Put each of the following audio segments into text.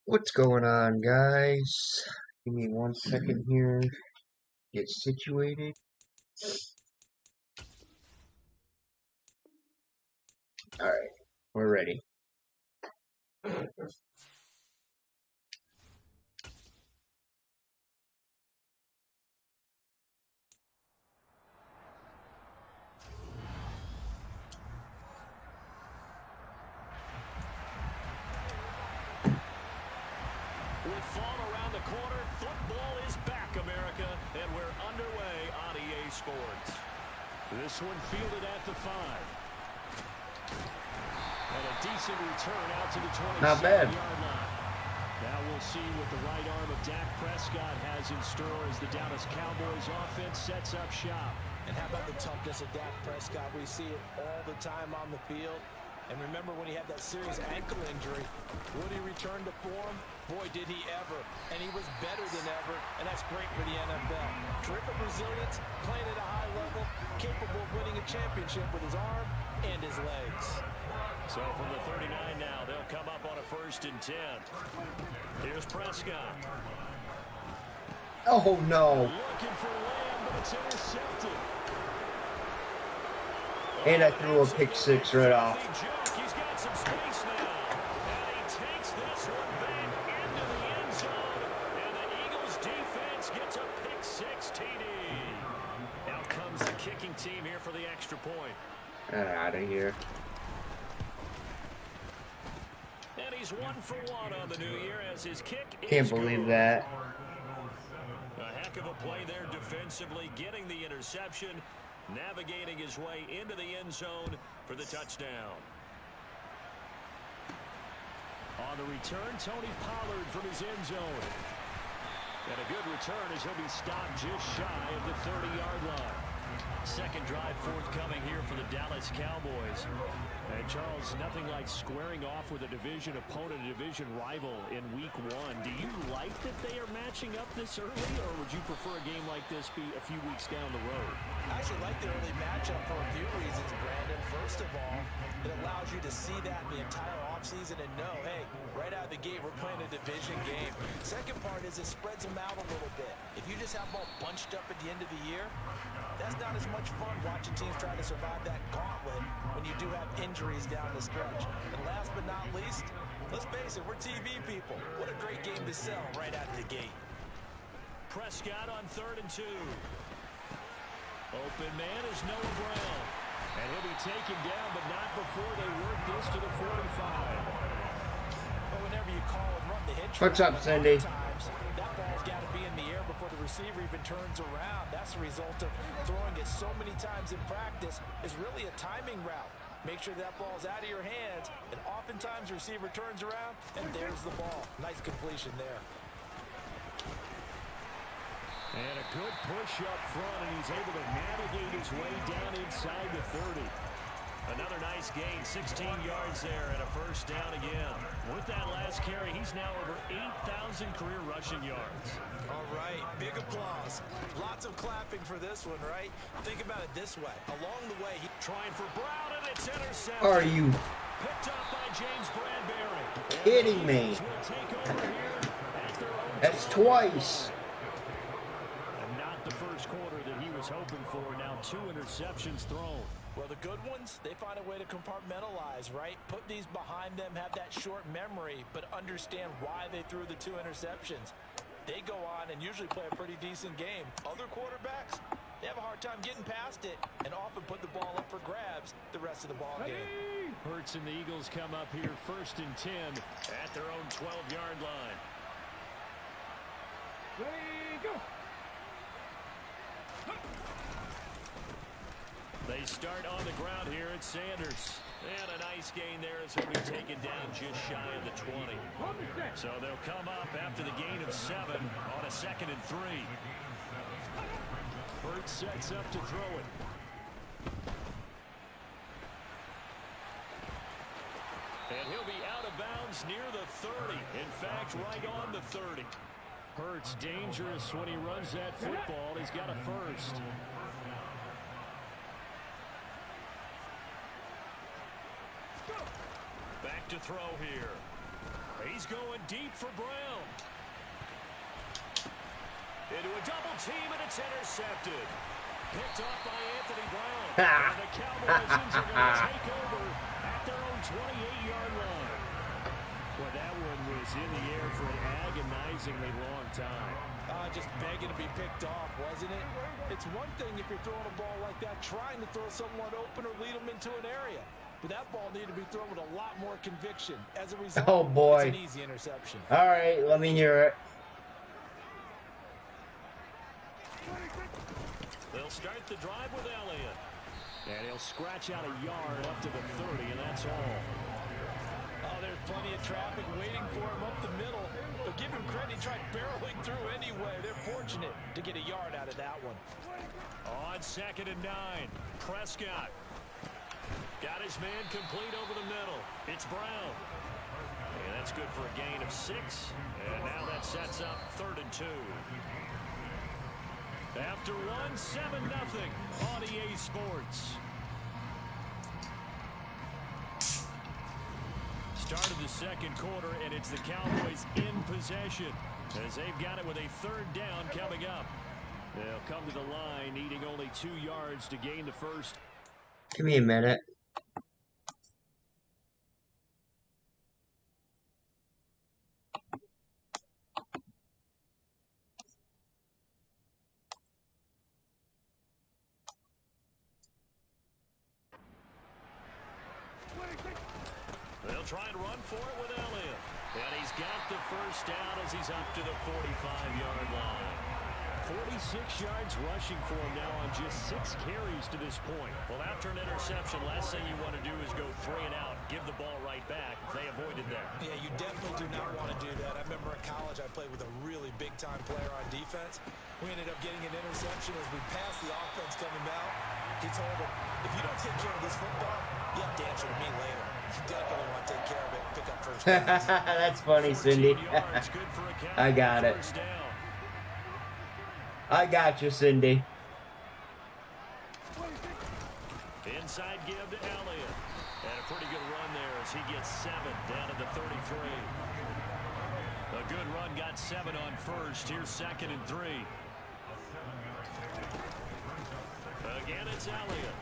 What's going on, guys? Give me 1 second here. Get situated. Alright, we're ready. With fall around the corner, football is back, America, and we're underway on EA Sports. This one fielded at the 5. And a decent return out to the 27-yard line. Now we'll see what the right arm of Dak Prescott has in store as the Dallas Cowboys offense sets up shop. And how about the toughness of Dak Prescott? We see it all the time on the field. And remember when he had that serious ankle injury, would he return to form? Boy, did he ever. And he was better than ever, and that's great for the NFL. Terrific resilience, playing at a high level, capable of winning a championship with his arm and his legs. So from the 39 now, they'll come up on a 1st and 10. Here's Prescott. Oh, no. Looking for Lamb, but it's intercepted. And I threw a pick 6 right off. He's got some space now. And he takes this one back into the end zone. And the Eagles defense gets a pick 6 TD. Out comes the kicking team here for the extra point. Get out of here. And he's 1 for 1 on the new year as his kick Can't believe that. A heck of a play there defensively, getting the interception, navigating his way into the end zone for the touchdown. On the return, Tony Pollard from his end zone. And a good return as he'll be stopped just shy of the 30-yard line. Second drive forthcoming here for the Dallas Cowboys. And Charles, nothing like squaring off with a division opponent, a division rival in week 1. Do you like that they are matching up this early, or would you prefer a game like this be a few weeks down the road? I actually like the early matchup for a few reasons, Brandon. First of all, it allows you to see that the entire offseason and know, hey, right out of the gate, we're playing a division game. Second part is it spreads them out a little bit. If you just have them all bunched up at the end of the year, that's not as much fun watching teams try to survive that gauntlet when you do have injuries down the stretch. And last but not least, let's face it, we're TV people. What a great game to sell right out of the gate. Prescott on 3rd and 2. Open man is Noah Brown. And he'll be taken down, but not before they work this to the 45. But whenever you call and run the hit What's up, Cindy? That ball's got to be in the air before the receiver even turns around. That's the result of throwing it so many times in practice. Is really a timing route. Make sure that ball's out of your hands, and oftentimes the receiver turns around, and there's the ball. Nice completion there. And a good push up front, and he's able to navigate his way down inside the 30. Another nice gain, 16 yards there, and a 1st down again. With that last carry, he's now over 8,000 career rushing yards. All right, big applause. Lots of clapping for this one, right? Think about it this way. Along the way, he's trying for Brown, and it's intercepted. Are you picked up by James Bradbury? kidding me? That's twice. The first quarter that he was hoping for. Now 2 interceptions thrown. Well, the good ones, they find a way to compartmentalize, right? Put these behind them, have that short memory, but understand why they threw the 2 interceptions. They go on and usually play a pretty decent game. Other quarterbacks, they have a hard time getting past it and often put the ball up for grabs the rest of the ball game. Hurts and the Eagles come up here 1st and 10 at their own 12-yard line. Ready, go. They start on the ground here at Sanders. And a nice gain there as he'll be taken down just shy of the 20. So they'll come up after the gain of 7 on a 2nd and 3. Hurts sets up to throw it. And he'll be out of bounds near the 30. In fact, right on the 30. Hurts dangerous when he runs that football. He's got a 1st. Back to throw here. He's going deep for Brown. Into a double team, and it's intercepted. Picked off by Anthony Brown. And the Cowboys are going to take over at their own 28-yard line. Well, that one was in the air for an agonizingly long time. Just begging to be picked off, wasn't it? It's one thing if you're throwing a ball like that, trying to throw someone open or lead them into an area. But that ball needed to be thrown with a lot more conviction. As a result, oh boy, it's an easy interception. All right, let me hear it. They'll start the drive with Elliott. And he'll scratch out a yard up to the 30, and that's all. Oh, there's plenty of traffic waiting for him up the middle. But give him credit, he tried barreling through anyway. They're fortunate to get a yard out of that one. On 2nd and 9, Prescott. Got his man complete over the middle. It's Brown. And that's good for a gain of 6. And now that sets up 3rd and 2. After 1, 7-0 on EA Sports. Start of the second quarter, and it's the Cowboys in possession as they've got it with a 3rd down coming up. They'll come to the line needing only 2 yards to gain the first. Give me a minute. They'll try and run for it with Elliott. And he's got the first down as he's up to the 45-yard line. 46 yards rushing for him now on just 6 carries to this point. Well, after an interception, last thing you want to do is go 3 and out, give the ball right back. They avoided that. Yeah, you definitely do not want to do that. I remember in college I played with a really big-time player on defense. We ended up getting an interception as we passed the offense coming out. He told him, if you don't take care of this football, you have to answer to me later. You definitely want to take care of it and pick up first down. That's funny, Cindy. I got it. I got you, Cindy. Inside give to Elliott. And a pretty good run there as he gets 7 down to the 33. A good run, got 7 on first. Here's 2nd and 3. Again, it's Elliott.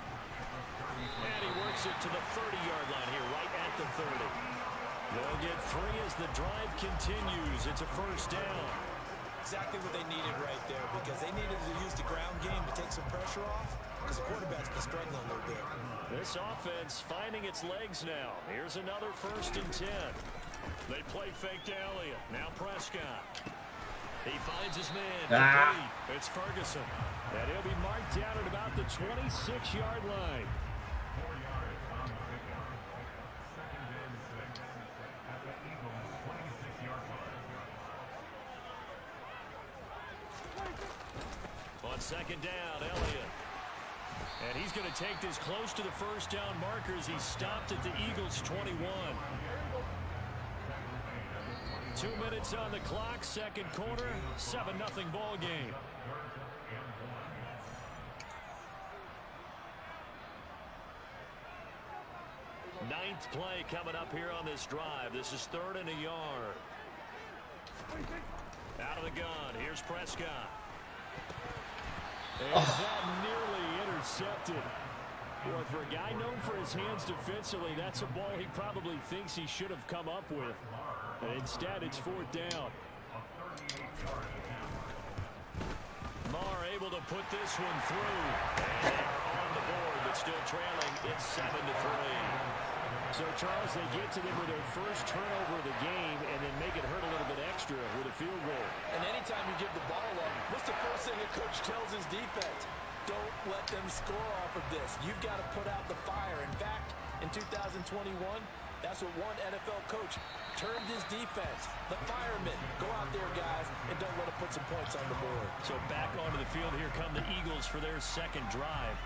And he works it to the 30-yard line here, right at the 30. They'll get 3 as the drive continues. It's a first down. Exactly what they needed right there, because they needed to use the ground game to take some pressure off, because the quarterback's been struggling a little bit. This offense finding its legs now. Here's another 1st and 10. They play fake to Elliott. Now Prescott. He finds his man. It's Ferguson. And he'll be marked down at about the 26-yard line. On 2nd down, Elliott. And he's going to take this close to the first down markers. He stopped at the Eagles' 21. 2 minutes on the clock, second quarter, 7-0 ball game. Ninth play coming up here on this drive. This is 3rd and a yard. Out of the gun, here's Prescott. And that nearly intercepted. Boy, for a guy known for his hands defensively, that's a ball he probably thinks he should have come up with. And instead, it's 4th down. Marr able to put this one through. And they are on the board, but still trailing. It's 7-3. So, Charles, they get to them with their first turnover of the game and then make it hurt a little bit extra with a field goal. And anytime you give the ball up, what's the first thing a coach tells his defense? Don't let them score off of this. You've got to put out the fire. In fact, in 2021, that's what one NFL coach termed his defense. The firemen. Go out there, guys, and don't let them put some points on the board. So back onto the field, here come the Eagles for their second drive.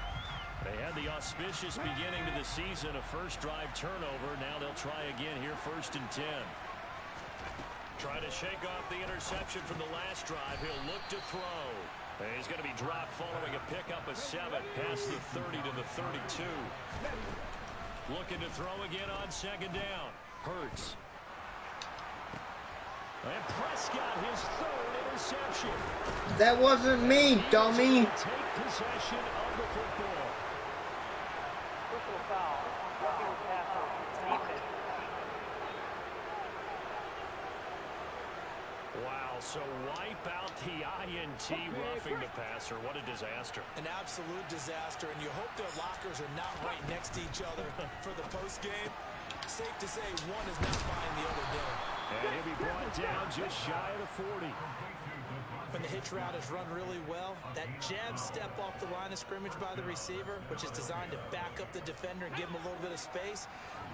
They had the auspicious beginning to the season, a first drive turnover. Now they'll try again here, 1st and 10. Trying to shake off the interception from the last drive. He'll look to throw. And he's going to be dropped following a pickup of 7 past the 30 to the 32. Looking to throw again on 2nd down. Hurts. And Prescott, his third interception. That wasn't me, dummy. Take possession of the football. Personal foul. Roughing the passer. Defense. Wow, so wipe out the INT roughing the passer. What a disaster. An absolute disaster, and you hope their lockers are not right next to each other for the post game. Safe to say one is not buying the other day. And he'll be brought down just shy of the 40. When the hitch route is run really well, that jab step off the line of scrimmage by the receiver, which is designed to back up the defender and give him a little bit of space,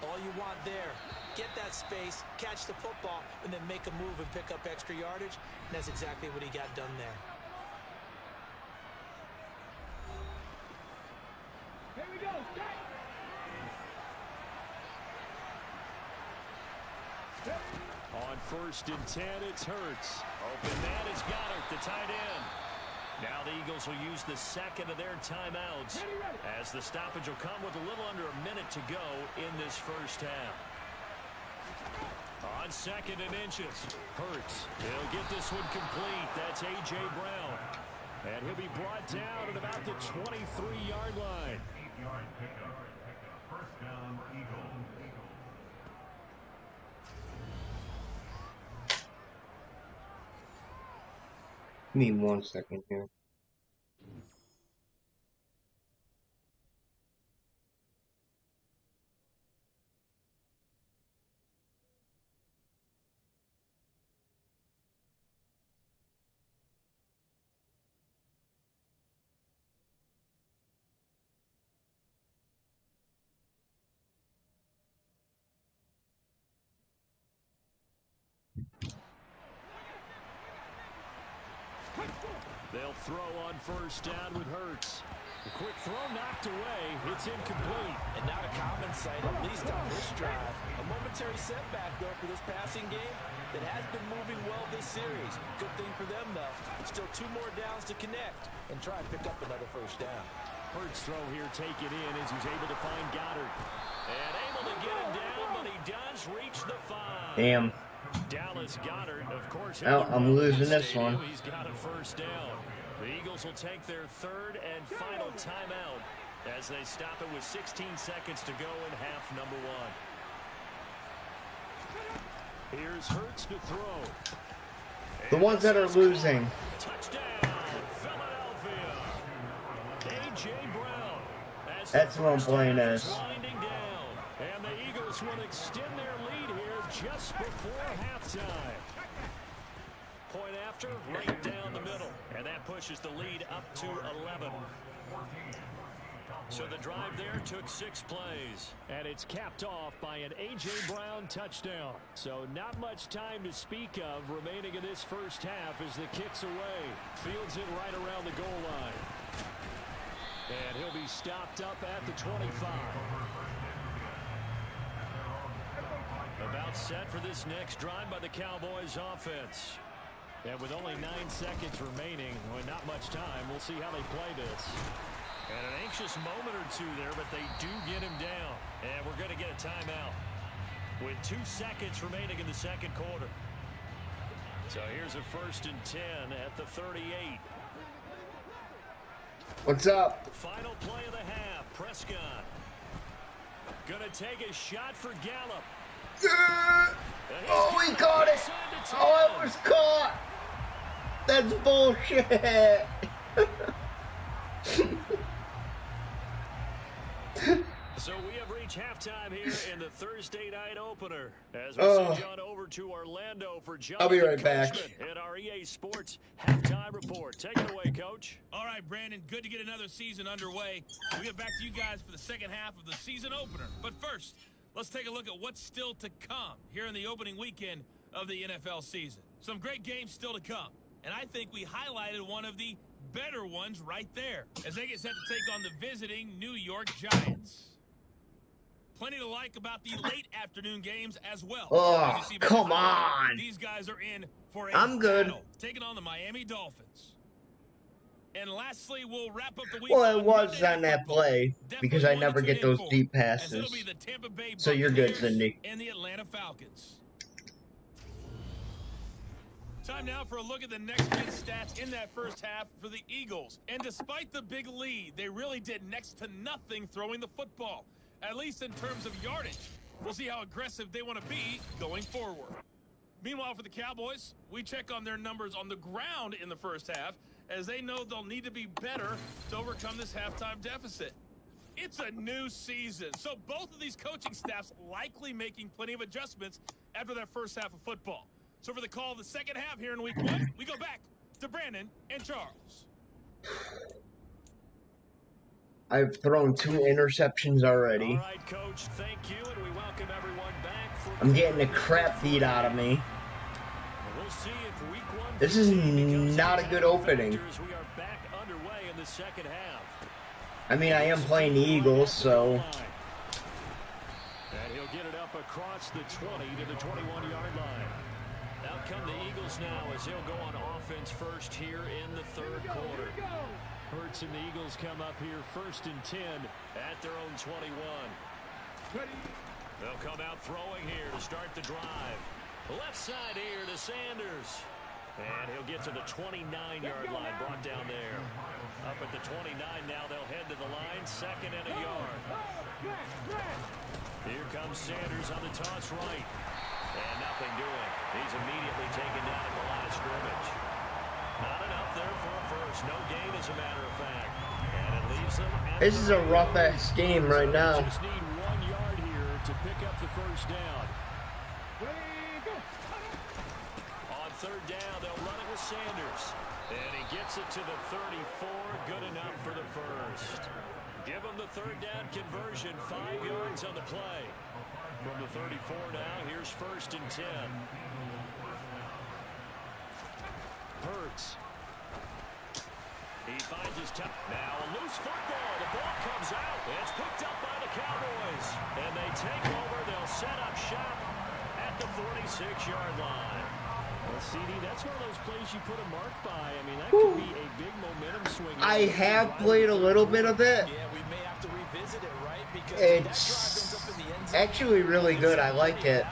all you want there, get that space, catch the football, and then make a move and pick up extra yardage, and that's exactly what he got done there. Here we go. On 1st and 10, it's Hurts. Open man, it's Goddard, the tight end. Now the Eagles will use the second of their timeouts as the stoppage will come with a little under a minute to go in this first half. On 2nd and inches, Hurts. He'll get this one complete. That's A.J. Brown. And he'll be brought down at about the 23-yard line. 8-yard pickup. First down, Eagles. Give me 1 second here. They'll throw on 1st down with Hurts. The quick throw knocked away. It's incomplete. And not a common sight, at least on this drive. A momentary setback, though, for this passing game that has been moving well this series. Good thing for them, though. Still 2 more downs to connect and try and pick up another 1st down. Hurts throw here taken in as he's able to find Goddard. And able to get him down, but he does reach the 5. Damn. Dallas Goddard, of course. Oh, I'm losing this one. He's got a 1st down. The Eagles will take their 3rd and final timeout as they stop it with 16 seconds to go in half number 1. Here's Hurts to throw. The ones that are losing. Touchdown, Philadelphia. A.J. Brown. That's what I'm playing as. Winding down. And the Eagles will extend their lead here just before halftime. Point after, right down the middle. And that pushes the lead up to 11. So the drive there took 6 plays. And it's capped off by an A.J. Brown touchdown. So not much time to speak of remaining in this first half as the kick's away. Fields it right around the goal line. And he'll be stopped up at the 25. About set for this next drive by the Cowboys offense. And with only 9 seconds remaining, well, not much time, we'll see how they play this. And an anxious moment or two there, but they do get him down. And we're going to get a timeout with 2 seconds remaining in the second quarter. So here's a 1st and 10 at the 38. What's up? Final play of the half. Prescott gonna take a shot for Gallup. Oh, he caught it! Oh, it was caught! That's bullshit! So we have reached halftime here in the Thursday night opener. As we send John over to Orlando for John. I'll be right back. At our EA Sports halftime report. Take it away, Coach. All right, Brandon, good to get another season underway. We get back to you guys for the second half of the season opener. But first, let's take a look at what's still to come here in the opening weekend of the NFL season. Some great games still to come. And I think we highlighted one of the better ones right there as they get set to take on the visiting New York Giants. Plenty to like about the late afternoon games as well. Oh, come on. These guys are in for a I'm good. battle, taking on the Miami Dolphins. And lastly, we'll wrap up the week. Well, it was on that play because I never get those deep passes. So you're good, Cindy. And the Atlanta Falcons. Time now for a look at the next gen stats in that first half for the Eagles. And despite the big lead, they really did next to nothing throwing the football, at least in terms of yardage. We'll see how aggressive they want to be going forward. Meanwhile, for the Cowboys, we check on their numbers on the ground in the first half, as they know they'll need to be better to overcome this halftime deficit. It's a new season, so both of these coaching staffs likely making plenty of adjustments after that first half of football. So for the call of the second half here in week 1, we go back to Brandon and Charles. I've thrown 2 interceptions already. All right, Coach, thank you, and we welcome everyone back for I'm getting the crap beat out of me. We'll see if week 1 This is not a good opening. we are back underway in the second half. I mean, I am playing the Eagles, so... And he'll get it up across the 20 to the 21-yard line. Out come the Eagles now as he'll go on offense first here in the third quarter. Hurts and the Eagles come up here 1st and 10 at their own 21. They'll come out throwing here to start the drive. Left side here to Sanders. And he'll get to the 29-yard line, brought down there. Up at the 29 now, they'll head to the line, 2nd and a yard. Here comes Sanders on the toss right. And nothing doing. He's immediately taken down at the line of scrimmage. Not enough there for a first. No gain, as a matter of fact. And it leaves them. This is a rough-ass game right now. Just need 1 yard here to pick up the first down. On 3rd down, they'll run it with Sanders. And he gets it to the 34. Good enough for the first. Give him the 3rd down conversion. 5 yards on the play. From the 34 now, here's 1st and 10. Hurts. He finds his top. Now a loose football. The ball comes out. It's picked up by the Cowboys. And they take over. They'll set up shop at the 46-yard line. Well, CD, that's one of those plays you put a mark by. I mean, that could be a big momentum swing. I have played a little bit of it. Yeah, we may have to revisit it, right? Because It's actually really good. I like it.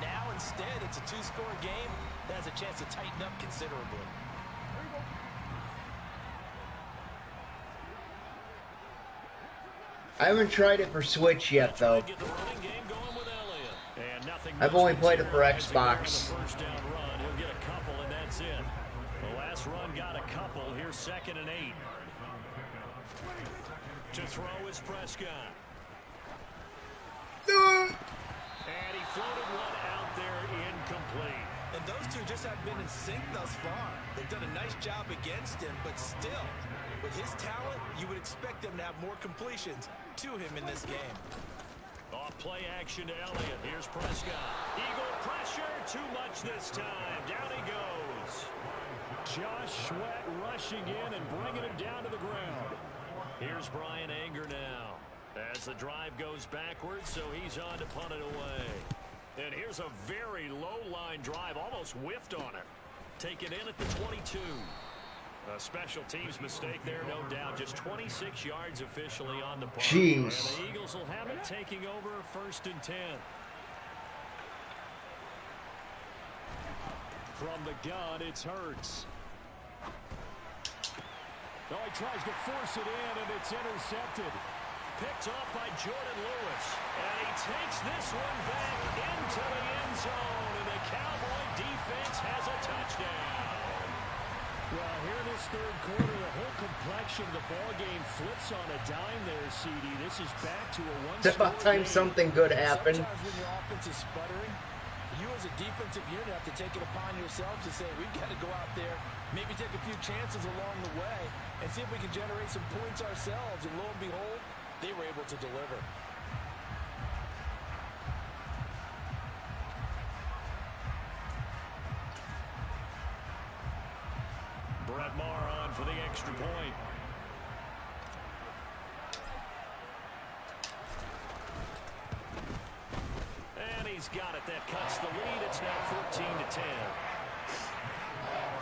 Now instead, it's a 2-score game that has a chance to tighten up considerably. I haven't tried it for Switch yet, though. I've only played it for Xbox. First down run, he'll get a couple, and that's it. The last run got a couple. Here's 2nd and 8. To throw is Prescott. And he floated one out there incomplete. And those two just haven't been in sync thus far. They've done a nice job against him, but still, with his talent, you would expect them to have more completions to him in this game. Off play action to Elliott. Here's Prescott. Eagle pressure. Too much this time. Down he goes. Josh Sweat rushing in and bringing him down to the ground. Here's Brian Anger now. As the drive goes backwards, so he's on to punt it away. And here's a very low-line drive. Almost whiffed on it. Taken in at the 22. A special teams mistake there, no doubt. Just 26 yards officially on the punt. Jeez. And the Eagles will have it, taking over 1st and 10. From the gun, it's Hurts. Oh, he tries to force it in, and it's intercepted. Picked off by Jordan Lewis. And he takes this one back into the end zone. And the Cowboy defense has a touchdown. Well, here in this third quarter, the whole complexion of the ball game flips on a dime there, CD. This is back to a one-score It's about time game. something good happened. Sometimes when your offense is sputtering, you as a defensive unit have to take it upon yourself to say, we've got to go out there, maybe take a few chances along the way, and see if we can generate some points ourselves. And lo and behold, they were able to deliver. Brett Maher on for the extra point. And he's got it. That cuts the lead. It's now 14-10.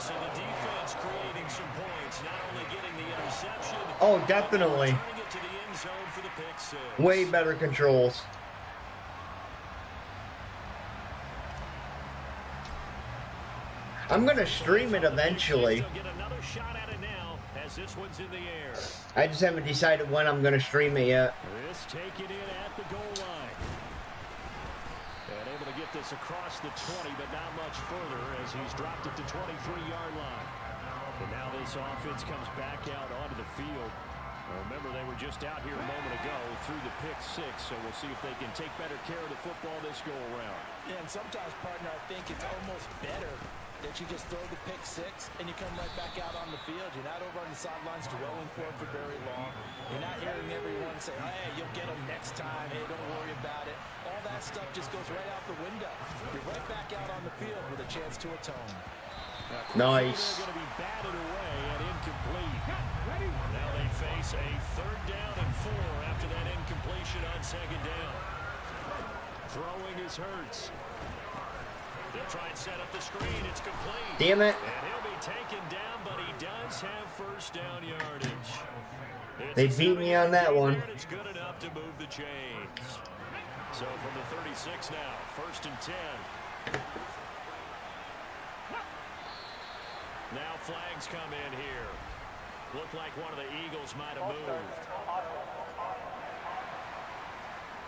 So the defense creating some points, not only getting the interception. Oh, definitely. Turning it to the end zone for the pick six. Way better controls. I'm going to stream it eventually. Get another shot at it now as this one's in the air. I just haven't decided when I'm going to stream it yet. This taken in at the goal line. And able to get this across the 20, but not much further as he's dropped it to 23-yard line. And now this offense comes back out onto the field. Remember, they were just out here a moment ago through the pick six, so we'll see if they can take better care of the football this go-around. Yeah, and sometimes, partner, I think it's almost better that you just throw the pick six and you come right back out on the field. You're not over on the sidelines dwelling for it for very long. You're not hearing everyone say, hey, you'll get them next time. Hey, don't worry about it. All that stuff just goes right out the window. You're right back out on the field with a chance to atone. Nice. They're going to be batted away and incomplete. Now they face a 3rd down and 4 after that incompletion on 2nd down. Throwing is Hurts. They'll try and set up the screen. It's complete. Damn it. And he'll be taken down, but he does have 1st down yardage. They beat me on that one. It's good enough to move the chains. So from the 36 now, 1st and 10. Now flags come in here. Looked like one of the Eagles might have moved.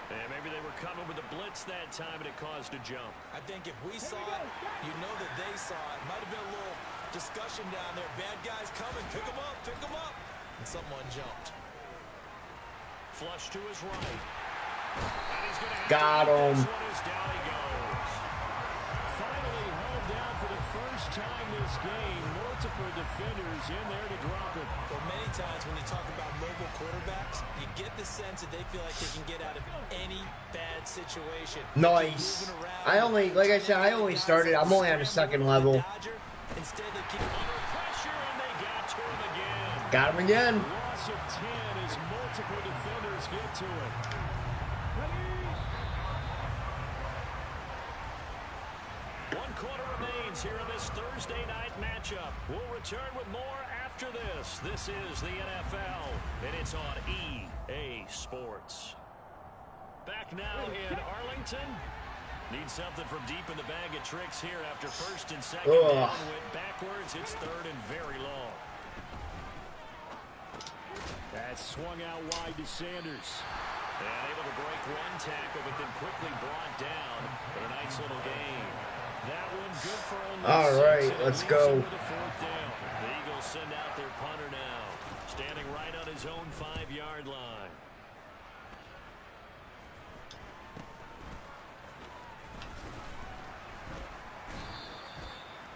And maybe they were coming with a blitz that time and it caused a jump. I think if we saw it, you know that they saw it. Might have been a little discussion down there. Bad guys coming. Pick them up. Pick them up. And someone jumped. Flush to his right. And he's going to have Got to him. this one as down he goes. Finally held down for the first time this game. Multiple defenders in there to drop it. Well, many times when you talk about mobile quarterbacks, you get the sense that they feel like they can get out of any bad situation. Nice. I only, like I said, I only started. I'm only on the 2nd level. Instead, they keep Under pressure, and they got to him again. Got him again. Loss of 10 as multiple defenders get to it. One quarter remains here in this Thursday night matchup. We'll return with more after this. This is the NFL, and it's on EA Sports. Back now in Arlington. Need something from deep in the bag of tricks here after 1st and 2nd down. Went backwards. It's 3rd and very long. That's swung out wide to Sanders. And able to break one tackle, but then quickly brought down. But a nice little game. That one good for only All 6, right, and it let's leaves go. him with a 4th down. The Eagles send out their punter now. Standing right on his own 5-yard line.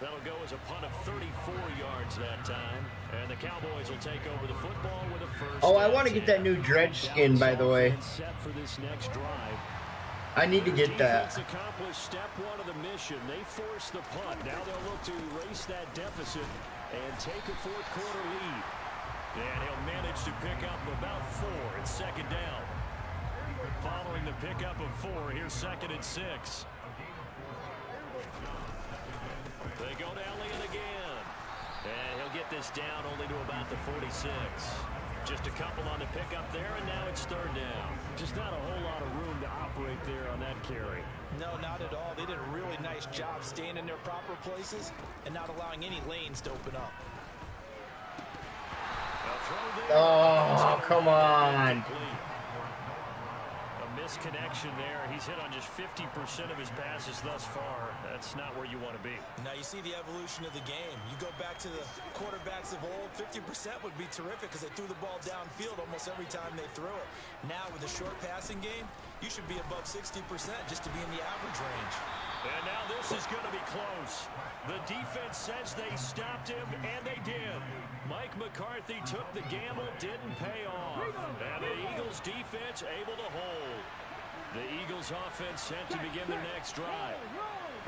That'll go as a punt of 34 yards that time. And the Cowboys will take over the football with a 1st. Oh, I want to get that new dredge skin, by the way. Set for this next drive. I need to get that. Defense accomplished step 1 of the mission. They force the punt. Now they'll look to erase that deficit and take a 4th quarter lead. And he'll manage to pick up about 4. It's 2nd down. Following the pickup of 4, here's 2nd and 6. They go to Elliott again. And he'll get this down only to about the 46. Just a couple on the pickup there, and now it's 3rd down. Just not a whole lot of room to operate there on that carry. No, not at all. They did a really nice job staying in their proper places and not allowing any lanes to open up. Oh, come on. A misconnection there. He's hit on just 50% of his passes thus far. That's not where you want to be. Now you see the evolution of the game. You go back to the quarterbacks of old, 50% would be terrific because they threw the ball downfield almost every time they threw it. Now with the short passing game, you should be above 60% just to be in the average range. And now this is going to be close. The defense says they stopped him, and they did. Mike McCarthy took the gamble, didn't pay off. And the Eagles defense able to hold. The Eagles offense set to begin their next drive.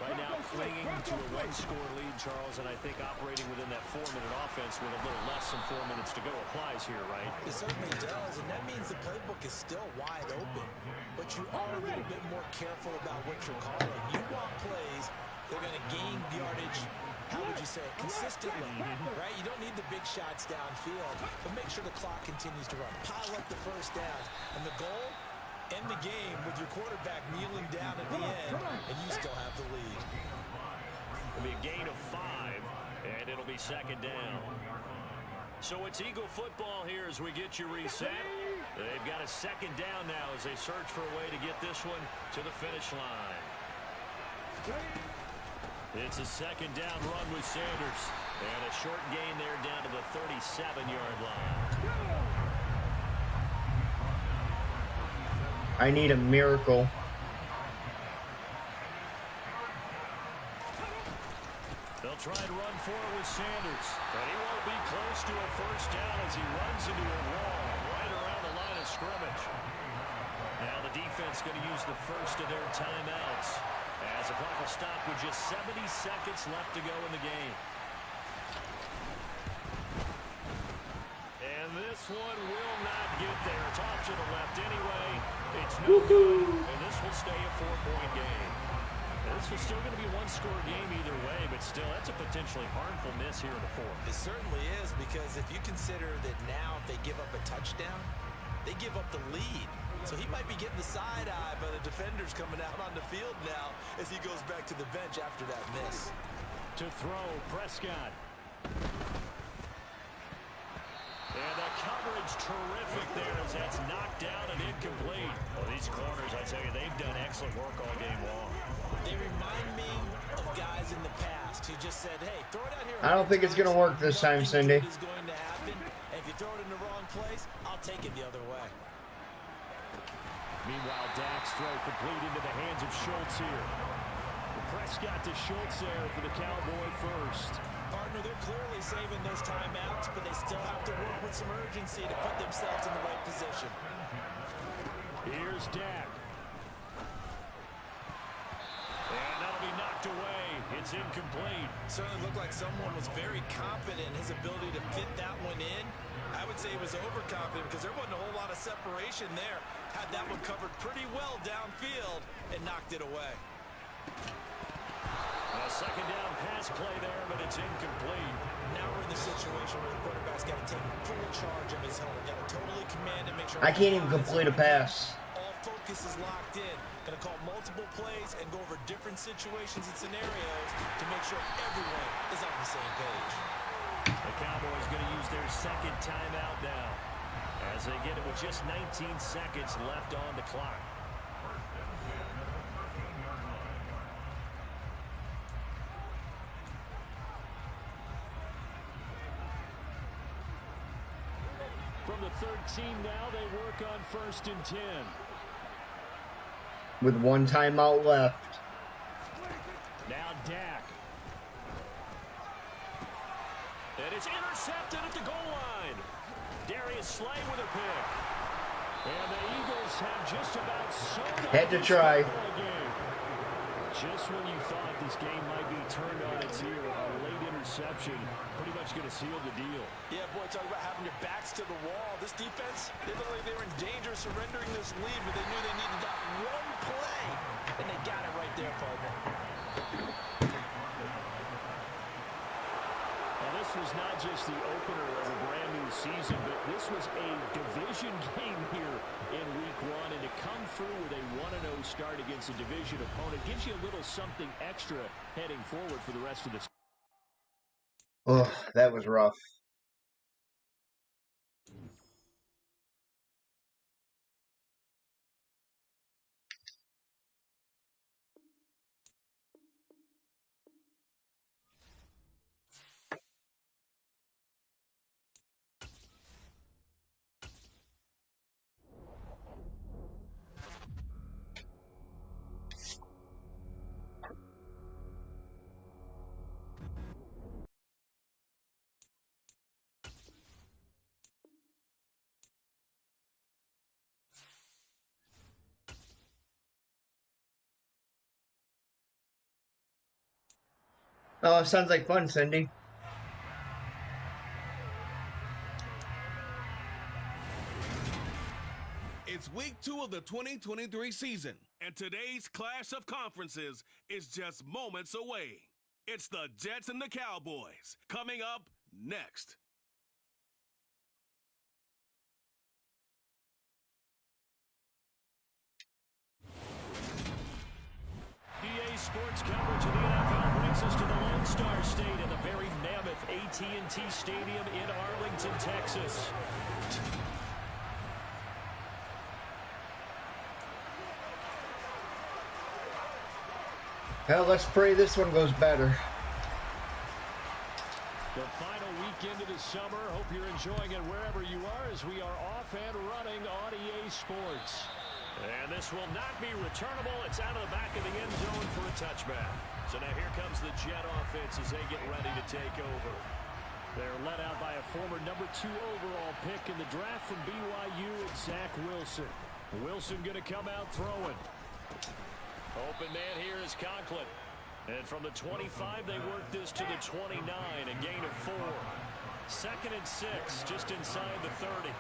Right now clinging to a 1-score lead, Charles, and I think operating within that 4-minute offense with a little less than 4 minutes to go applies here, right? It certainly does, and that means the playbook is still wide open. But you are a little bit more careful about what you're calling. You want plays, they're going to gain yardage, how would you say it, consistently, right? You don't need the big shots downfield, but make sure the clock continues to run. Pile up the 1st downs, and the goal, end the game with your quarterback kneeling down at the end, and you still have the lead. It'll be a gain of 5, and it'll be second down. So it's Eagle football here as we get you reset. They've got a second down now as they search for a way to get this one to the finish line. It's a second down run with Sanders. And a short gain there down to the 37-yard line. I need a miracle. They'll try and run forward with Sanders. But he won't be close to a first down as he runs into a wall right around the line of scrimmage. Now the defense going to use the first of their timeouts as the clock will stop with just 70 seconds left to go in the game. And this one will not get there. It's off to the left anyway. It's no good. And this will stay a 4-point game. This is still going to be a one-score game either way, but still, that's a potentially harmful miss here in the fourth. It certainly is, because if you consider that now if they give up a touchdown, they give up the lead. So he might be getting the side eye by the defenders coming out on the field now as he goes back to the bench after that miss. To throw, Prescott. And the coverage terrific there as that's knocked down and incomplete. Well, these corners, I tell you, they've done excellent work all game long. They remind me of guys in the past who just said, hey, throw it out here. I don't think it's going to work this time, Cindy. Is going to happen. And if you throw it in the wrong place, I'll take it the other way. Meanwhile, Dak's throw complete into the hands of Schultz here. Prescott to Schultz there for the Cowboy first. Partner, they're clearly saving those timeouts, but they still have to work with some urgency to put themselves in the right position. Here's Dak. And that'll be knocked away. It's incomplete. Certainly looked like someone was very confident in his ability to fit that one in. I would say he was overconfident because there wasn't a whole lot of separation there. Had that one covered pretty well downfield and knocked it away. A second down pass play there, but it's incomplete. Now we're in the situation where the quarterback's got to take full charge of his helmet. Got to totally command and make sure. I can't even complete a pass. All focus is locked in. Going to call multiple plays and go over different situations and scenarios to make sure everyone is on the same page. The Cowboys going to use their second timeout now as they get it with just 19 seconds left on the clock. From the 13 now, they work on 1st and 10. With one timeout left. Now Dak. And it's intercepted at the goal line. Darius Slay with a pick. And the Eagles have just about sewn up Had to this try. football game. Just when you thought this game might be turned on its ear, a late interception pretty much going to seal the deal. Yeah, boy, talk about having your backs to the wall. This defense, they look like they were in danger of surrendering this lead, but they knew they needed that one play, and they got it right there, partner. Now, this was not just the opener of a brand new season, but this was a division game here in week 1, and to come through with a 1-0 start against a division opponent gives you a little something extra heading forward for the rest of the season. Ugh, that was rough. Oh, sounds like fun, Cindy. It's week 2 of the 2023 season, and today's clash of conferences is just moments away. It's the Jets and the Cowboys coming up next. EA Sports coverage of the NFL takes us to the Lone Star State in the very mammoth AT&T Stadium in Arlington, Texas. Hell, let's pray this one goes better. The final weekend of the summer. Hope you're enjoying it wherever you are as we are off and running on EA Sports. And this will not be returnable. It's out of the back of the end zone for a touchback. So now here comes the Jet offense as they get ready to take over. They're led out by a former number 2 overall pick in the draft from BYU, Zach Wilson. Wilson going to come out throwing. Open man here is Conklin. And from the 25, they work this to the 29, a gain of 4. 2nd and 6, just inside the 30.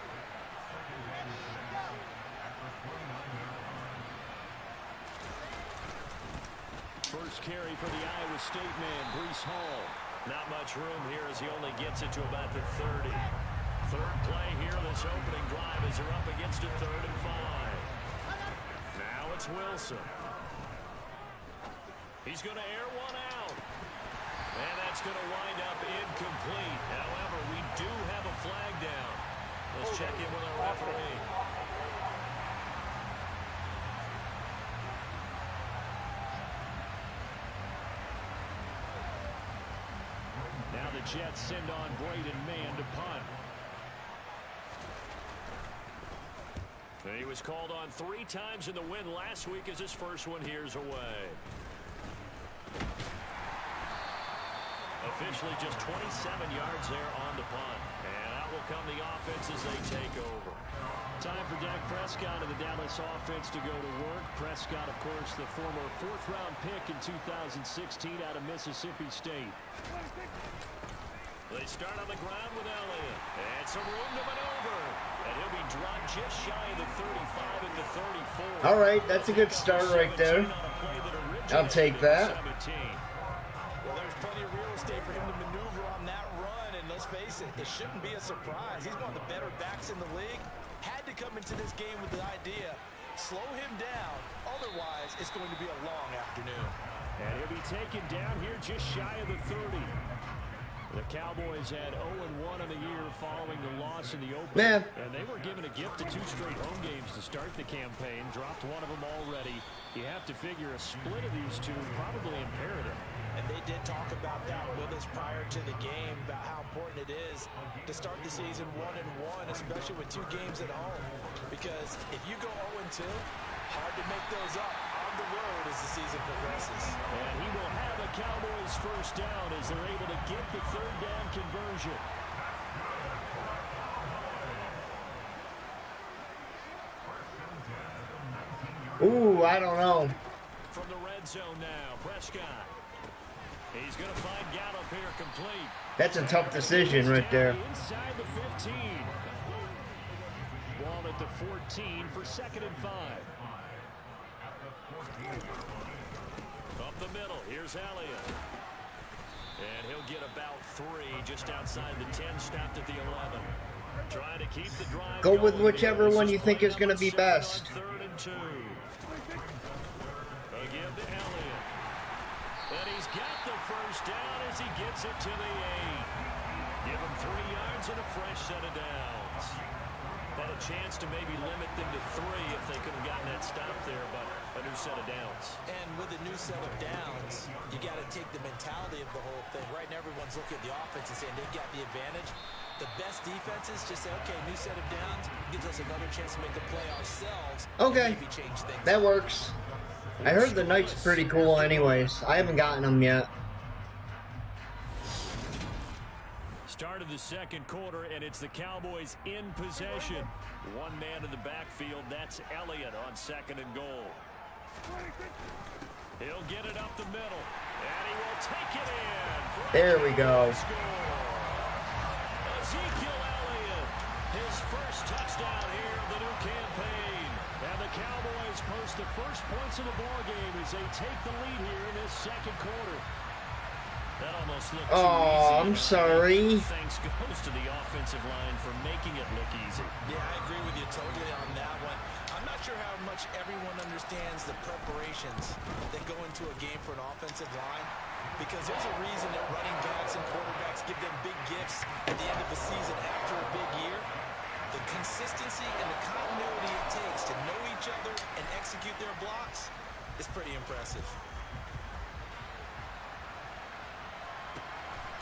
First carry for the Iowa State man, Breece Hall. Not much room here as he only gets it to about the 30. Third play here, this opening drive as they're up against a 3rd and 5. Now it's Wilson. He's going to air one out. And that's going to wind up incomplete. However, we do have a flag down. Let's check in with our referee. Now the Jets send on Braden Mann to punt. He was called on 3 times in the win last week as his first one here's away. Officially just 27 yards there on the punt. And out will come the offense as they take over. Time for Dak Prescott and the Dallas offense to go to work. Prescott, of course, the former 4th-round pick in 2016 out of Mississippi State. They start on the ground with Elliott. And some room to maneuver. And he'll be dropped just shy of the 35 at the 34. All right, that's a good start right there. I'll take that. Well, there's plenty of real estate for him to maneuver on that run, and let's face it, it shouldn't be a surprise. He's one of the better backs in the league. Had to come into this game with the idea, slow him down, otherwise it's going to be a long afternoon. And he'll be taken down here just shy of the 30. The Cowboys had 0-1 in the year following the loss in the opener. And they were given a gift of 2 straight home games to start the campaign. Dropped one of them already. You have to figure a split of these two probably imperative. And they did talk about that with us prior to the game, about how important it is to start the season 1-1, especially with 2 games at home. Because if you go 0-2, hard to make those up on the road as the season progresses. And he will have a Cowboys first down as they're able to get the 3rd down conversion. Ooh, I don't know. From the red zone now, Prescott. He's going to find Gallup here complete. That's a tough decision right there. Inside the 15. Ball at the 14 for 2nd and 5. Up the middle, here's Elliott. And he'll get about 3 just outside the 10, stopped at the 11. Trying to keep the drive. Go with whichever one you think is going to be best. 3rd and 2. Again to Elliott. And he's got the first down as he gets it to the 8. Give him 3 yards and a fresh set of downs. Had a chance to maybe limit them to 3 if they could have gotten that stop there, but a new set of downs. And with a new set of downs, you got to take the mentality of the whole thing. Right now, everyone's looking at the offense and saying they've got the advantage. The best defenses just say, okay, new set of downs gives us another chance to make the play ourselves. Okay, maybe change things. that works. I heard the Knights pretty cool anyways. I haven't gotten them yet. Start of the 2nd quarter, and it's the Cowboys in possession. 1 man in the backfield. That's Elliott on 2nd and goal. He'll get it up the middle, and he will take it in. There we go. Ezekiel Elliott, his first touchdown here of the new campaign. And the Cowboys post the first points of the ballgame as they take the lead here in this 2nd quarter. That almost looked too easy. I'm sorry. Thanks goes to the offensive line for making it look easy. Yeah, I agree with you totally on that one. I'm not sure how much much everyone understands the preparations that go into a game for an offensive line, because there's a reason that running backs and quarterbacks give them big gifts at the end of the season after a big year. The consistency and the continuity it takes to know each other and execute their blocks is pretty impressive.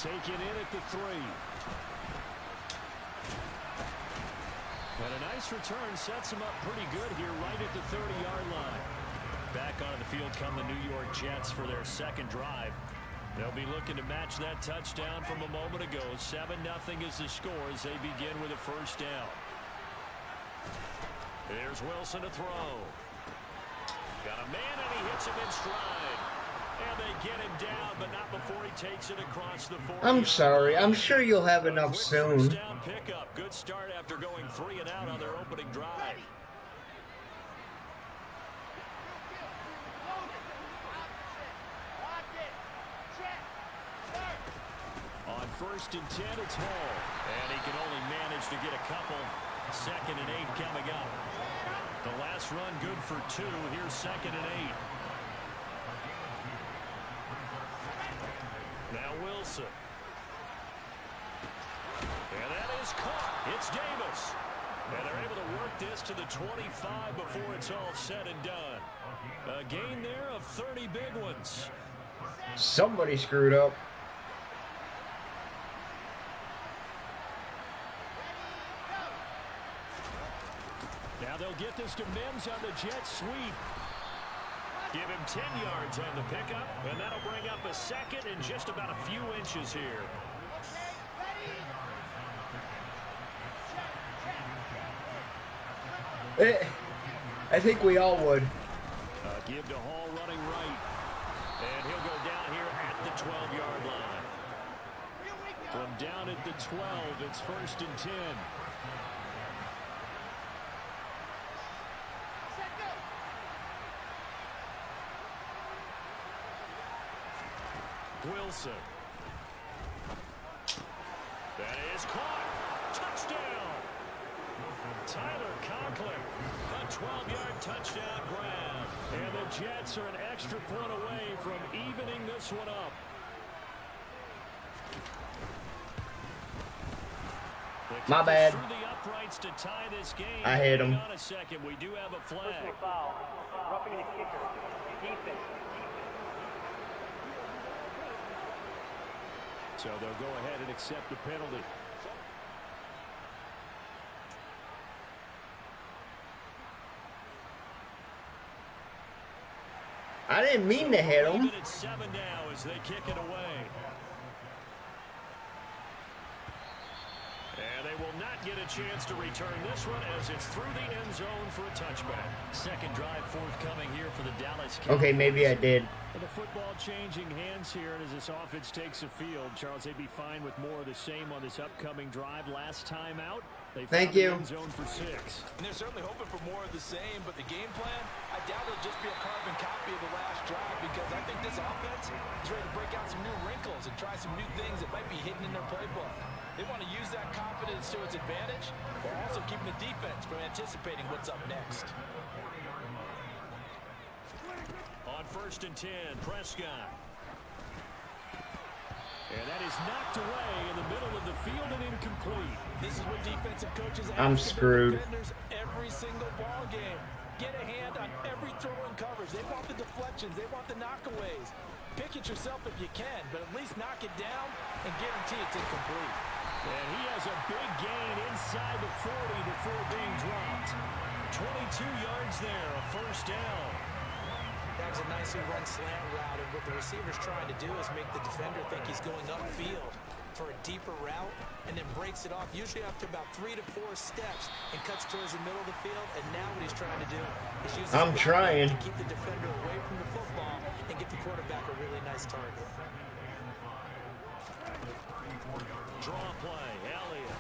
Taken in at the 3. And a nice return sets him up pretty good here right at the 30-yard line. Back onto the field come the New York Jets for their second drive. They'll be looking to match that touchdown from a moment ago. 7-0 is the score as they begin with a first down. There's Wilson to throw. Got a man and he hits him in stride. And they get him down, but not before he takes it across the 40. I'm sorry. I'm sure you'll have enough soon. First down pickup. Good start after going 3 and out on their opening drive. On 1st and 10, it's Hall. And he can only manage to get a couple. 2nd and 8 coming up. The last run good for 2. Here's 2nd and 8. Now Wilson. And that is caught. It's Davis. And they're able to work this to the 25 before it's all said and done. A gain there of 30 big ones. Somebody screwed up. Now they'll get this to Mims on the jet sweep. Give him 10 yards on the pickup, and that'll bring up a 2nd and just about a few inches here. I think we all would. Give to Hall running right, and he'll go down here at the 12-yard line. From down at the 12, it's 1st and 10. Wilson. That is caught. Touchdown. Tyler Conklin. A 12-yard touchdown grab. And the Jets are an extra point away from evening this one up. My bad. Through the uprights to tie this game. I hit him. Hang on a second. We do have a flag. Personal foul. Roughing the kicker. Defense. So they'll go ahead and accept the penalty. I didn't mean to hit him. It's 7 now as they kick it away. And they will not get a chance to return this one as it's through the end zone for a touchback. Second drive forthcoming here for the Dallas Cowboys. Okay, maybe I did. And the football changing hands here, and as this offense takes the field, Charles, they'd be fine with more of the same on this upcoming drive. Last time out, they found the end zone for 6. And they're certainly hoping for more of the same, but the game plan, I doubt it'll just be a carbon copy of the last drive, because I think this offense is ready to break out some new wrinkles and try some new things that might be hidden in their playbook. They want to use that confidence to its advantage, while also keeping the defense from anticipating what's up next. On 1st and 10, Prescott. And that is knocked away in the middle of the field and incomplete. This is what defensive coaches I'm ask of screwed. their defenders every single ball game. Get a hand on every throw in coverage. They want the deflections. They want the knockaways. Pick it yourself if you can, but at least knock it down and guarantee it's incomplete. And he has a big gain inside the 40 before being dropped. 22 yards there, a first down. That was a nicely run slant route, and what the receiver's trying to do is make the defender think he's going upfield for a deeper route, and then breaks it off, usually after about 3 to 4 steps, and cuts towards the middle of the field. And now what he's trying to do is use I'm trying to keep the defender away from the football and get the quarterback a really nice target. Draw play, Elliott.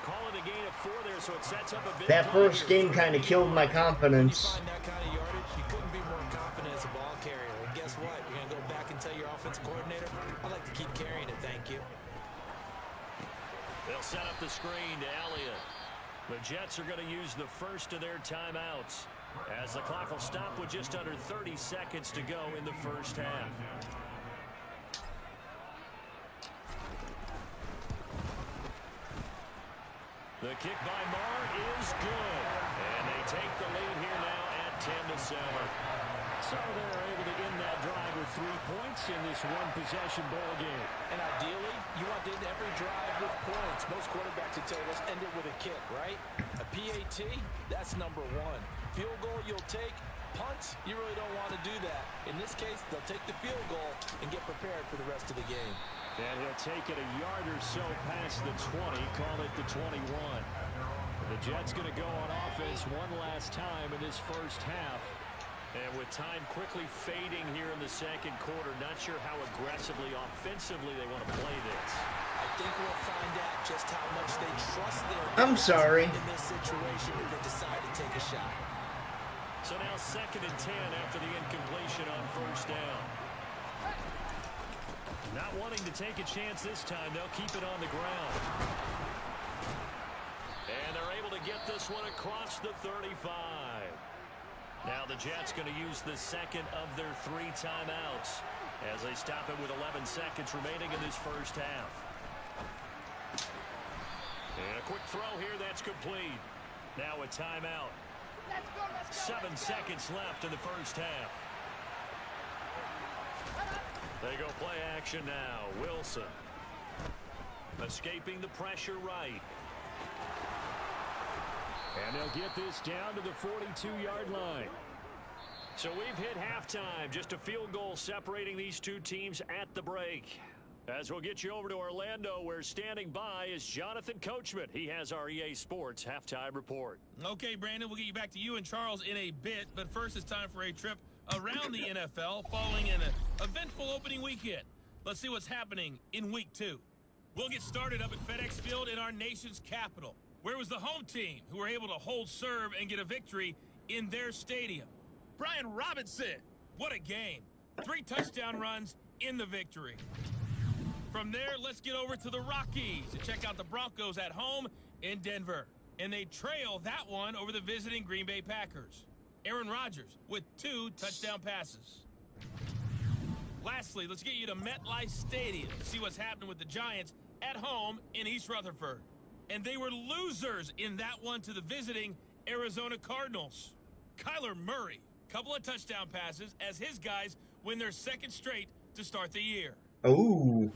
Call it a gain of 4 there, so it sets up a big That first game kind of killed my confidence. Find that kind of yardage, you couldn't be more confident as a ball carrier. And guess what? You're going to go back and tell your offensive coordinator, I'd like to keep carrying it, thank you. They'll set up the screen to Elliott. The Jets are going to use the first of their timeouts, as the clock will stop with just under 30 seconds to go in the first half. The kick by Marr is good. And they take the lead here now at 10-7. So they're able to end that drive with 3 points in this one-possession ball game. And ideally, you want to end every drive with points. Most quarterbacks would tell you, let's end it with a kick, right? A PAT, that's number one. Field goal you'll take. Punts, you really don't want to do that. In this case, they'll take the field goal and get prepared for the rest of the game. And he'll take it a yard or so past the 20, call it the 21. The Jets going to go on offense one last time in this first half. And with time quickly fading here in the second quarter, not sure how aggressively, offensively they want to play this. I think we'll find out just how much they trust their I'm sorry. in this situation if they decide to take a shot. So now 2nd and 10 after the incompletion on first down. Not wanting to take a chance this time, they'll keep it on the ground. And they're able to get this one across the 35. Now the Jets going to use the second of their 3 timeouts as they stop it with 11 seconds remaining in this first half. And a quick throw here, that's complete. Now a timeout. 7 seconds left in the first half. They go play action now. Wilson escaping the pressure right. And they'll get this down to the 42-yard line. So we've hit halftime. Just a field goal separating these two teams at the break. As we'll get you over to Orlando, where standing by is Jonathan Coachman. He has our EA Sports halftime report. Okay, Brandon, we'll get you back to you and Charles in a bit. But first, it's time for a trip around the NFL following an eventful opening weekend. Let's see what's happening in Week 2. We'll get started up at FedEx Field in our nation's capital, where was the home team who were able to hold serve and get a victory in their stadium. Brian Robinson, what a game. 3 touchdown runs in the victory. From there, let's get over to the Rockies to check out the Broncos at home in Denver. And they trail that one over the visiting Green Bay Packers. Aaron Rodgers with 2 touchdown passes. Lastly, let's get you to MetLife Stadium to see what's happening with the Giants at home in East Rutherford. And they were losers in that one to the visiting Arizona Cardinals. Kyler Murray, couple of touchdown passes as his guys win their 2nd straight to start the year. Oh.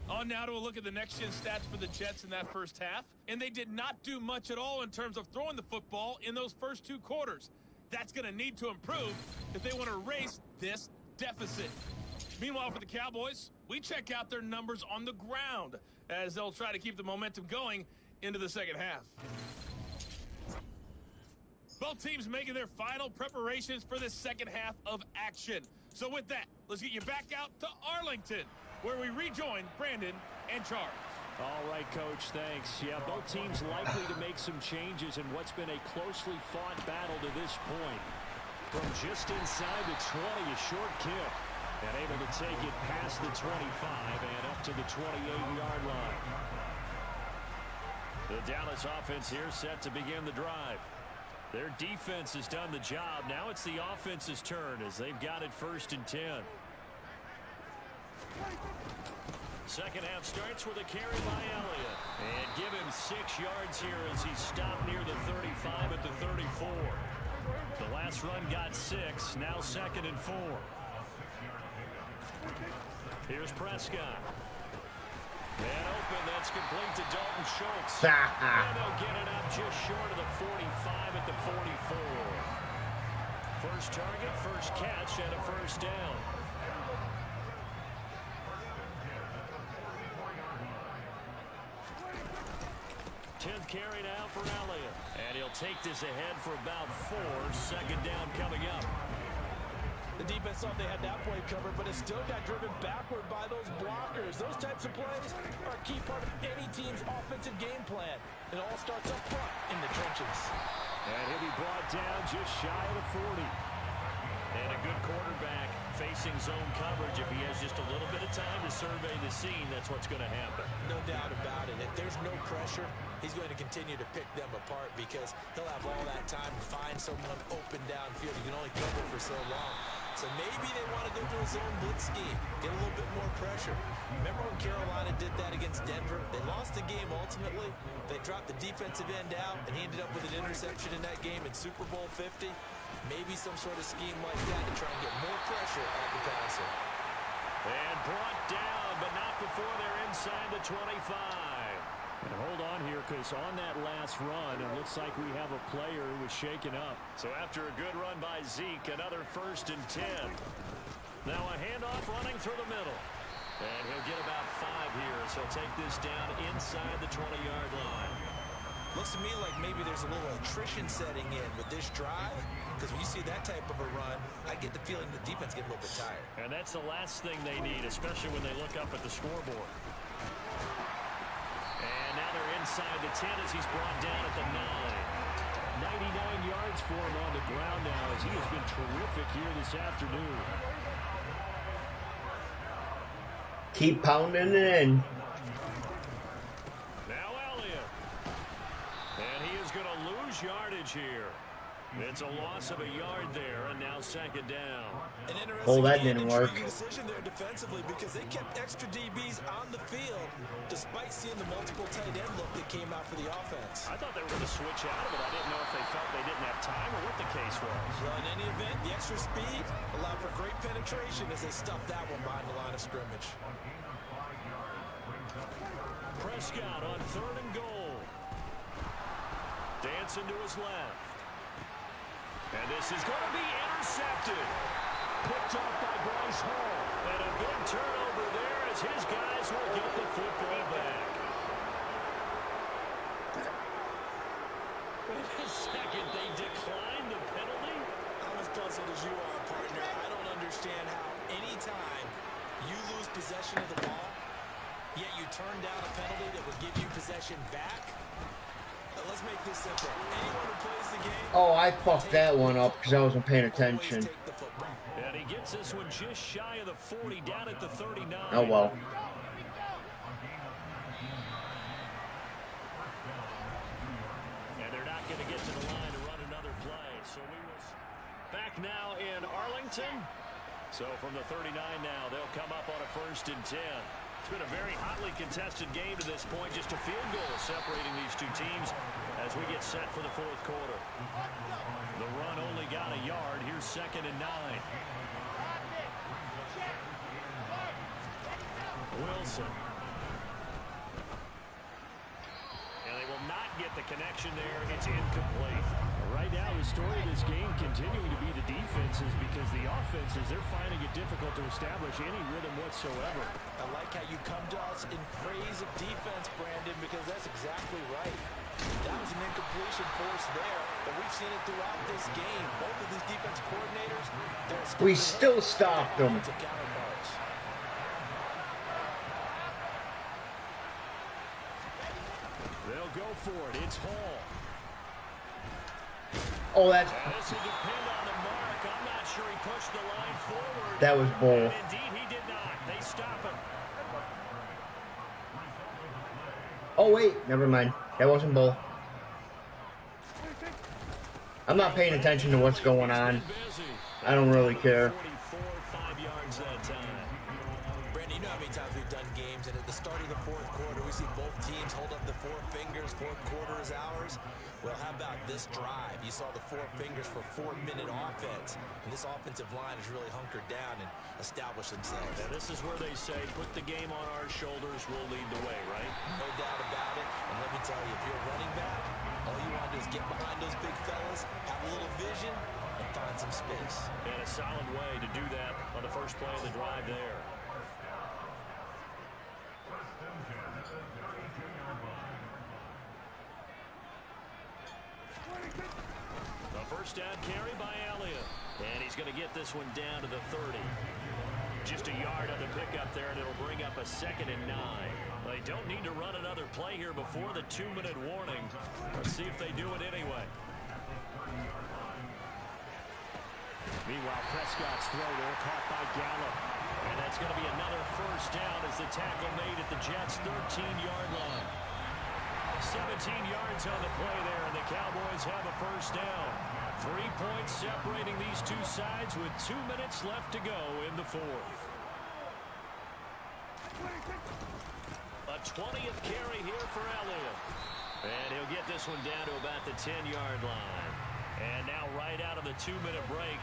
On now to a look at the next-gen stats for the Jets in that first half. And they did not do much at all in terms of throwing the football in those first 2 quarters. That's going to need to improve if they want to erase this deficit. Meanwhile, for the Cowboys, we check out their numbers on the ground as they'll try to keep the momentum going into the second half. Both teams making their final preparations for the second half of action. So with that, let's get you back out to Arlington, where we rejoin Brandon and Charles. All right, Coach, thanks. Yeah, both teams likely to make some changes in what's been a closely fought battle to this point. From just inside the 20, a short kick. And able to take it past the 25 and up to the 28-yard line. The Dallas offense here set to begin the drive. Their defense has done the job. Now it's the offense's turn as they've got it 1st and 10. Second half starts with a carry by Elliott. And give him 6 yards here as he stopped near the 35 at the 34. The last run got 6, now 2nd and 4. Here's Prescott. And open, that's complete to Dalton Schultz. And they'll get it up just short of the 45 at the 44. First target, first catch, and a first down. Tenth carry now for Elliott. And he'll take this ahead for about 4. Second down coming up. The defense thought they had that play covered, but it still got driven backward by those blockers. Those types of plays are a key part of any team's offensive game plan. It all starts up front in the trenches. And he'll be brought down just shy of the 40. And a good quarterback facing zone coverage. If he has just a little bit of time to survey the scene, that's what's going to happen. No doubt about it. If there's no pressure, he's going to continue to pick them apart because he'll have all that time to find someone open downfield. You can only cover for so long. So maybe they want to go to a zone blitz scheme, get a little bit more pressure. Remember when Carolina did that against Denver? They lost the game ultimately. They dropped the defensive end out, and he ended up with an interception in that game in Super Bowl 50. Maybe some sort of scheme like that to try and get more pressure at the passer. And brought down, but not before they're inside the 25. And hold on here, because on that last run, it looks like we have a player who was shaken up. So after a good run by Zeke, another 1st and 10. Now a handoff running through the middle. And he'll get about 5 here, so he'll take this down inside the 20-yard line. Looks to me like maybe there's a little attrition setting in with this drive, because when you see that type of a run, I get the feeling the defense gets a little bit tired. And that's the last thing they need, especially when they look up at the scoreboard. And now they're inside the 10 as he's brought down at the 9. 99 yards for him on the ground now as he has been terrific here this afternoon. Keep pounding it in. Now Elliott. And he is going to lose yardage here. It's a loss of a yard there, and now 2nd down. An Oh, that interesting didn't work. decision there defensively because they kept extra DBs on the field despite seeing the multiple tight end look that came out for the offense. I thought they were going to switch out of it. I didn't know if they felt they didn't have time or what the case was. Well, in any event, the extra speed allowed for great penetration as they stuffed that one behind the line of scrimmage. Prescott on 3rd and goal. Dancing to his left. And this is going to be intercepted. Picked off by Bryce Hall. And a big turnover there as his guys will get the football back. Wait a second, they declined the penalty? I'm as puzzled as you are, partner. I don't understand how any time you lose possession of the ball, yet you turn down a penalty that would give you possession back. Let's make this simple. Anyone who plays the game... Oh, I fucked that one up because I wasn't paying attention. And he gets this one just shy of the 40, down at the 39. Oh, well. And they're not going to get to the line to run another play. So we will back now in Arlington. So from the 39 now, they'll come up on a 1st and 10. It's been a very hotly contested game to this point. Just a field goal separating these two teams as we get set for the 4th quarter. The run only got a yard. Here's 2nd and 9. Wilson. And they will not get the connection there. It's incomplete. Right now, the story of this game continuing to be the defenses because the offenses, they're finding it difficult to establish any rhythm whatsoever. I like how you come to us in praise of defense, Brandon, because that's exactly right. That was an incompletion force there, but we've seen it throughout this game. Both of these defense coordinators, We still stopped them. They'll go for it. It's Hall. Oh, that's... This will depend on the mark. I'm not sure he pushed the line forward. That was bull. And indeed, he did not. They stop him. Oh, wait. Never mind. That wasn't bull. I'm not paying attention to what's going on. I don't really care. 5 yards that time. Brandon, you know how many times we've done games, and at the start of the 4th quarter, we see both teams hold up the 4 fingers. 4th quarter is ours. Well, how about this drive? You saw the 4 fingers for 4-minute offense, and this offensive line has really hunkered down and established themselves. And this is where they say, put the game on our shoulders, we'll lead the way, right? No doubt about it. And let me tell you, if you're a running back, all you want to do is get behind those big fellas, have a little vision, and find some space. And a solid way to do that on the first play of the drive there. The first down carry by Elliott. And he's going to get this one down to the 30. Just a yard on the pickup there, and it'll bring up a 2nd and 9. They don't need to run another play here before the 2-minute warning. Let's see if they do it anyway. Meanwhile, Prescott's throw there caught by Gallup. And that's going to be another first down as the tackle made at the Jets' 13-yard line. 17 yards on the play there, and the Cowboys have a first down. 3 points separating these two sides with 2 minutes left to go in the fourth. A 20th carry here for Elliott. And he'll get this one down to about the 10-yard line. And now right out of the 2-minute break,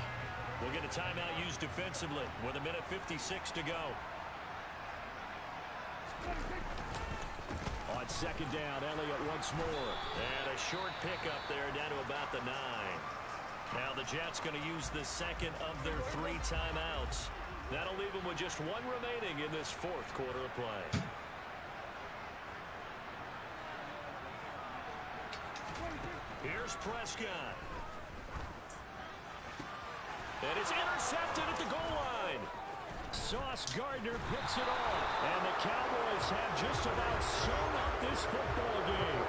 we'll get a timeout used defensively with 1:56 to go. On second down, Elliott once more. And a short pickup there down to about the 9. Now the Jets going to use the second of their 3 timeouts. That'll leave them with just 1 remaining in this fourth quarter of play. Here's Prescott. And it's intercepted at the goal line. Sauce Gardner picks it off. And the Cowboys have just about sewn up this football game.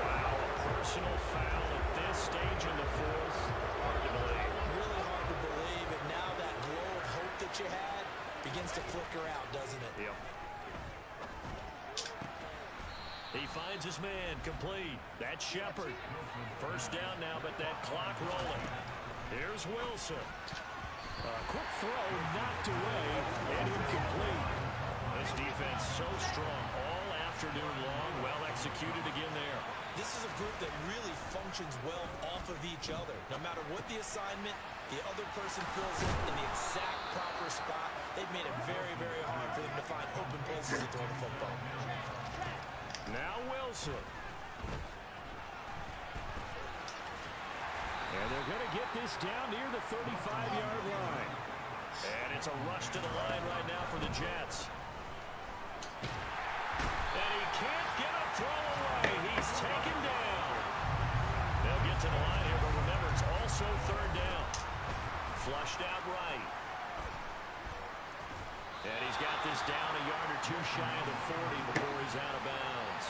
Wow, a personal foul at this stage in the fourth. Hard to believe. Really hard to believe. And now that glow of hope that you had begins to flicker out, doesn't it? Yep. He finds his man, complete. That's Shepard. First down now, but that clock rolling. Here's Wilson. A quick throw, knocked away, and incomplete. This defense so strong all afternoon long. Well executed again there. This is a group that really functions well off of each other. No matter what the assignment, the other person fills in the exact proper spot. They've made it very, very hard for them to find open places to throw the football. Now Wilson. And they're going to get this down near the 35-yard line. And it's a rush to the line right now for the Jets. And he can't get a throw away. He's taken down. They'll get to the line here, but remember, it's also third down. Flushed out right. And he's got this down a yard or 2 shy of the 40 before he's out of bounds.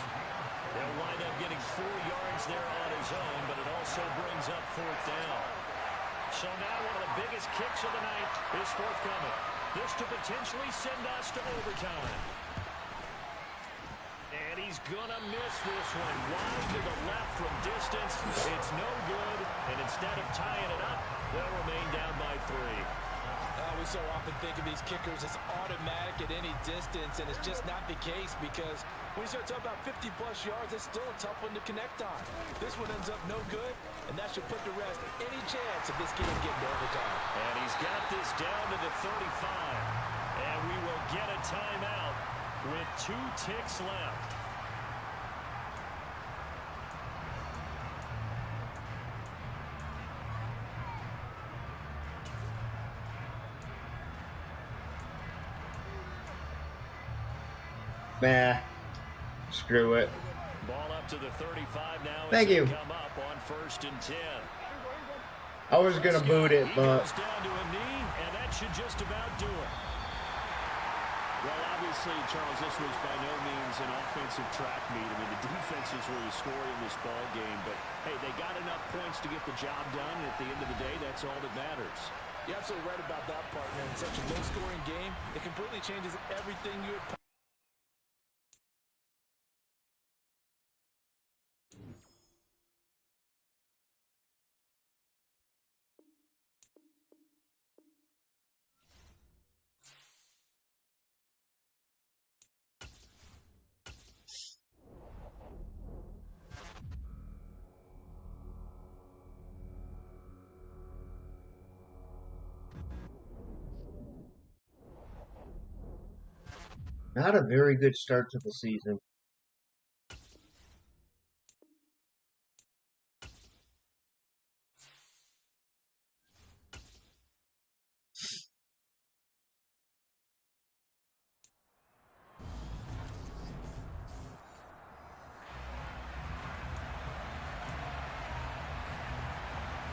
He'll wind up getting 4 yards there on his own, but it also brings up fourth down. So now one of the biggest kicks of the night is forthcoming. This to potentially send us to overtime. And he's going to miss this one. Wide to the left from distance. It's no good. And instead of tying it up, they'll remain down by 3. We so often think of these kickers as automatic at any distance, and it's just not the case because when you start talking about 50-plus yards, it's still a tough one to connect on. This one ends up no good, and that should put to rest any chance of this game getting to overtime. And he's got this down to the 35, and we will get a timeout with 2 ticks left. Nah, screw it. Ball up to the 35 now. Thank you. Come up on 1st and 10. I was gonna boot it, He but goes down to a knee, and that should just about do it. Well, obviously, Charles, this was by no means an offensive track meet. I mean, the defense is where you score in this ball game. But, hey, they got enough points to get the job done. And at the end of the day, that's all that matters. You're absolutely right about that, partner. In such a low-scoring game, it completely changes everything you had. not a very good start to the season.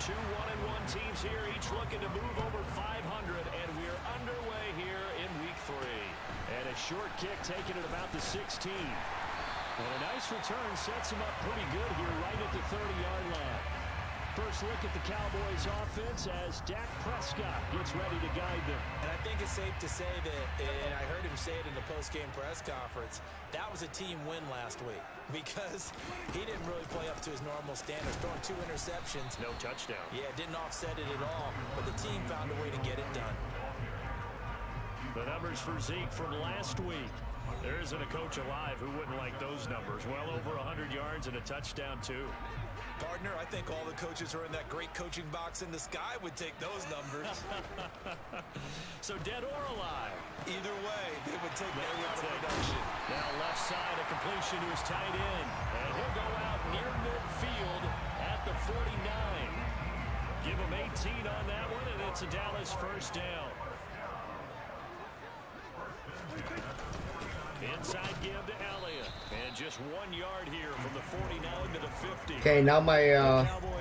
Two 1-1 teams here, each looking to move over 500, and we're underway here in week 3. And a short kick taken at about the 16. And a nice return sets him up pretty good here right at the 30-yard line. First look at the Cowboys offense as Dak Prescott gets ready to guide them. And I think it's safe to say that, and I heard him say it in the post-game press conference, that was a team win last week because he didn't really play up to his normal standards, throwing 2 interceptions. No touchdown. Yeah, didn't offset it at all, but the team found a way to get it done. The numbers for Zeke from last week. There isn't a coach alive who wouldn't like those numbers. Well over 100 yards and a touchdown, too. Partner, I think all the coaches who are in that great coaching box in the sky would take those numbers. So dead or alive? Either way, they would take that out of production. Now left side, a completion to his tight end. And he'll go out near midfield at the 49. Give him 18 on that one, and it's a Dallas first down. Inside give to Elliott. And just 1 yard here from the 49 to the 50. Okay, now my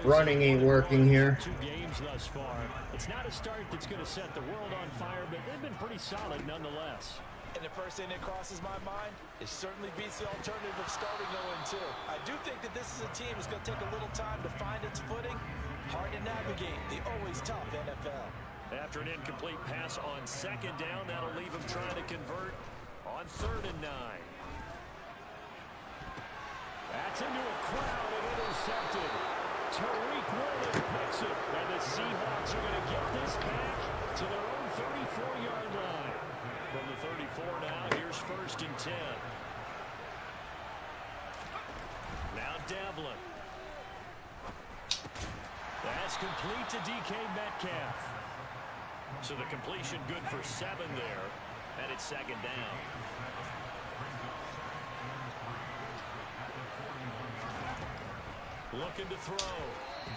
running ain't working here. 2 games thus far. It's not a start that's going to set the world on fire, but they've been pretty solid nonetheless. And the first thing that crosses my mind, it certainly beats the alternative of starting 0-2. I do think that this is a team that's going to take a little time to find its footing. Hard to navigate the always tough NFL. After an incomplete pass on second down, that'll leave him trying to convert on 3rd and 9. That's into a crowd and intercepted. Tariq Woolen picks it. And the Seahawks are going to get this back to their own 34-yard line. From the 34 now, here's 1st and 10. Now Devlin. That's complete to DK Metcalf. So the completion good for 7 there. And it's 2nd down. Looking to throw.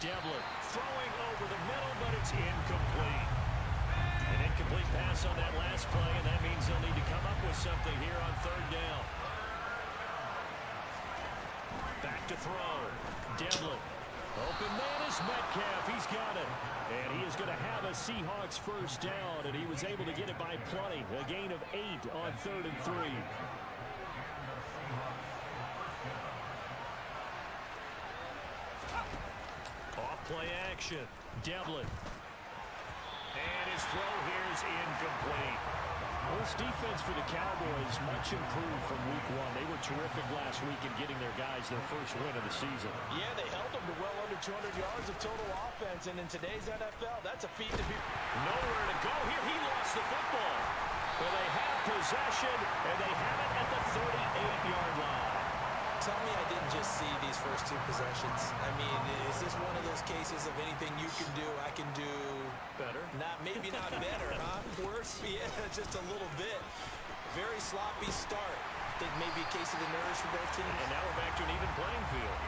Devlin throwing over the middle, but it's incomplete. An incomplete pass on that last play, and that means they'll need to come up with something here on 3rd down. Back to throw. Devlin. Open man is Metcalf. He's got it. And he is going to have a Seahawks first down, and he was able to get it by plenty. A gain of 8 on 3rd and 3. Off-play action. Devlin. And his throw here is incomplete. Well, this defense for the Cowboys much improved from week 1. They were terrific last week in getting their guys their first win of the season. Yeah, they held them to well under 200 yards of total offense, and in today's NFL, that's a feat to be. Nowhere to go here. He lost the football. Well, they have possession, and they have it at the 38-yard line. Tell me I didn't just see these first 2 possessions. I mean, is this one of those cases of anything you can do, I can do better? Maybe not better, huh? Worse? Yeah, just a little bit. Very sloppy start. I think maybe a case of the nerves for both teams. And now we're back to an even playing field.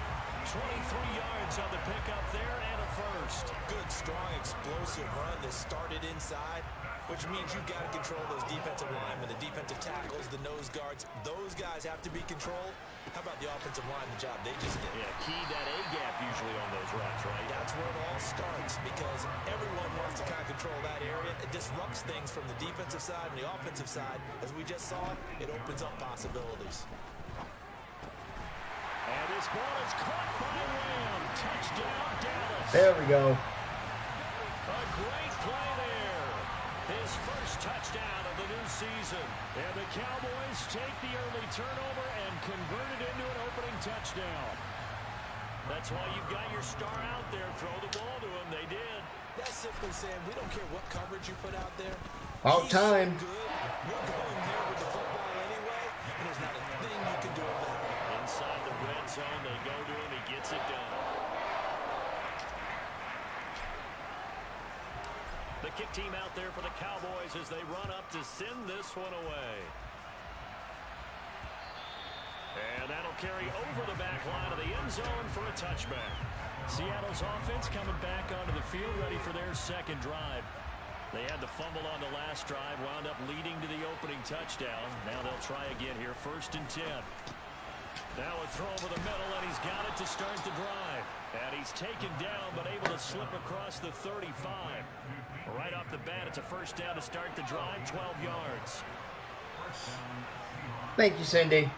23 yards on the pickup there and a first. Good, strong, explosive run that started inside, which means you've got to control those defensive linemen, the defensive tackles, the nose guards. Those guys have to be controlled. How about the offensive line, the job they just did? Yeah, key that A-gap usually on those routes, right? That's where it all starts because everyone wants to kind of control that area. It disrupts things from the defensive side and the offensive side. As we just saw, it opens up possibilities. And this ball is caught by Lamb. Touchdown, Dallas. There we go. A great play there. His first touchdown of the new season. And the Cowboys take the early turnover and convert it into an opening touchdown. That's why you've got your star out there. Throw the ball to him. They did. That's simply saying we don't care what coverage you put out there. About time. So good. We're going there with the football anyway, and there's not a thing you can do about it. Inside the red zone, they go to him. He gets it done. The kick team out there for the Cowboys as they run up to send this one away. And that'll carry over the back line of the end zone for a touchback. Seattle's offense coming back onto the field, ready for their second drive. They had the fumble on the last drive, wound up leading to the opening touchdown. Now they'll try again here, 1st and 10. Now a throw over the middle, and he's got it to start the drive. And he's taken down, but able to slip across the 35. Right off the bat, it's a first down to start the drive, 12 yards. Thank you, Cindy.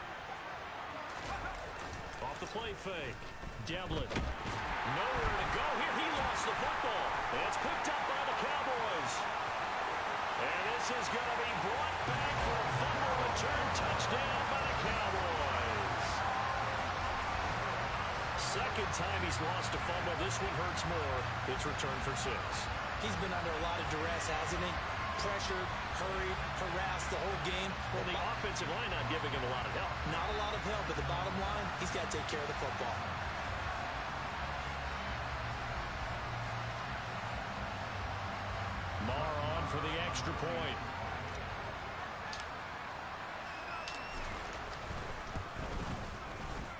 Off the play fake. Devlin. Nowhere to go here. He the football. It's picked up by the Cowboys. And this is going to be brought back for a fumble return touchdown by the Cowboys. Second time he's lost a fumble. This one hurts more. It's returned for 6. He's been under a lot of duress, hasn't he? Pressured, hurried, harassed the whole game. Well, the offensive line not giving him a lot of help. Not a lot of help, but the bottom line, he's got to take care of the football. Marr on for the extra point.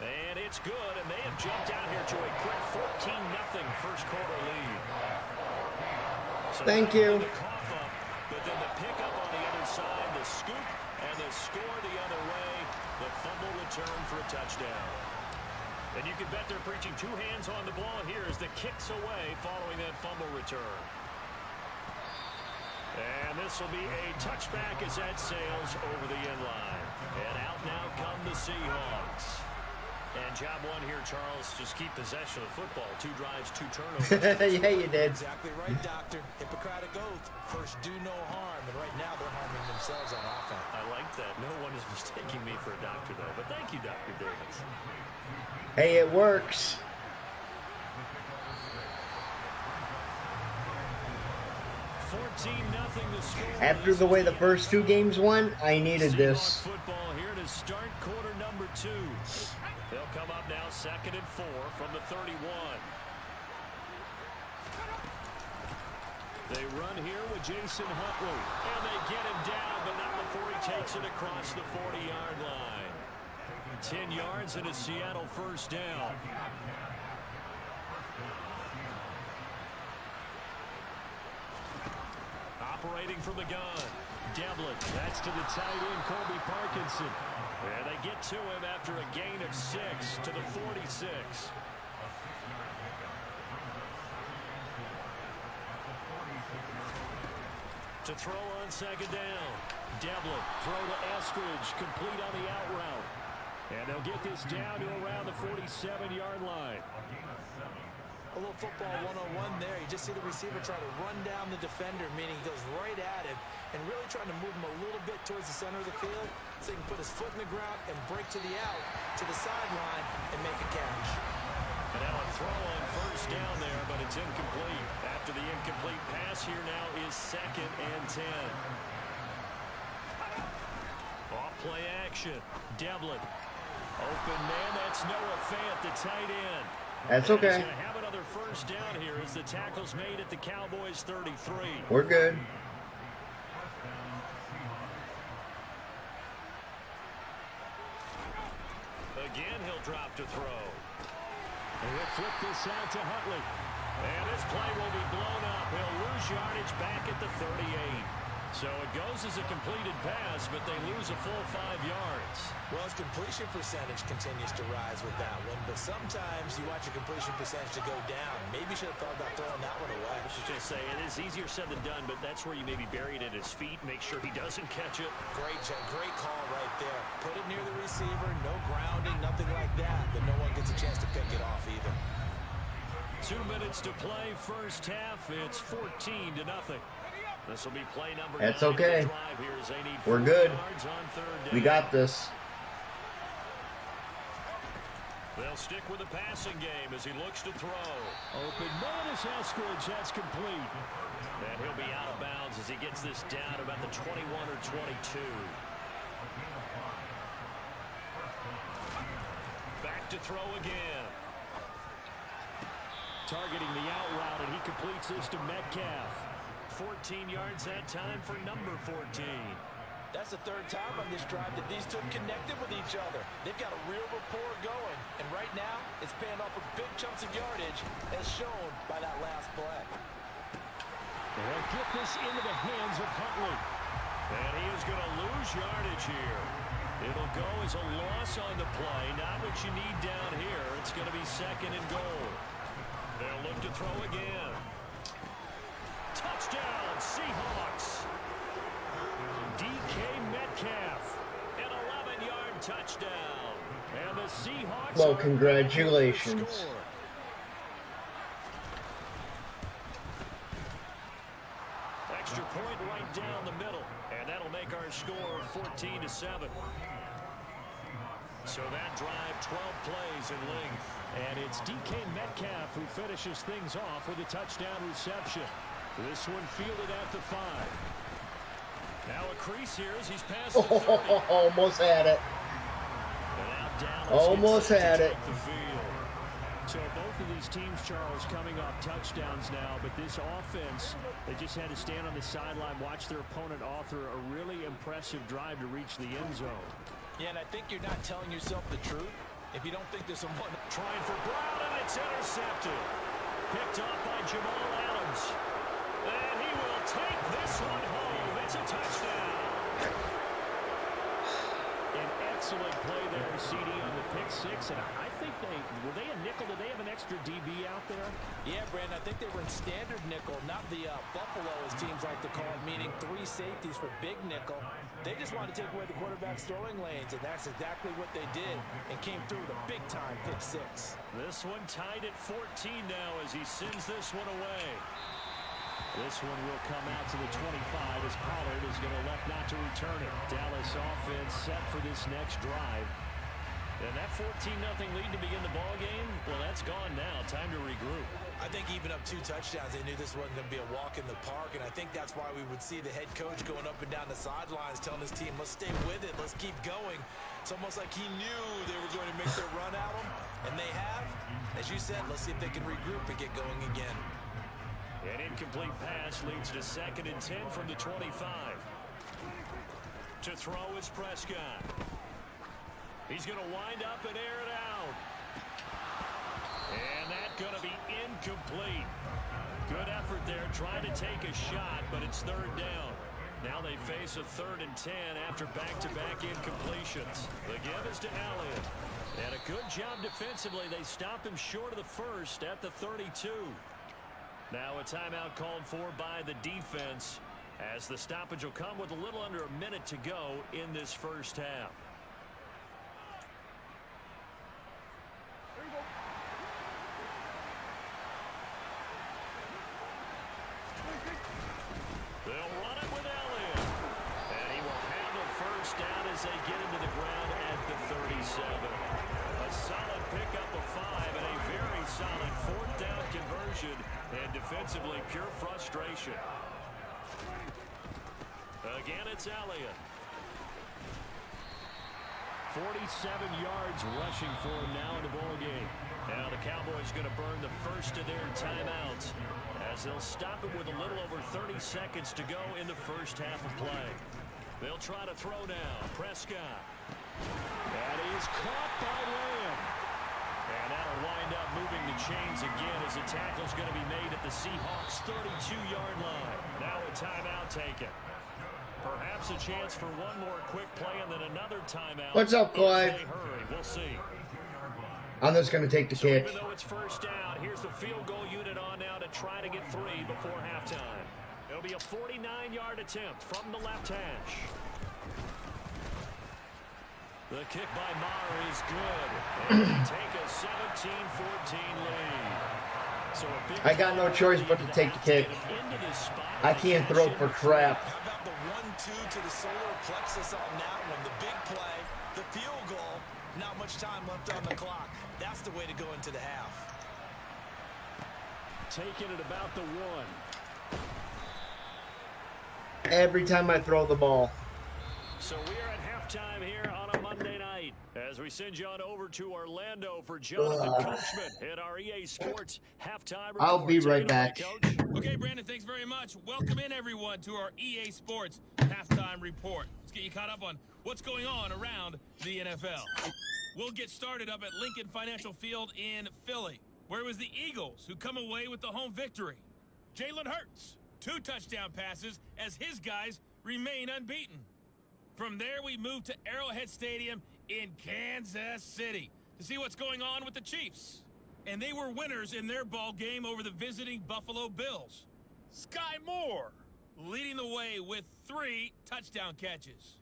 And it's good, and they have jumped out here to a quick 14-0 first quarter lead. So thank you. The cough up, but then the pickup on the other side, the scoop, and the score the other way, the fumble return for a touchdown. And you can bet they're preaching 2 hands on the ball here as the kick's away following that fumble return. And this will be a touchback as that sails over the end line. And out now come the Seahawks. And job one here, Charles, just keep possession of the football. 2 drives, 2 turnovers. Yeah, you did. Exactly right, Doctor. Hippocratic oath. First, do no harm. And right now, they're harming themselves on offense. I like that. No one is mistaking me for a doctor, though. But thank you, Dr. Davis. Hey, it works. After the way the first 2 games went, I needed this. Football here to start quarter number 2. They'll come up now 2nd and 4 from the 31. They run here with Jason Huntley, and they get him down, but not before he takes it across the 40-yard line. 10 yards and a Seattle first down. Operating from the gun, Devlin. That's to the tight end, Colby Parkinson. And they get to him after a gain of 6 to the 46. To throw on 2nd down. Devlin, throw to Eskridge, complete on the out route. And they'll get this down to around the 47-yard line. A little football 101 there. You just see the receiver try to run down the defender, meaning he goes right at him and really trying to move him a little bit towards the center of the field so he can put his foot in the ground and break to the out, to the sideline, and make a catch. And now a throw on first down there, but it's incomplete. After the incomplete pass, here now is 2nd and 10. Off play action. Devlin. Open man, that's Noah Fant, the tight end. That's okay. He's going to have another first down here as the tackle's made at the Cowboys 33. We're good. Again, he'll drop to throw. And he'll flip this out to Huntley. And this play will be blown up. He'll lose yardage back at the 38. So it goes as a completed pass, but they lose a full 5 yards. Well, his completion percentage continues to rise with that one, but sometimes you want your completion percentage to go down. Maybe you should have thought about throwing that one away. I was just say, it is easier said than done, but that's where you maybe bury it at his feet, make sure he doesn't catch it. Great call right there. Put it near the receiver, no grounding, nothing like that, but no one gets a chance to pick it off either. 2 minutes to play, first half. It's 14-0. This will be play number 9. That's okay. We're good. We got this. They'll stick with the passing game as he looks to throw. Open man is Eskridge. That's complete. And he'll be out of bounds as he gets this down about the 21 or 22. Back to throw again. Targeting the out route, and he completes this to Metcalf. 14 yards that time for number 14. That's the 3rd time on this drive that these two connected with each other. They've got a real rapport going, and right now it's paying off with big chunks of yardage as shown by that last play. They'll get this into the hands of Huntley. And he is going to lose yardage here. It'll go as a loss on the play, not what you need down here. It's going to be 2nd and goal. They'll look to throw again. Touchdown, Seahawks. DK Metcalf, an 11-yard touchdown. And the Seahawks. Well, congratulations. 14-7. So that drive, 12 plays in length. And it's DK Metcalf who finishes things off with a touchdown reception. This one fielded at the 5. Now a crease here as he's past the 30. Almost had it. Almost had it. So both of these teams, Charles, coming off touchdowns now, but this offense, they just had to stand on the sideline, watch their opponent author a really impressive drive to reach the end zone. Yeah, and I think you're not telling yourself the truth if you don't think there's someone trying for Brown, and it's intercepted. Picked off by Jamal Adams. And he will take this one home. It's a touchdown. An excellent play there, CD, on the pick 6. And I think were they a nickel? Did they have an extra DB out there? Yeah, Brandon, I think they were in standard nickel, not the Buffalo, as teams like to call it, meaning 3 safeties for big nickel. They just wanted to take away the quarterback's throwing lanes, and that's exactly what they did, and came through with a big-time pick 6. This one tied at 14 now as he sends this one away. This one will come out to the 25 as Pollard is going to elect not to return it. Dallas offense set for this next drive. And that 14-0 lead to begin the ball game, well, that's gone now. Time to regroup. I think even up 2 touchdowns, they knew this wasn't going to be a walk in the park, and I think that's why we would see the head coach going up and down the sidelines telling his team, let's stay with it, let's keep going. It's almost like he knew they were going to make their run at him, and they have. As you said, let's see if they can regroup and get going again. An incomplete pass leads to 2nd and 10 from the 25. To throw is Prescott. He's going to wind up and air it out. And that's going to be incomplete. Good effort there, trying to take a shot, but it's 3rd down. Now they face a 3rd and 10 after back-to-back incompletions. The give is to Elliott. And a good job defensively. They stop him short of the first at the 32. Now a timeout called for by the defense as the stoppage will come with a little under a minute to go in this first half. They'll run it with Elliott. And he will handle first down as they get into the ground at the 37. A solid pickup of 5 and a very solid 4th down conversion. And defensively, pure frustration. Again, it's Elliott. 47 yards rushing for him now in the ball game. Now the Cowboys going to burn the first of their timeouts as they'll stop it with a little over 30 seconds to go in the first half of play. They'll try to throw now. Prescott. And he's caught by Lamb. And that'll wind up moving the chains again as the tackle's going to be made at the Seahawks' 32-yard line. Now a timeout taken. Perhaps a chance for one more quick play and then another timeout. What's up, Clyde? Hurry. We'll see. I'm just going to take the kick. Even though it's first down, here's the field goal unit on now to try to get 3 before halftime. It'll be a 49-yard attempt from the left hash. The kick by Maher is good. And they take a 17-14 lead. So a big I got no choice but to take the kick. I can't throw for crap. How about the 1-2 to the solar plexus on that one? The big play, the field goal, not much time left on the clock. That's the way to go into the half. Taking it about the 1. Every time I throw the ball. So we are at halftime here on a Monday night as we send you on over to Orlando for Jonathan Coachman at our EA Sports halftime report. I'll be right back. Coach. Okay, Brandon, thanks very much. Welcome in, everyone, to our EA Sports halftime report. Let's get you caught up on what's going on around the NFL. We'll get started up at Lincoln Financial Field in Philly, where it was the Eagles who come away with the home victory. Jalen Hurts, 2 touchdown passes as his guys remain unbeaten. From there, we move to Arrowhead Stadium in Kansas City to see what's going on with the Chiefs. And they were winners in their ball game over the visiting Buffalo Bills. Sky Moore leading the way with 3 touchdown catches.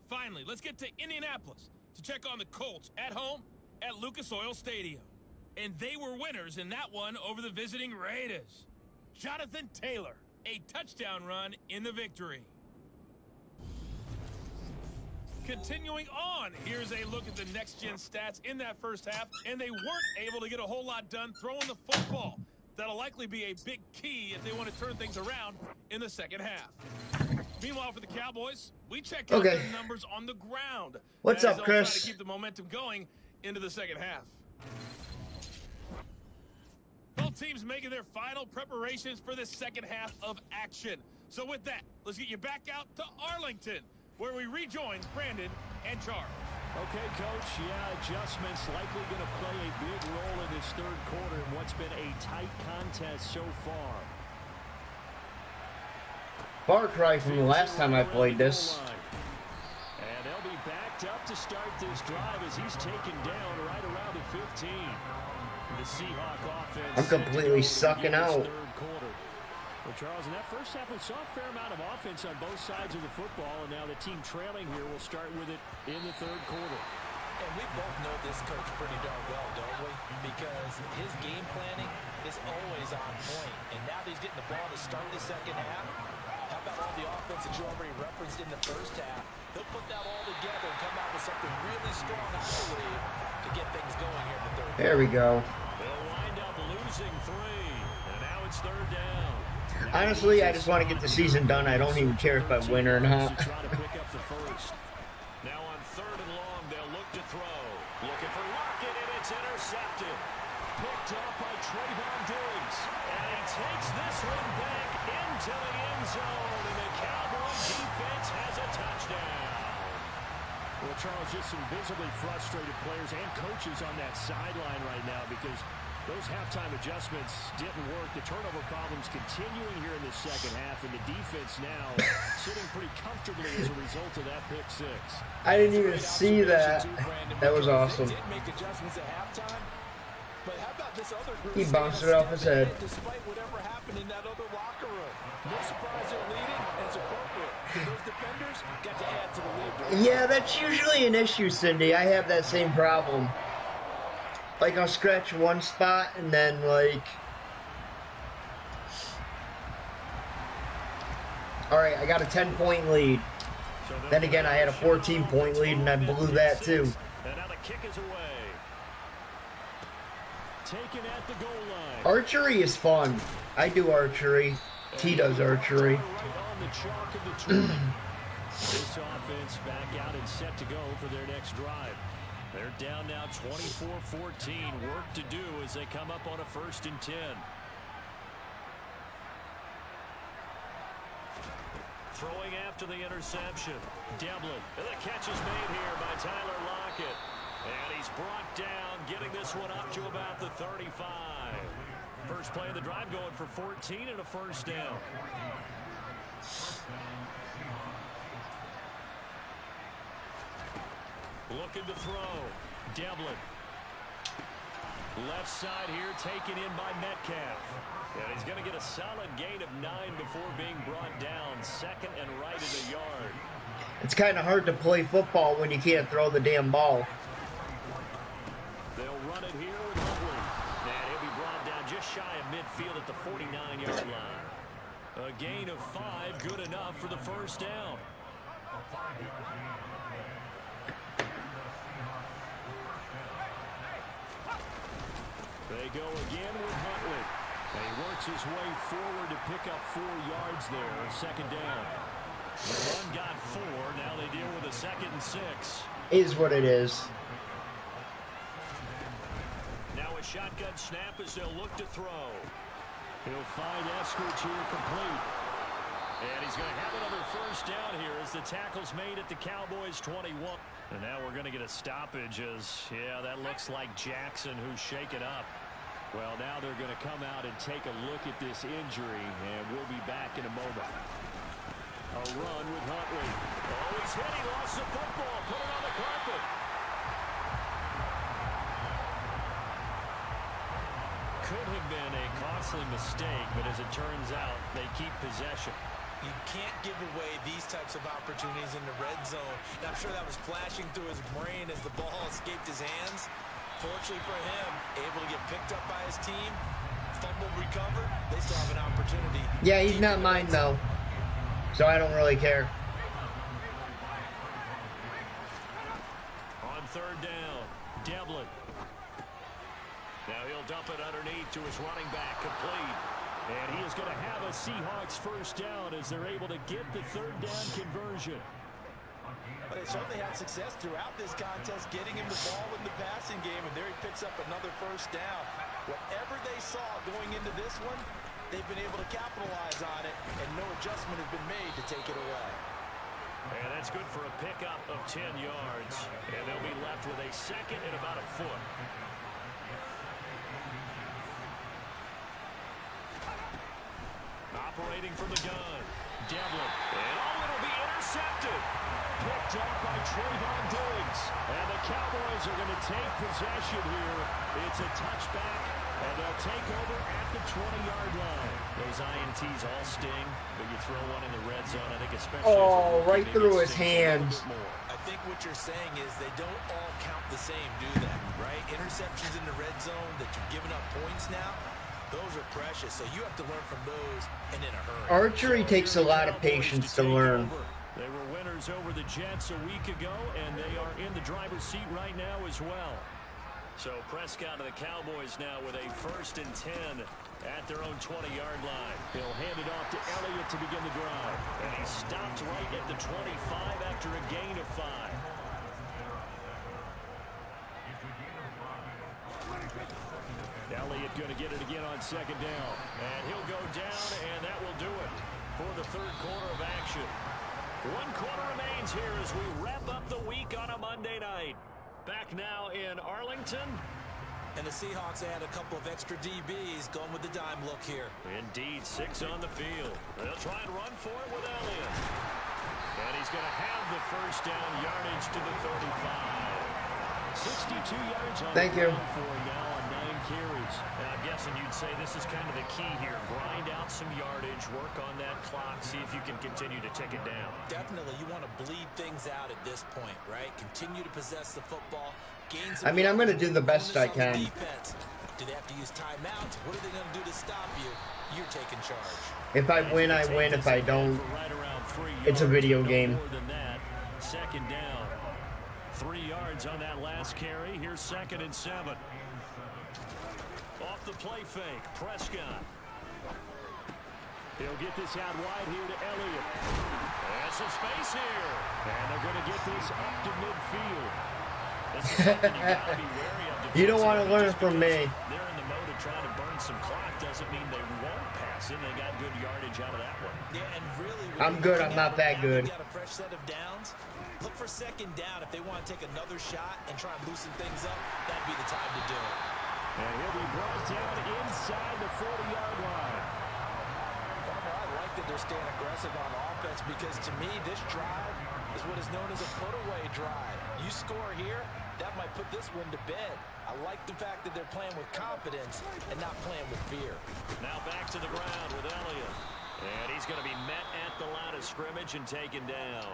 Finally, let's get to Indianapolis to check on the Colts at home at Lucas Oil Stadium. And they were winners in that one over the visiting Raiders. Jonathan Taylor, a touchdown run in the victory. Continuing on, here's a look at the next-gen stats in that first half, and they weren't able to get a whole lot done throwing the football. That'll likely be a big key if they want to turn things around in the second half. Meanwhile, for the Cowboys, we check out their numbers on the ground. What's up, Chris? Try to keep the momentum going into the second half. Both teams making their final preparations for the second half of action. So with that, let's get you back out to Arlington, where we rejoin Brandon and Charles. Okay, Coach, yeah, adjustments likely going to play a big role in this third quarter in what's been a tight contest so far. Far cry from the last time I played this. And they'll be backed up to start this drive as he's taken down right around the 15. The Seahawk offense. I'm completely sucking out. Well, Charles, in that first half, we saw a fair amount of offense on both sides of the football, and now the team trailing here will start with it in the third quarter. And we both know this coach pretty darn well, don't we? Because his game planning is always on point. And now that he's getting the ball to start the second half, how about all the offense that you already referenced in the first half? He'll put that all together and come out with something really strong, I believe, to get things going here in the third quarter. There we go. They'll wind up losing 3, and now it's third down. Honestly, I just want to get the season done. I don't even care if I win or not. Now on third and long, they'll look to throw. Looking for Lockett, and it's intercepted. Picked up by Trayvon Diggs. And he takes this one back into the end zone, and the Cowboys defense has a touchdown. Well, Charles, just some visibly frustrated players and coaches on that sideline right now because those halftime adjustments didn't work. The turnover problems continuing here in the second half, and the defense now sitting pretty comfortably as a result of that pick 6. I didn't even see that. That was awesome. He bounced it off his head. Despite whatever happened in that other locker room. No surprise they're leading, and it's appropriate. Those defenders got to add to the lead. Yeah, that's usually an issue, Cindy. I have that same problem. Like, I'll scratch one spot, and then, like... Alright, I got a 10-point lead. Then again, I had a 14-point lead, and I blew that, too. And now the kick is away. Taken at the goal line. Archery is fun. I do archery. T does archery. This offense back out and set to go for their next drive. They're down now 24-14. Work to do as they come up on a 1st and 10. Throwing after the interception. Devlin. And the catch is made here by Tyler Lockett. And he's brought down, getting this one up to about the 35. First play of the drive going for 14 and a 1st down. Looking to throw. Devlin. Left side here taken in by Metcalf. And he's going to get a solid gain of 9 before being brought down. 2nd and right in the yard. It's kind of hard to play football when you can't throw the damn ball. They'll run it here with Huntley. And he'll be brought down just shy of midfield at the 49-yard line. A gain of 5, good enough for the 1st down. They go again with Huntley. And he works his way forward to pick up 4 yards there on 2nd down. The run got 4. Now they deal with a 2nd and 6. Is what it is. Now a shotgun snap as they'll look to throw. He'll find Eskridge here complete. And he's going to have another 1st down here as the tackle's made at the Cowboys 21. And now we're going to get a stoppage as, yeah, that looks like Jackson who's shaken up. Well, now they're going to come out and take a look at this injury, and we'll be back in a moment. A run with Huntley. Oh, he's hit. He lost the football. Put it on the carpet. Could have been a costly mistake, but as it turns out, they keep possession. You can't give away these types of opportunities in the red zone. And I'm sure that was flashing through his brain as the ball escaped his hands. Fortunately for him, able to get picked up by his team, fumble recovered, they still have an opportunity. Yeah, he's not mine, though. So I don't really care. third down. Devlin. Now he'll dump it underneath to his running back, complete. And he is going to have a Seahawks first down as they're able to get the third down conversion. But they certainly had success throughout this contest, getting him the ball in the passing game, and there he picks up another first down. Whatever they saw going into this one, they've been able to capitalize on it, and no adjustment has been made to take it away. And that's good for a pickup of 10 yards. And they'll be left with a second and about a foot. Operating from the gun. Devlin. And it'll be intercepted. Picked up by Trayvon Diggs. And the Cowboys are going to take possession here. It's a touchback, and they'll take over at the 20-yard line. Those INTs all sting, but you throw one in the red zone, I think especially... right through his hands. I think what you're saying is they don't all count the same, do they? Right? Interceptions in the red zone that you're giving up points now, those are precious, so you have to learn from those and in a hurry. Archery takes a lot of patience to learn. They were winners over the Jets a week ago, and they are in the driver's seat right now as well. So Prescott and the Cowboys now with a 1st and 10 at their own 20-yard line. He'll hand it off to Elliott to begin the drive. And he stopped right at the 25 after a gain of 5. Elliott going to get it again on 2nd down. And he'll go down, and that will do it for the 3rd quarter of action. 1 quarter remains here as we wrap up the week on a Monday night. Back now in Arlington. And the Seahawks add a couple of extra DBs going with the dime look here. Indeed, 6 on the field. They'll try and run for it with Elliott. And he's going to have the first down yardage to the 35. 62 yards on Thank the you. ground for him now on 9 carries. And I'm guessing you'd say this is kind of the key here. Grind out some yardage, work on that clock, see if you can continue to tick it down. Definitely, you want to bleed things out at this point, right? Continue to possess the football. I mean, I'm going to do the best I can. Defense. Do they have to use timeouts? What are they going to do to stop you? You're taking charge. If I win, I win. If I don't, it's a video game. More than that. 2nd down. 3 yards on that last carry. Here's 2nd and 7. Off the play fake. Prescott. He'll get this out wide here to Elliott. And some space here. And they're going to get this up to midfield. This is something you got to be wary of. You don't want to learn from me. They're in the mode of trying to burn some clock. Doesn't mean they won't pass it. They got good yardage out of that one. Yeah, and really, I'm good. I'm not that good. Got a fresh set of downs. Look for 2nd down if they want to take another shot and try and loosen things up. That'd be the time to do it. And he'll be brought down inside the 40-yard line. I like that they're staying aggressive on offense because to me, this drive is what is known as a put-away drive. You score here, that might put this one to bed. I like the fact that they're playing with confidence and not playing with fear. Now back to the ground with Elliott. And he's going to be met at the line of scrimmage and taken down.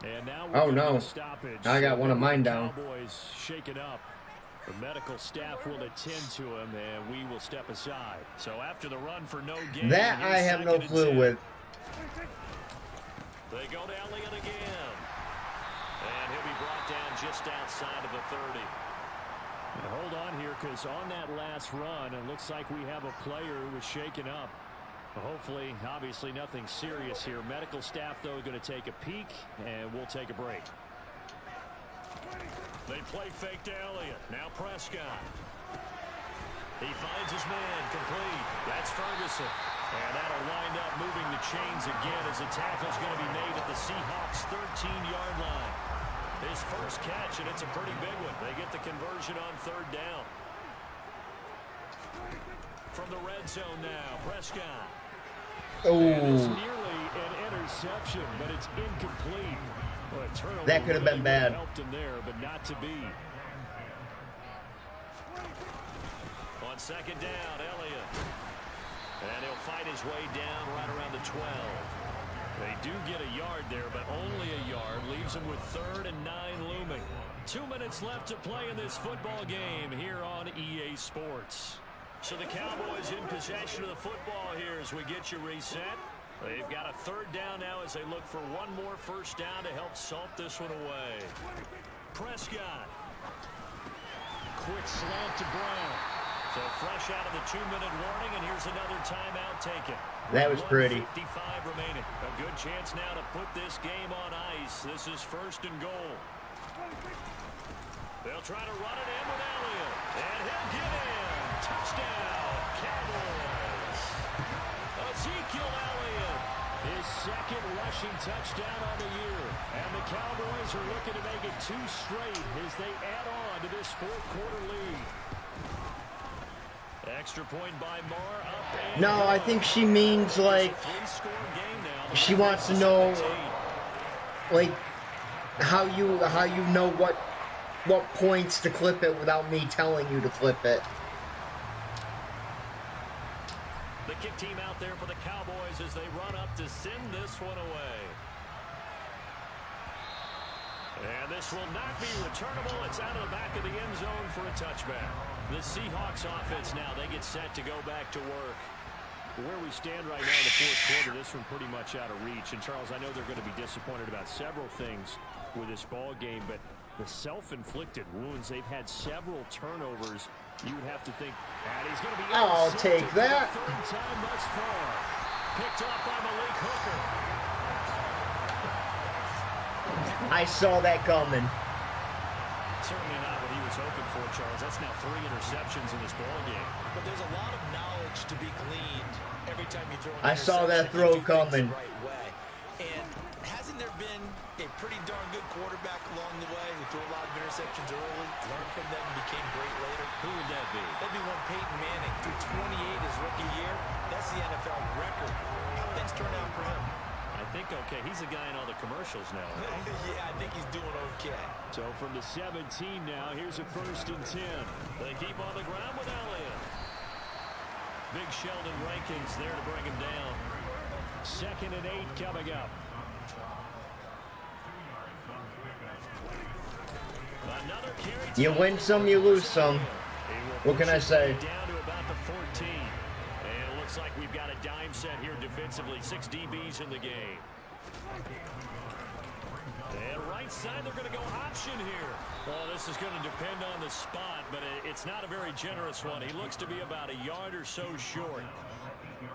And now we're stoppage. I got one of mine down. Cowboys shaken up. The medical staff will attend to him, and we will step aside. So after the run for no gain, that I have no clue with. They go to Elliott again. And he'll be brought down just outside of the 30. Now hold on here, because on that last run, it looks like we have a player who was shaken up. Hopefully, obviously, nothing serious here. Medical staff, though, are going to take a peek, and we'll take a break. They play fake to Elliott. Now Prescott. He finds his man, complete. That's Ferguson. And that'll wind up moving the chains again as the tackle's going to be made at the Seahawks' 13-yard line. His first catch, and it's a pretty big one. They get the conversion on 3rd down. From the red zone now, Prescott. And it's nearly an interception, but it's incomplete. Well, that could have been bad. Helped him there, but not to be. On 2nd down, Elliott. And he'll fight his way down right around the 12. They do get a yard there, but only a yard. Leaves them with 3rd and 9 looming. 2 minutes left to play in this football game here on EA Sports. So the Cowboys in possession of the football here as we get you reset. They've got a third down now as they look for one more first down to help salt this one away. Prescott. Quick slant to Brown. So fresh out of the 2-minute warning, and here's another timeout taken. That was pretty. 1:55 remaining. A good chance now to put this game on ice. This is first and goal. They'll try to run it in with Elliott. And he'll get in. Touchdown, Cowboys. Ezekiel Elliott. His second rushing touchdown on the year. And the Cowboys are looking to make it 2 straight as they add on to this fourth-quarter lead. Extra point by Marr up and No, I think she means, like, she wants to know, like, how you know what points to clip it without me telling you to clip it. The kick team out there for the Cowboys as they run up to send this one away. And this will not be returnable. It's out of the back of the end zone for a touchback. The Seahawks offense now, they get set to go back to work. Where we stand right now in the fourth quarter, this one pretty much out of reach. And, Charles, I know they're going to be disappointed about several things with this ball game, but the self-inflicted wounds, they've had several turnovers. You would have to think, and he's going to be I'll take that. for the third time thus far. Picked off by Malik Hooker. I saw that coming. Certainly not what he was hoping for, Charles. That's now 3 interceptions in this ball game. But there's a lot of knowledge to be gleaned every time you throw an I saw that interception, throw you do things coming. the right way. And hasn't there been a pretty darn good quarterback along the way who threw a lot of interceptions early, learned from them, and became great later? Who would that be? That'd be one Peyton Manning, threw 28 his rookie year. That's the NFL record. How things turn out for him? I think, okay, he's a guy in all the commercials now. Right? Yeah, I think he's doing okay. So from the 17 now, here's a 1st and 10. They keep on the ground with Elliott. Big Sheldon Rankins there to bring him down. 2nd and 8 coming up. Another carry. You win some, you lose some. What can I say? Down to about the 14. And it looks like we've got a dime set here defensively. 6 DBs in the game. And right side, they're going to go option here. Well, this is going to depend on the spot, but it's not a very generous one. He looks to be about a yard or so short.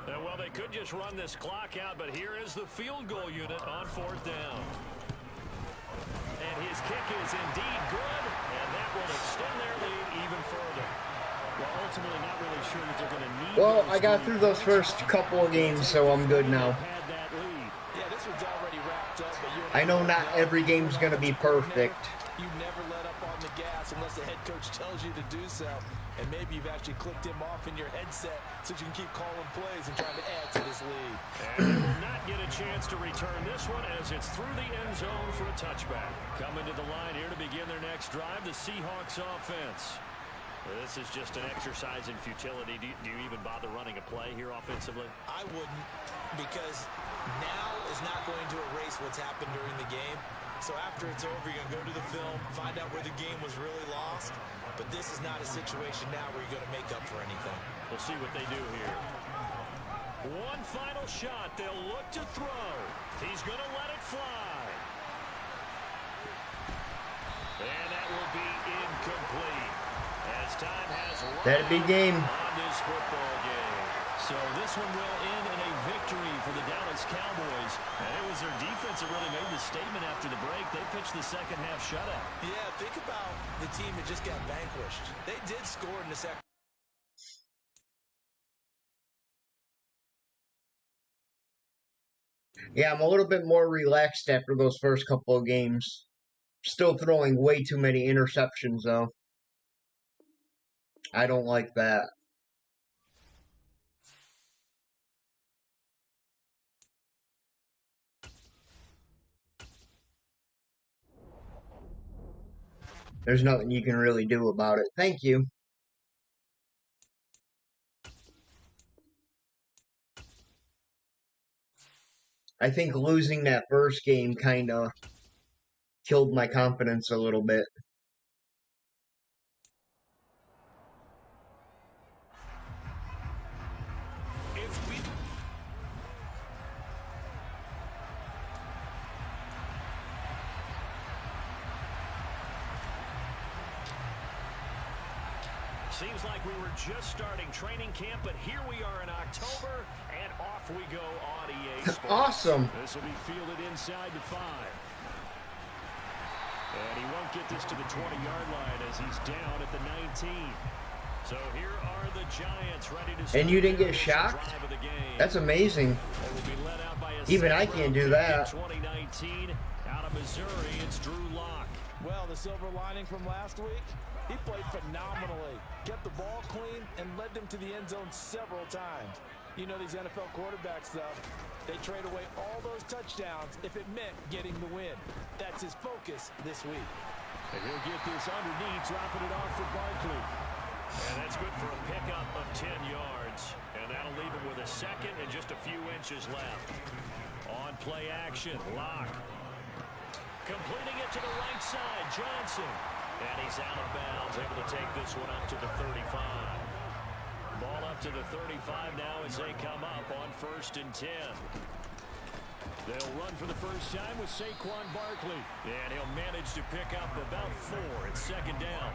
Well, they could just run this clock out, but here is the field goal unit on 4th down. And his kick is indeed good, and that will extend their lead even further. Well, ultimately, not really sure that they're going to need. Well, I got through those first couple of games, so I'm good now. Yeah, this one's already wrapped up, but I know not every game's going to be perfect. You never let up on the gas unless the head coach tells you to do so. And maybe you've actually clicked him off in your headset so you can keep calling plays and trying to add to this lead. And they will not get a chance to return this one as it's through the end zone for a touchback. Coming to the line here to begin their next drive, the Seahawks offense. This is just an exercise in futility. Do you even bother running a play here offensively? I wouldn't, because now is not going to erase what's happened during the game. So after it's over, you're going to go to the film, find out where the game was really lost. But this is not a situation now where you're going to make up for anything. We'll see what they do here. One final shot. They'll look to throw. He's going to let it fly. And that will be incomplete. As time has run That'd be game. on this football game. So this one will end in a victory for the Dallas Cowboys. And it was their defense that really made the statement after the break. They pitched the second half shutout. Yeah, think about the team that just got vanquished. They did score in the second. Yeah, I'm a little bit more relaxed after those first couple of games. Still throwing way too many interceptions, though. I don't like that. There's nothing you can really do about it. Thank you. I think losing that first game kind of killed my confidence a little bit. Seems like we were just starting training camp, but here we are in October, and off we go on EA Sports. Awesome. This will be fielded inside the 5. And he won't get this to the 20-yard line as he's down at the 19. So here are the Giants ready to start. And you didn't get shocked? That's amazing. Even I can't do that. 2019 out of Missouri, it's Drew Lock. Well, the silver lining from last week, he played phenomenally. Kept the ball clean and led them to the end zone several times. You know these NFL quarterbacks, though. They trade away all those touchdowns if it meant getting the win. That's his focus this week. And he'll get this underneath, dropping it off for Barkley. And that's good for a pickup of 10 yards. And that'll leave him with a second and just a few inches left. On play action, Lock. Completing it to the right side, Johnson. And he's out of bounds, able to take this one up to the 35. Ball up to the 35 now as they come up on 1st and 10. They'll run for the first time with Saquon Barkley. And he'll manage to pick up about 4 at 2nd down.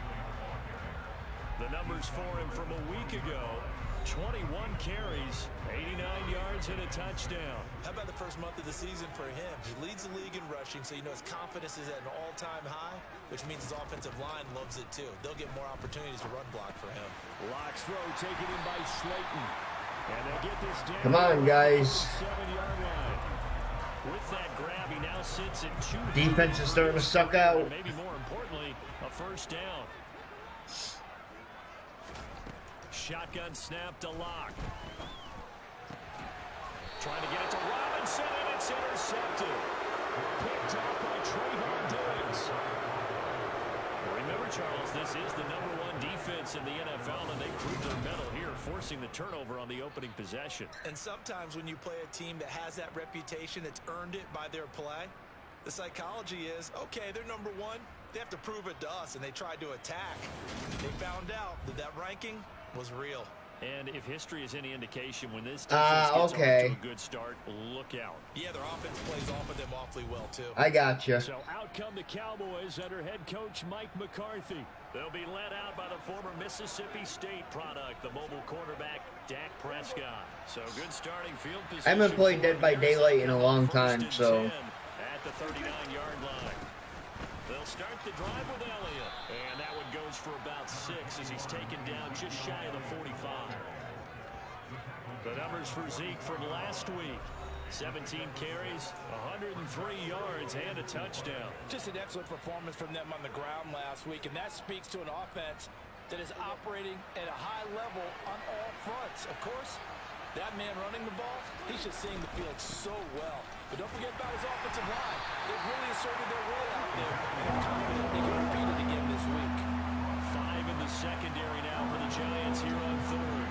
The numbers for him from a week ago, 21 carries, 89 yards and a touchdown. How about the first month of the season for him? He leads the league in rushing, so you know his confidence is at an all-time high, which means his offensive line loves it too. They'll get more opportunities to run block for him. Lock's throw taken in by Slayton. And they get this down. Come on, guys. 7-yard line. With that grab, he now sits at 2. Defense is starting to suck out. Maybe more importantly, a first down. Shotgun snap to Lock. Trying to get it to Robinson, and it's intercepted. Picked off by Trayvon Diggs. Remember, Charles, this is the #1 defense in the NFL, and they proved their mettle here, forcing the turnover on the opening possession. And sometimes when you play a team that has that reputation, it's earned it by their play. The psychology is, okay, they're #1. They have to prove it to us, and they tried to attack. They found out that that ranking was real. And if history is any indication, when this defense gets off to a good start, look out. Yeah, their offense plays off of them awfully well, too. I gotcha. So out come the Cowboys under head coach Mike McCarthy. They'll be led out by the former Mississippi State product, the mobile quarterback, Dak Prescott. So good starting field position. I haven't played Dead by Daylight in a long time, so. At the 39-yard line. They'll start the drive with Elliott. And that one goes for about 6 as he's taken down just shy of the 45. The numbers for Zeke from last week. 17 carries, 103 yards, and a touchdown. Just an excellent performance from them on the ground last week, and that speaks to an offense that is operating at a high level on all fronts. Of course, that man running the ball, he's just seeing the field so well. But don't forget about his offensive line. They've really asserted their will out there, and I'm confident they can repeat it again this week. 5 in the secondary now for the Giants here on 3rd.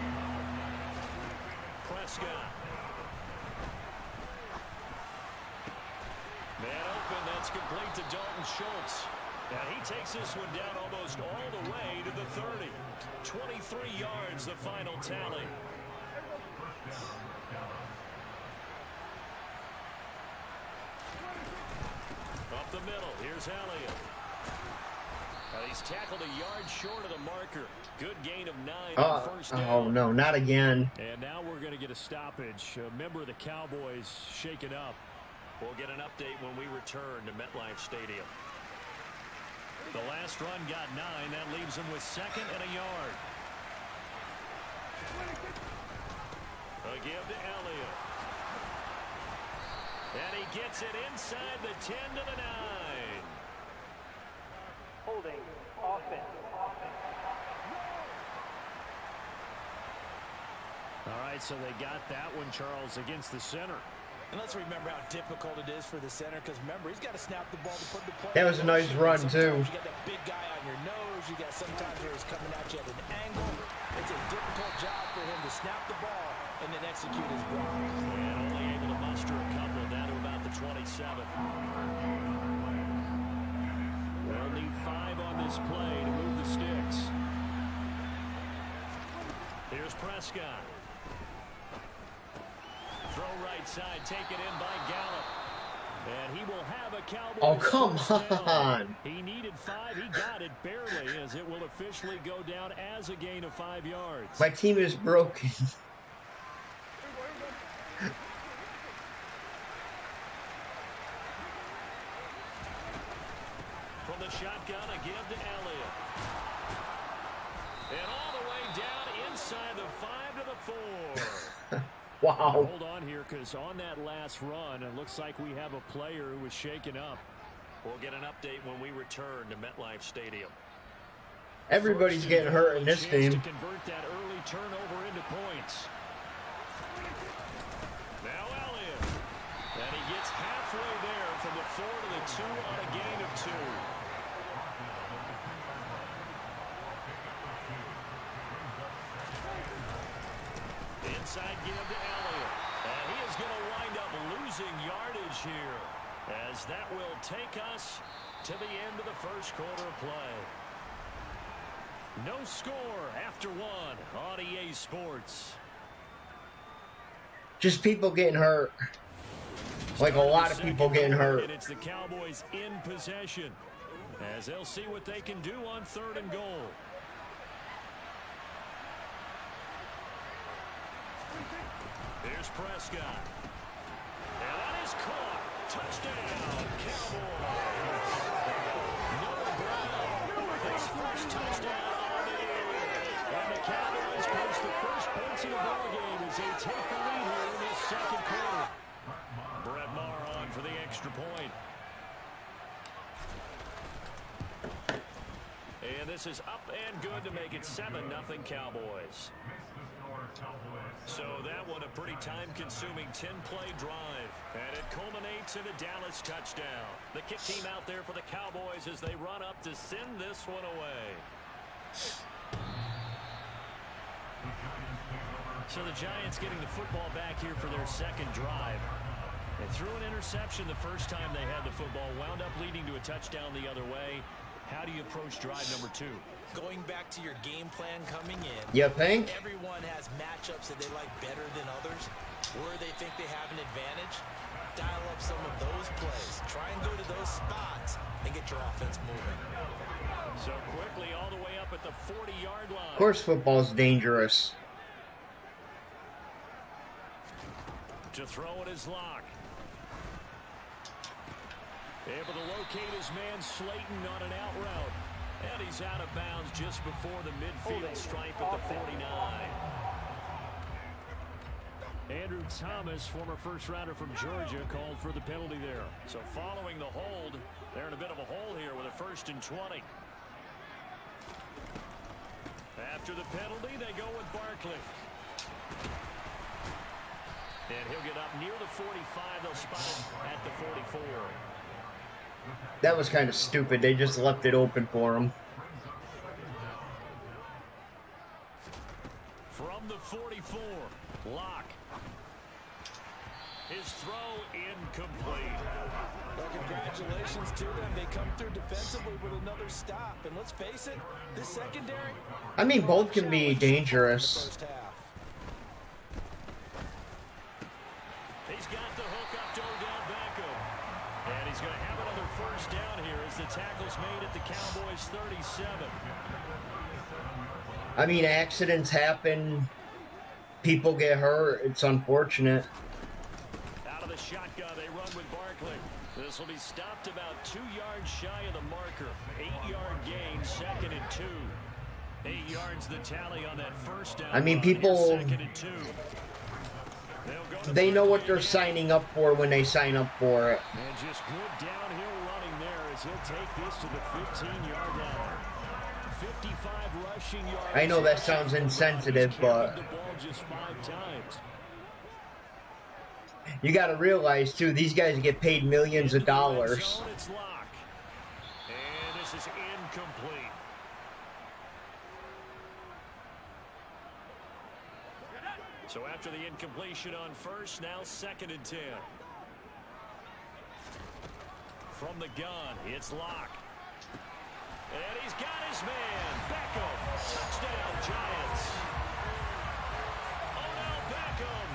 Prescott. Man open, that's complete to Dalton Schultz. Now he takes this one down almost all the way to the 30. 23 yards, the final tally. Up the middle, here's Elliott. He's tackled a yard short of the marker. Good gain of 9 on first down. Oh, no, not again. And now we're going to get a stoppage. A member of the Cowboys shaken up. We'll get an update when we return to MetLife Stadium. The last run got 9. That leaves him with 2nd and a yard. A give to Elliott. And he gets it inside the 10 to the 9. Holding offense. All right, so they got that one, Charles, against the center. And let's remember how difficult it is for the center, because remember, he's got to snap the ball to put the play. That was a nice run, too. You got that big guy on your nose. You got sometimes where he's coming at you at an angle. It's a difficult job for him to snap the ball and then execute his block. And only able to muster a couple down to about the 27. They'll need 5 on this play to move the sticks. Here's Prescott. Throw right side, taken in by Gallup. And he will have a Cowboys Oh, come first down. on. He needed 5. He got it barely, as it will officially go down as a gain of 5 yards. My team is broken. From the shotgun, a give to Elliott. And all the way down inside the 5 to the 4. Wow. Hold on here, because on that last run, it looks like we have a player who was shaken up. We'll get an update when we return to MetLife Stadium. Everybody's getting hurt in this game. To convert that early turnover into points. Now Elliott. And he gets halfway there from the 4 to the 2 on a gain of 2. Inside give to Elliott. And he is going to wind up losing yardage here, as that will take us to the end of the first quarter of play. No score after 1 on EA Sports. Just people getting hurt. Like a lot of people getting hurt. And it's the Cowboys in possession, as they'll see what they can do on 3rd and goal. Here's Prescott. And that is caught. Touchdown, Cowboys. Noah Brown, his first touchdown on the year. And the Cowboys post the first points in the ballgame as they take the lead here in this second quarter. Brett Maher on for the extra point. And this is up and good to make it 7-0 Cowboys. So that one a pretty time-consuming 10-play drive. And it culminates in a Dallas touchdown. The kick team out there for the Cowboys as they run up to send this one away. So the Giants getting the football back here for their second drive. They threw an interception the first time they had the football, wound up leading to a touchdown the other way. How do you approach drive number 2? Going back to your game plan coming in. You think? Everyone has matchups that they like better than others. Where they think they have an advantage, dial up some of those plays. Try and go to those spots and get your offense moving. So quickly all the way up at the 40-yard line. Of course football's dangerous. To throw it is Locke. Able to locate his man Slayton on an out route. And he's out of bounds just before the midfield stripe at the 49. Andrew Thomas, former first-rounder from Georgia, called for the penalty there. So following the hold, they're in a bit of a hole here with a 1st and 20. After the penalty, they go with Barkley. And he'll get up near the 45. They'll spot him at the 44. That was kind of stupid. They just left it open for him. From the 44, Locke. His throw incomplete. Well, congratulations to them. They come through defensively with another stop. And let's face it, this secondary... I mean, both can be dangerous. He's got the hook up to Odell Beckham. And he's going to have another first down here as the tackle's made at the Cowboys 37. I mean, accidents happen. People get hurt. It's unfortunate. Out of the shotgun, they run with Barkley. This will be stopped about 2 yards shy of the marker. 8-yard gain, 2nd and 2. 8 yards the tally on that first down. I mean, run. people... Here's 2nd and 2. They know what they're signing up for when they sign up for it. And just good downhill running there as he'll take this to the 15-yard line. 55 rushing yards. I know that sounds insensitive, but the ball just 5 times. you got to realize too, these guys get paid millions of dollars. It's Locke. And this is incomplete. So after the incompletion on first, now 2nd and 10. From the gun, it's Locke. And he's got his man, Beckham. Touchdown, Giants. Odell Beckham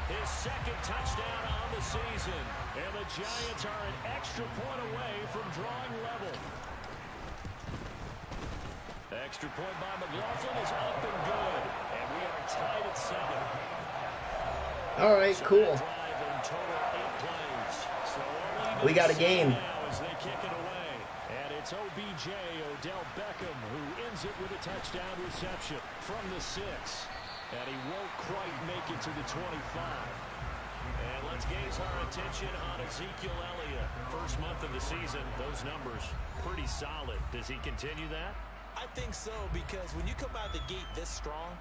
His second touchdown on the season. And the Giants are an extra point away from drawing level. Extra point by McLaughlin is up and good. And we are tied at 7. All right, cool. Drive in total 8 plays. So We got a game. now as they kick it away. And it's OBJ, Odell Beckham, who ends it with a touchdown reception from the 6. And he won't quite make it to the 25. And let's gaze our attention on Ezekiel Elliott. First month of the season, those numbers pretty solid. Does he continue that? I think so, because when you come out of the gate this strong,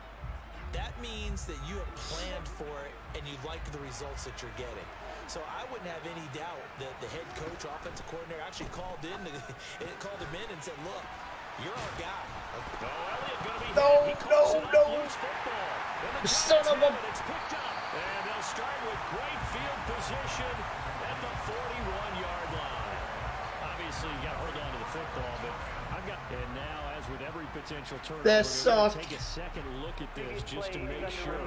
that means that you have planned for it and you like the results that you're getting. So I wouldn't have any doubt that the head coach, offensive coordinator, actually called him in and said, look, you're our guy. No. Son of a... It's picked up. And they'll start with great field position at the 41-yard line. Obviously, you got to hold on to the football, but I've got... And now, as with every potential turnover, That sucked. take a second look at this just to make sure.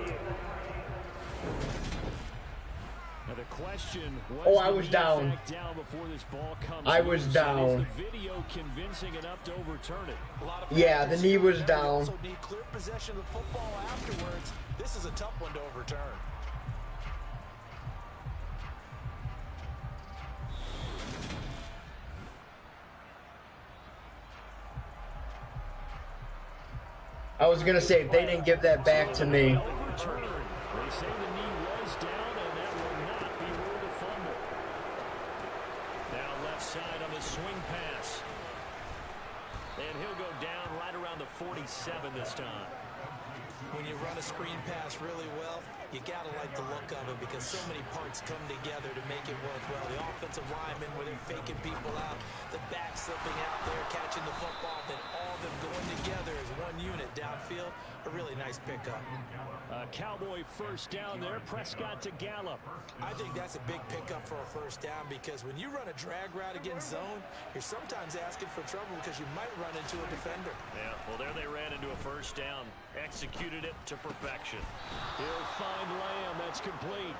Now the question was, I was down. Before this ball comes I was loose. down. Is the video convincing enough to overturn it? Yeah, the knee was down. Also need clear possession of the football afterwards. This is a tough one to overturn. I was gonna say, if they didn't give that back to me. Overturn. They say the knee was down, and that will not be ruled a fumble. Now left side on the swing pass. And he'll go down right around the 47 this time. When you run a screen pass really well, you gotta like the look of it because so many parts come together to make it work well. The offensive linemen, where they're faking people out, the back slipping out there, catching the football, then all of them going together as one unit downfield. A really nice pickup. Cowboy first down there. Prescott to Gallup. I think that's a big pickup for a first down because when you run a drag route against zone, you're sometimes asking for trouble because you might run into a defender. Yeah, well, there they ran into a first down. Executed it to perfection. He'll find Lamb. That's complete.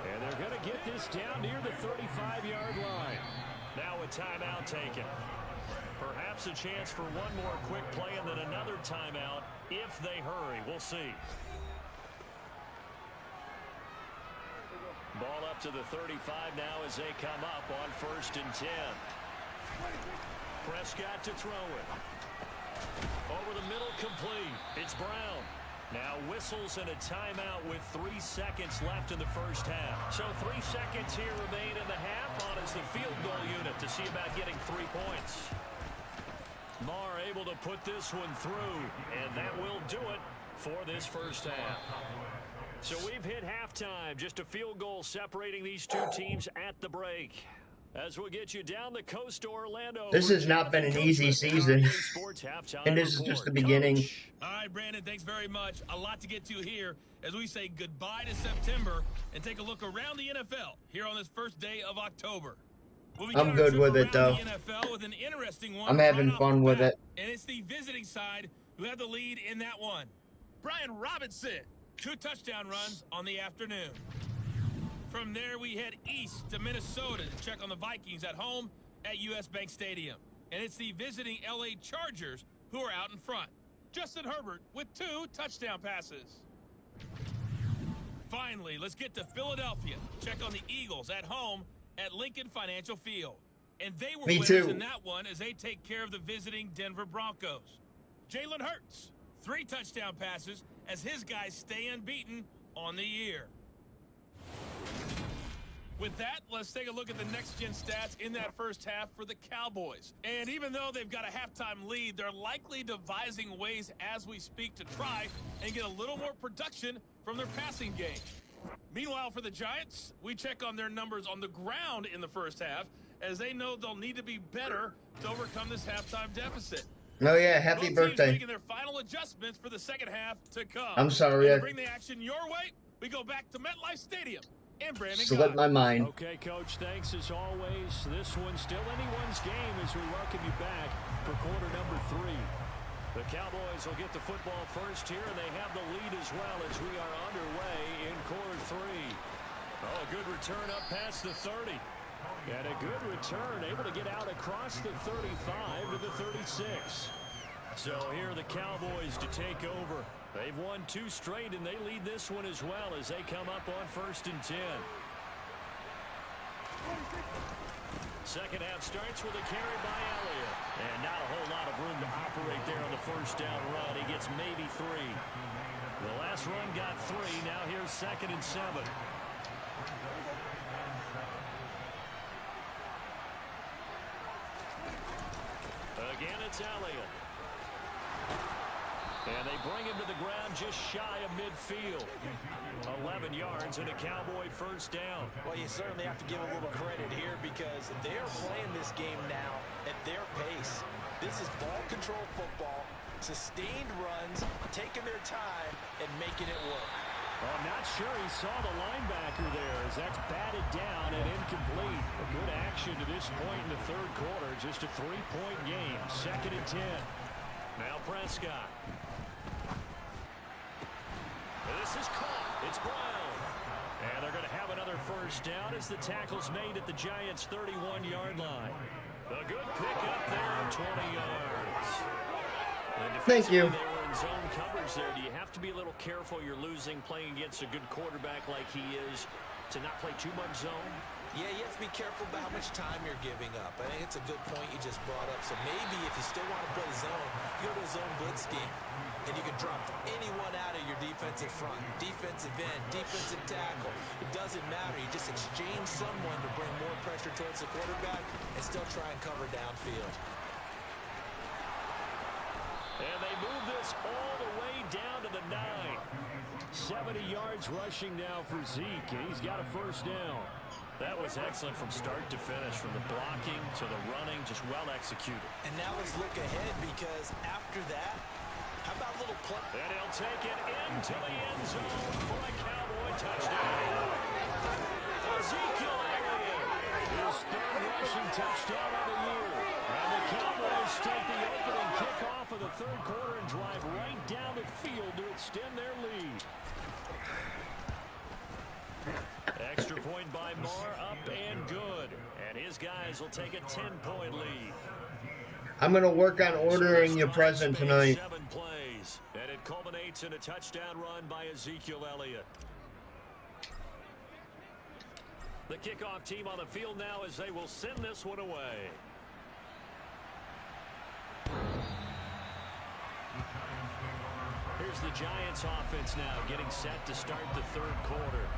And they're going to get this down near the 35-yard line. Now a timeout taken. Perhaps a chance for one more quick play and then another timeout if they hurry. We'll see. Ball up to the 35 now as they come up on 1st and 10. Prescott to throw it. Over the middle, complete. It's Brown. Now whistles and a timeout with 3 seconds left in the first half. So 3 seconds here remain in the half on as the field goal unit to see about getting 3 points. Marr able to put this one through, and that will do it for this first half. So we've hit halftime, just a field goal separating these two teams at the break. As we'll get you down the coast to Orlando. This has not been an easy season. And this is just the beginning. All right, Brandon, thanks very much. A lot to get to here as we say goodbye to September and take a look around the NFL here on this first day of October. I'm good with it, though. With an interesting one I'm having fun with it. And it's the visiting side who have the lead in that one. Brian Robinson, 2 touchdown runs on the afternoon. From there, we head east to Minnesota to check on the Vikings at home at US Bank Stadium. And it's the visiting LA Chargers who are out in front. Justin Herbert with 2 touchdown passes. Finally, let's get to Philadelphia. Check on the Eagles at home at Lincoln Financial Field. And they were winners in that one as they take care of the visiting Denver Broncos. Jalen Hurts, 3 touchdown passes as his guys stay unbeaten on the year. With that, let's take a look at the next-gen stats in that first half for the Cowboys. And even though they've got a halftime lead, they're likely devising ways as we speak to try and get a little more production from their passing game. Meanwhile, for the Giants, we check on their numbers on the ground in the first half as they know they'll need to be better to overcome this halftime deficit. Oh, yeah, happy birthday. Making their final adjustments for the second half to come. I'm sorry. To bring the action your way, we go back to MetLife Stadium. And Brandon Slipped my mind. Okay, Coach, thanks as always. This one's still anyone's game as we welcome you back for quarter number 3. The Cowboys will get the football first here, and they have the lead as well as we are underway in quarter 3. Oh, a good return up past the 30. And a good return, able to get out across the 35 to the 36. So here are the Cowboys to take over. They've won 2 straight, and they lead this one as well as they come up on 1st and 10. Second half starts with a carry by Elliott. And not a whole lot of room to operate there on the first down run. He gets maybe 3. The last run got 3. Now here's 2nd and 7. Again, it's Elliott. And they bring him to the ground just shy of midfield. 11 yards and a Cowboy first down. Well, you certainly have to give a little credit here because they're playing this game now at their pace. This is ball control football, sustained runs, taking their time, and making it work. Well, I'm not sure he saw the linebacker there as that's batted down and incomplete. A good action to this point in the 3rd quarter. Just a 3-point game. 2nd and 10. Now Prescott. This is caught. It's Brown. And they're going to have another first down as the tackle's made at the Giants' 31-yard line. A good pickup there of 20 yards. Thank you. They were in zone coverage there. Do you have to be a little careful you're losing playing against a good quarterback like he is to not play too much zone? Yeah, you have to be careful about how much time you're giving up. I think it's a good point you just brought up. So maybe if you still want to play zone, go to a zone blitz scheme. And you can drop anyone out of your defensive front, defensive end, defensive tackle. It doesn't matter. You just exchange someone to bring more pressure towards the quarterback and still try and cover downfield. And they move this all the way down to the 9. 70 yards rushing now for Zeke, and he's got a first down. That was excellent from start to finish, from the blocking to the running, just well executed. And now let's look ahead because after that, how about a little play? And he'll take it into the end zone for a Cowboy touchdown. Ezekiel Elliott, his 3rd rushing touchdown of the year. And the Cowboys take the opening kickoff of the 3rd quarter and drive right down the field to extend their lead. Extra point by Marr, up and good. And his guys will take a 10-point lead. I'm going to work on ordering your present tonight. 7 plays, and it culminates in a touchdown run by Ezekiel Elliott. The kickoff team on the field now as they will send this one away. Here's the Giants offense now getting set to start the 3rd quarter.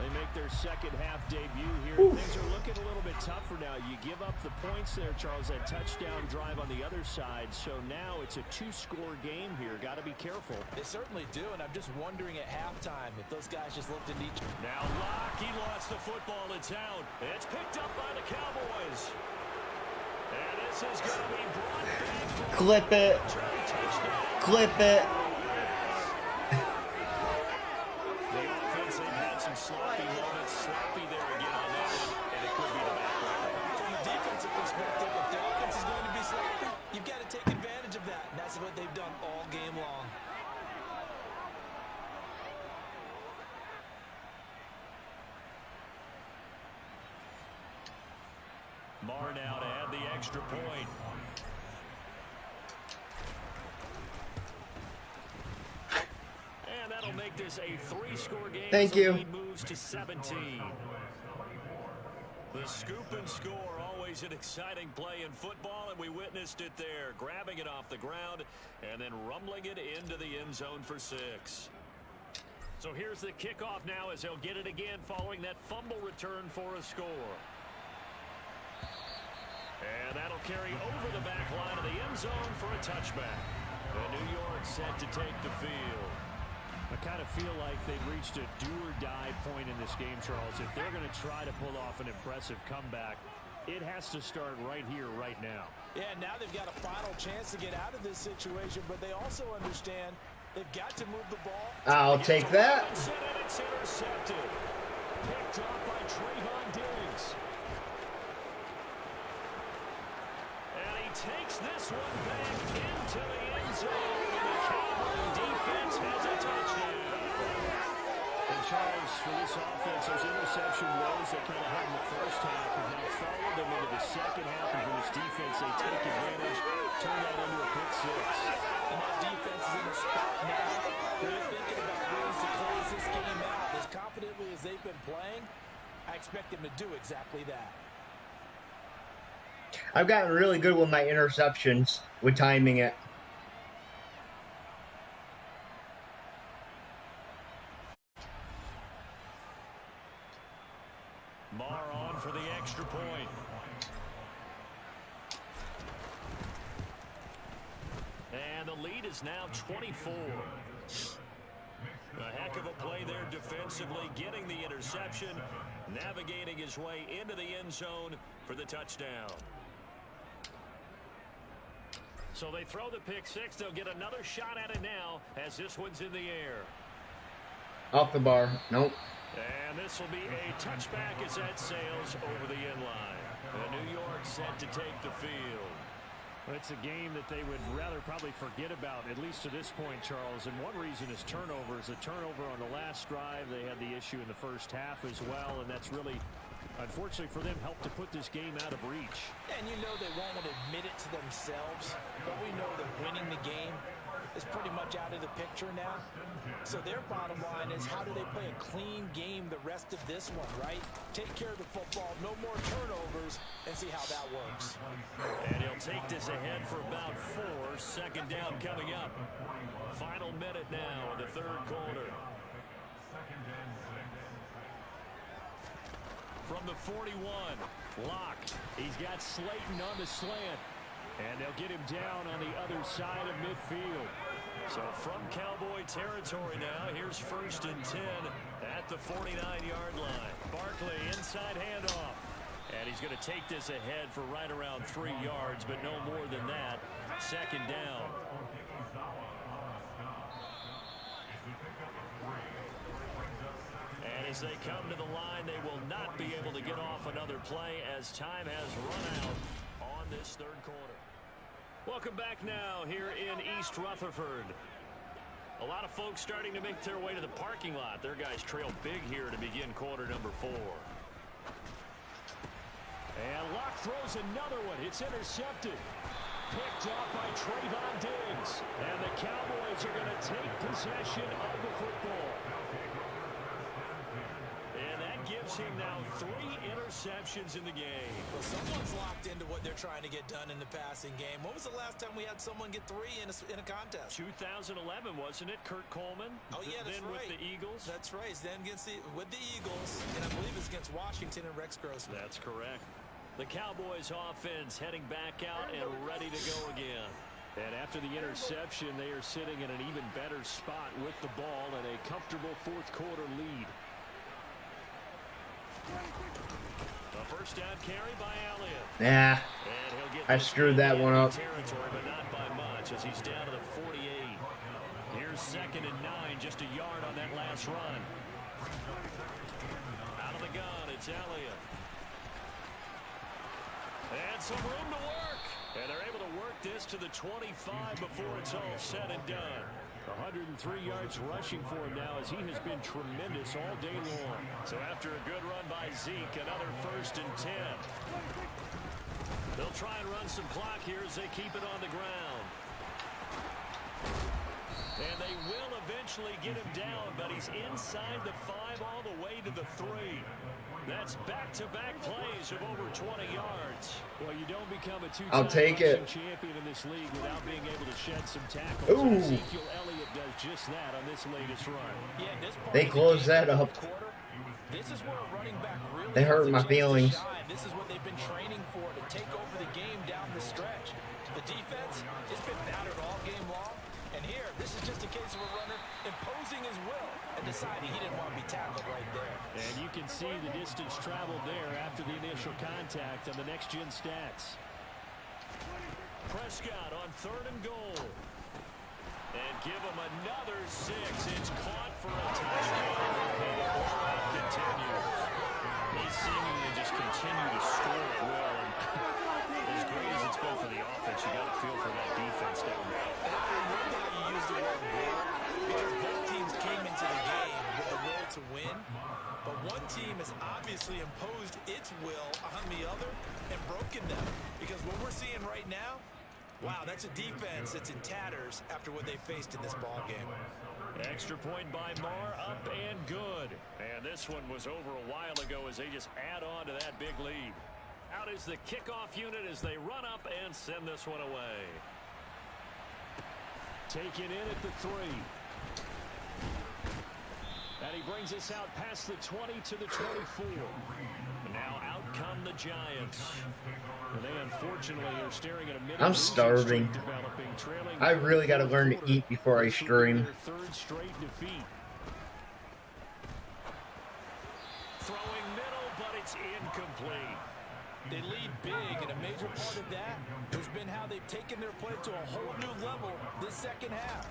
They make their 2nd half debut here. Things are looking a little bit tougher now. You give up the points there, Charles, that touchdown drive on the other side. So now it's a 2-score game here. Got to be careful. They certainly do, and I'm just wondering at halftime if those guys just looked at each other. Now Locke, he lost the football. It's out. It's picked up by the Cowboys. And this is going to be brought back. Clip it. Clip it. Sloppy moments, sloppy there again on that one, and it could be the back. From a defensive perspective, if the offense is going to be sloppy, you've got to take advantage of that, and that's what they've done all game long. Marr now to add the extra point. And that'll make this a 3-score game. Thank you. The lead moves to 17. The scoop and score, always an exciting play in football, and we witnessed it there. Grabbing it off the ground and then rumbling it into the end zone for 6. So here's the kickoff now as they'll get it again following that fumble return for a score. And that'll carry over the back line of the end zone for a touchback. And New York set to take the field. I kind of feel like they've reached a do-or-die point in this game, Charles. If they're going to try to pull off an impressive comeback, it has to start right here, right now. Yeah, now they've got a final chance to get out of this situation, but they also understand they've got to move the ball. I'll take that. It's intercepted. Picked up by Trayvon Diggs. And he takes this one back into the end end zone. And the Cowboys defense has a touchdown. And Charles, for this offense, those interception woes that kind of had in the first half have now followed them into the second half. And for this defense, they take advantage, turn that into a pick six. And that defense is in a spot now where they're thinking about ways to close this game out. As confidently as they've been playing, I expect them to do exactly that. I've gotten really good with my interceptions, with timing it. Marr on for the extra point. And the lead is now 24. A heck of a play there defensively, getting the interception, navigating his way into the end zone for the touchdown. So they throw the pick six. They'll get another shot at it now as this one's in the air. Off the bar. Nope. And this will be a touchback as that sails over the end line. And New York set to take the field. It's a game that they would rather probably forget about, at least to this point, Charles. And one reason is turnovers. A turnover on the last drive. They had the issue in the first half as well, and that's really, unfortunately for them, helped to put this game out of reach. And you know they won't admit it to themselves, but we know that winning the game is pretty much out of the picture now. So their bottom line is, how do they play a clean game the rest of this one, right? Take care of the football, no more turnovers, and see how that works. And he'll take this ahead for about 4. Second down coming up. Final minute now in the third quarter. From the 41, Locke. He's got Slayton on the slant. And they'll get him down on the other side of midfield. So from Cowboy territory now, here's 1st and 10 at the 49-yard line. Barkley inside handoff. And he's going to take this ahead for right around 3 yards, but no more than that. Second down. And as they come to the line, they will not be able to get off another play as time has run out on this third quarter. Welcome back now here in East Rutherford. A lot of folks starting to make their way to the parking lot. Their guys trail big here to begin quarter number 4. And Locke throws another one. It's intercepted. Picked up by Trayvon Diggs. And the Cowboys are going to take possession of the football. And that gives him now 3 interceptions in the game. Well, someone's locked into what they're trying to get done in the passing game. When was the last time we had someone get 3 in a contest? 2011, wasn't it? Kurt Coleman. Oh, yeah, that's then right. With the Eagles. That's right. Then with the Eagles, and I believe it's against Washington and Rex Grossman. That's correct. The Cowboys offense heading back out and ready to go again. And after the interception, they are sitting in an even better spot with the ball and a comfortable fourth quarter lead. A first down carry by Elliott. Yeah, I screwed that one up. Territory, but not by much, as he's down to the 48. Here's 2nd and 9, just a yard on that last run. Out of the gun, it's Elliott. And some room to work. And they're able to work this to the 25 before it's all said and done. 103 yards rushing for him now, as he has been tremendous all day long. So after a good run by Zeke, another 1st and 10. They'll try and run some clock here as they keep it on the ground. And they will eventually get him down, but he's inside the 5 all the way to the 3. That's back-to-back plays of over 20 yards. Well, you don't become a two-time champion in this league without being able to shed some tackles. Ezekiel Elliott does just that on this latest run. Yeah, this part they closed that up. This is where a running back really they hurt my feelings. This is what they've been training for, to take over the game down the stretch. The defense has been battered all game long. And here, this is just a case of a runner imposing his will and deciding he didn't want to be tackled right there. And you can see the distance traveled there after the initial contact on the next-gen stats. Prescott on 3rd and goal. And give him another 6. It's caught for a touchdown. And the drive continues. They seemingly just continue to score it well. And as great as it's been for the offense, you got to feel for that defense down there. actually imposed its will on the other and broken them. Because what we're seeing right now, wow, that's a defense that's in tatters after what they faced in this ball game. Extra point by Marr, up and good. And this one was over a while ago as they just add on to that big lead. Out is the kickoff unit as they run up and send this one away. Taken in at the 3. And he brings us out past the 20 to the 24. And now out come the Giants. And they unfortunately are staring at a minute. I'm starving. I really got to learn to eat before I stream. Their third straight defeat. Throwing middle, but it's incomplete. They lead big, and a major part of that has been how they've taken their play to a whole new level this second half.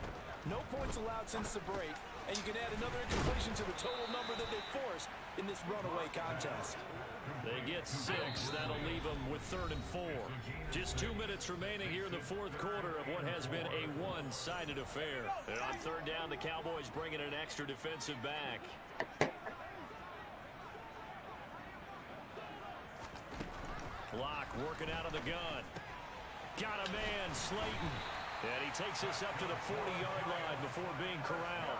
No points allowed since the break, and you can add another incompletion to the total number that they forced in this runaway contest. They get 6. That'll leave them with 3rd and 4. Just 2 minutes remaining here in the fourth quarter of what has been a one-sided affair. And on 3rd down, the Cowboys bring in an extra defensive back. Locke working out of the gun. Got a man, Slayton. And he takes us up to the 40-yard line before being corralled.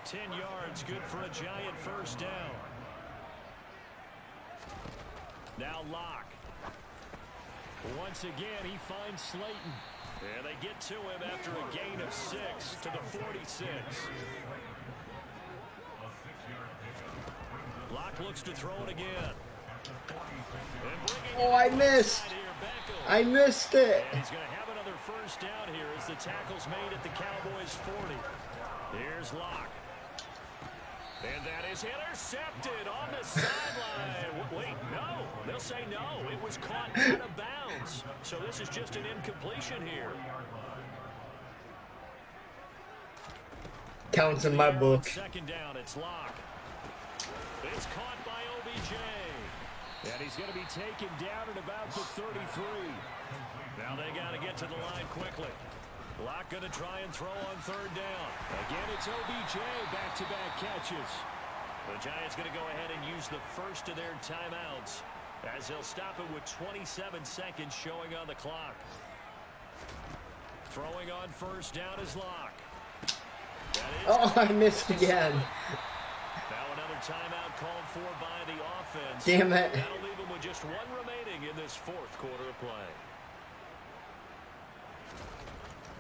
10 yards, good for a Giant first down. Now Locke. Once again, he finds Slayton. And they get to him after a gain of 6 to the 46. Locke looks to throw it again. Oh, I missed. I missed it. And he's going to have another first down here as the tackle's made at the Cowboys 40. Here's Locke. And that is intercepted on the sideline. Wait, no. They'll say no. It was caught out of bounds. So this is just an incompletion here. Counts in my book. Second down, it's Locke. It's caught by OBJ. And he's going to be taken down at about the 33. Now they got to get to the line quickly. Locke going to try and throw on 3rd down. Again, it's OBJ, back-to-back catches. The Giants going to go ahead and use the first of their timeouts as they'll stop it with 27 seconds showing on the clock. Throwing on 1st down is Locke. Oh, I missed again. Now another timeout called for by the offense. Damn it. That'll leave them with just 1 remaining in this fourth quarter of play.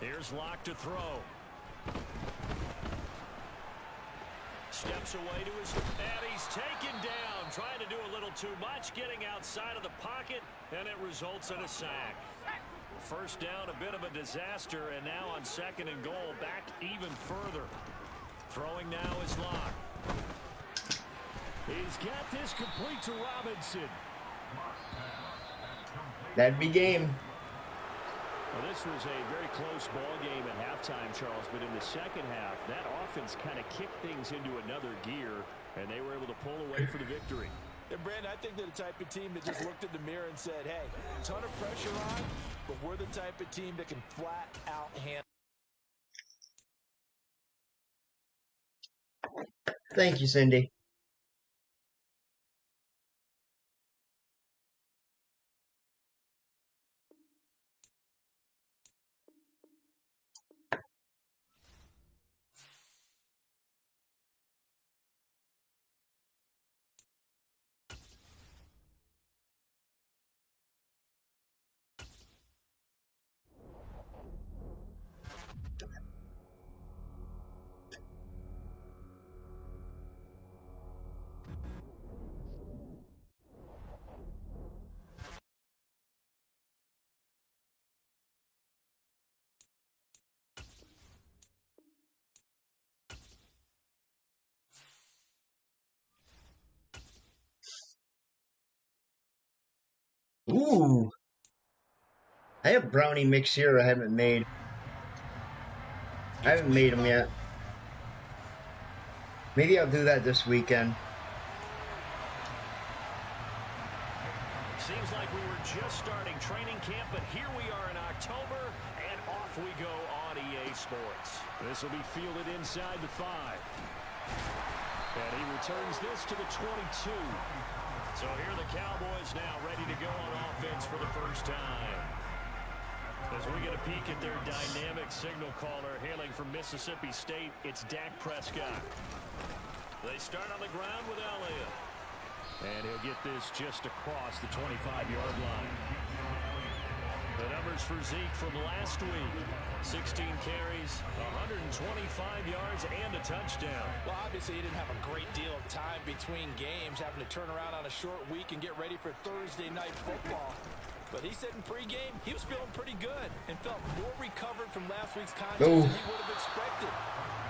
Here's Locke to throw. Steps away to his... And he's taken down. Trying to do a little too much. Getting outside of the pocket. And it results in a sack. First down, a bit of a disaster. And now on 2nd and goal, back even further. Throwing now is Locke. He's got this complete to Robinson. That'd be game. Well, this was a very close ball game at halftime, Charles, but in the second half, that offense kind of kicked things into another gear, and they were able to pull away for the victory. And, Brandon, I think they're the type of team that just looked in the mirror and said, hey, a ton of pressure on, but we're the type of team that can flat out handle. Thank you, Cindy. Ooh. I have brownie mix here I haven't made. I haven't made them yet. Maybe I'll do that this weekend. Seems like we were just starting training camp, but here we are in October, and off we go on EA Sports. This will be fielded inside the 5. And he returns this to the 22. So here are the Cowboys now ready to go on offense for the first time. As we get a peek at their dynamic signal caller hailing from Mississippi State, it's Dak Prescott. They start on the ground with Elliott. And he'll get this just across the 25-yard line. The numbers for Zeke from last week. 16 carries, 125 yards, and a touchdown. Well, obviously, he didn't have a great deal of time between games, having to turn around on a short week and get ready for Thursday night football. But he said in pregame he was feeling pretty good and felt more recovered from last week's contest than he would have expected.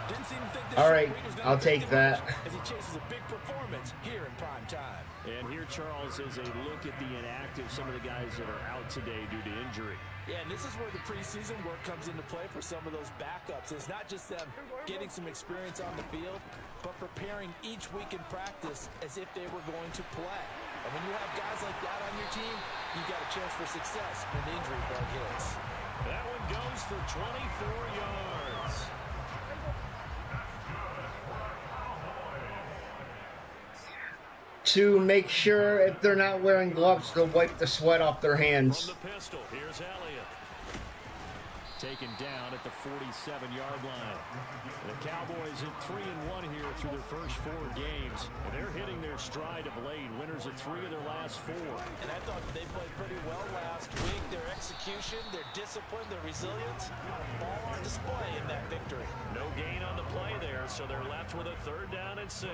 Didn't seem to think this all right, week was gonna I'll take that. as he chases a big performance here in prime time. And here, Charles, is a look at the inactive, some of the guys that are out today due to injury. Yeah, and this is where the preseason work comes into play for some of those backups. It's not just them getting some experience on the field, but preparing each week in practice as if they were going to play. And when you have guys like that on your team, you've got a chance for success when the injury bug hits. That one goes for 24 yards. To make sure if they're not wearing gloves, they'll wipe the sweat off their hands. From the pistol, here's Elliott. Taken down at the 47-yard line. The Cowboys at 3-1 here through their first 4 games. They're hitting their stride of late. Winners of 3 of their last 4. And I thought they played pretty well last week. Their execution, their discipline, their resilience, all on display in that victory. No gain on the play there, so they're left with a 3rd down and 6.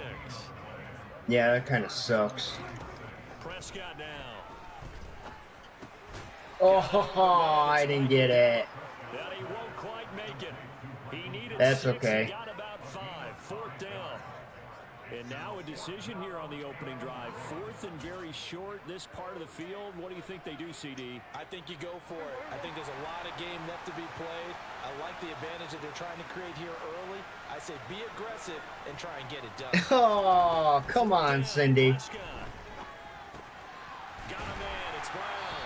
Yeah, that kind of sucks. Prescott now. Oh, I didn't get it. That he won't quite make it. He needed That's 6, okay. He got about 5. 4th down. And now a decision here on the opening drive. 4th and very short, this part of the field. What do you think they do, CD? I think you go for it. I think there's a lot of game left to be played. I like the advantage that they're trying to create here early. I say be aggressive and try and get it done. Oh, come on, Cindy. Got a man, it's Brown.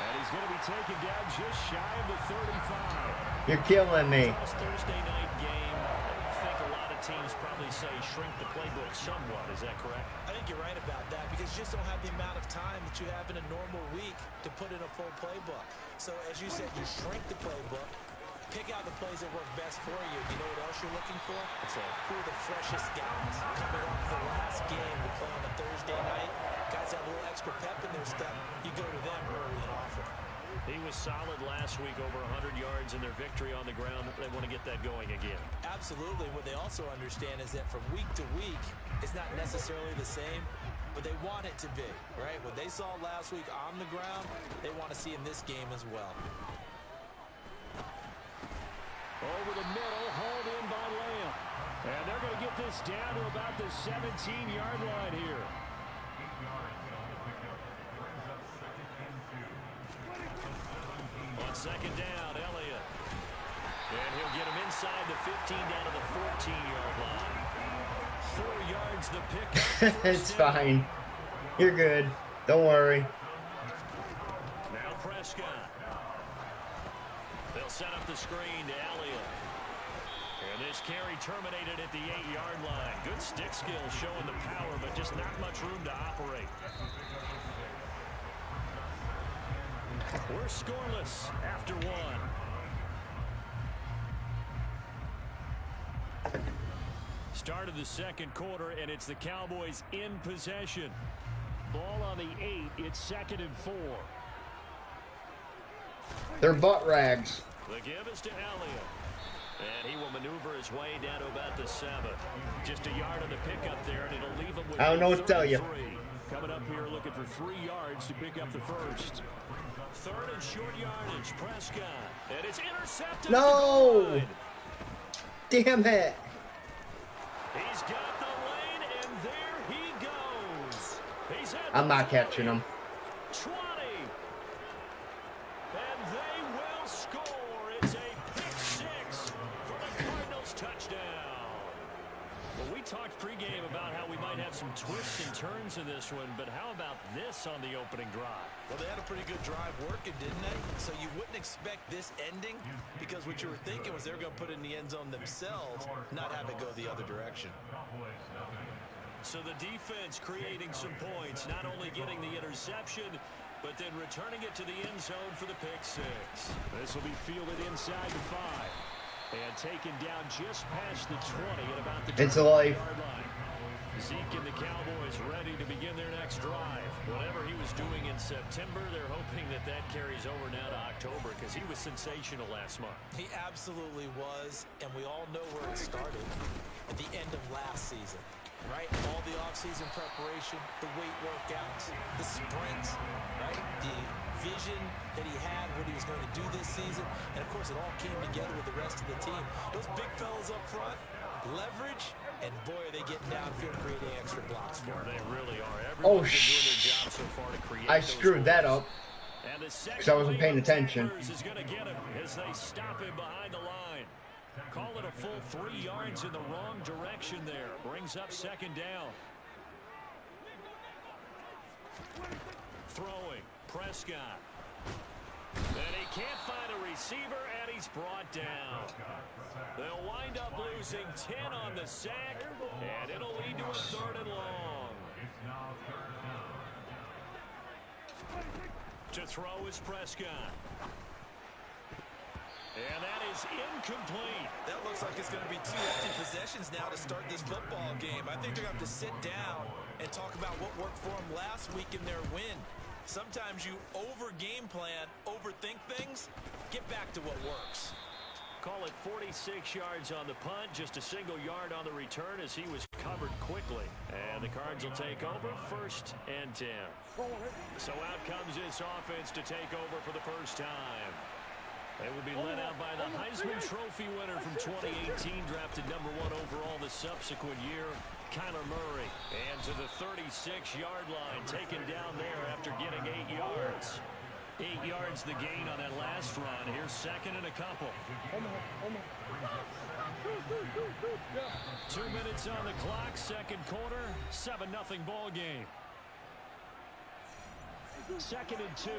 And he's going to be taken down just shy of the 35. You're killing me. This Thursday night game, I think a lot of teams probably say shrink the playbook somewhat. Is that correct? I think you're right about that because you just don't have the amount of time that you have in a normal week to put in a full playbook. So as you said, you shrink the playbook, pick out the plays that work best for you. You know what else you're looking for? Who are the freshest guys coming off the last game to play on a Thursday night? Guys have a little extra pep in their step. You go to them early and often. He was solid last week, over 100 yards in their victory on the ground. They want to get that going again. Absolutely. What they also understand is that from week to week, it's not necessarily the same, but they want it to be, right? What they saw last week on the ground, they want to see in this game as well. Over the middle, hauled in by Lamb. And they're going to get this down to about the 17-yard line here. On 2nd down, Elliott. And he'll get him inside the 15 down to the 14-yard line. 4 yards the pickup. It's fine. You're good. Don't worry. Now Prescott. They'll set up the screen to Elliott. And this carry terminated at the 8-yard line. Good stick skill showing the power, but just not much room to operate. We're scoreless after 1. Start of the 2nd quarter, and it's the Cowboys in possession. Ball on the 8. It's 2nd and 4. They're butt rags. The give is to Elliott. And he will maneuver his way down to about the 7. Just a yard on the pickup there, and it'll leave him with I don't know what to tell you. 33. Coming up here looking for 3 yards to pick up the first. 3rd and short yardage, Prescott. And it's intercepted. No! Damn it. He's got the lane, and there he goes. He's at I'm not catching him. 20. And they will score. It's a pick 6 for the Cardinals touchdown. Well, we talked pregame about how we might have some twists and returns in this one, but how about this on the opening drive? Well, they had a pretty good drive working, didn't they? So you wouldn't expect this ending, because what you were thinking was they were going to put it in the end zone themselves, not have it go the other direction. So the defense creating some points, not only getting the interception, but then returning it to the end zone for the pick six. This will be fielded inside the 5 and taken down just past the 20 at about the 20-yard line. Zeke and the Cowboys ready to begin their next drive. Whatever he was doing in September, they're hoping that that carries over now to October, because he was sensational last month. He absolutely was, and we all know where it started, at the end of last season. Right? All the offseason preparation, the weight workouts, the sprints, right? The vision that he had, what he was going to do this season. And, of course, it all came together with the rest of the team. Those big fellas up front, leverage, and, boy, are they getting downfield creating extra blocks for him. They really are. Oh, Everyone's been doing their job so far to create I screwed that up because I wasn't paying attention. Is going to get him as they stop him behind the line. Call it a full 3 yards in the wrong direction there. Brings up second down. Throwing. Prescott. And he can't find a receiver, and he's brought down. They'll wind up losing 10 on the sack, and it'll lead to a 3rd and long. To throw is Prescott. And that is incomplete. That looks like it's going to be 2 empty possessions now to start this football game. I think they're going to have to sit down and talk about what worked for them last week in their win. Sometimes you over-game plan, overthink things. Get back to what works. Call it 46 yards on the punt, just a single yard on the return as he was covered quickly. And the Cards will take over, 1st and 10. So out comes this offense to take over for the first time. They will be led out by the Heisman Trophy winner from 2018, drafted #1 overall the subsequent year, Kyler Murray. And to the 36-yard line, taken down there after getting 8 yards. 8 yards the gain on that last run. Here's 2nd and a couple. 2 minutes on the clock, 2nd quarter, 7-0 ball game. 2nd and 2.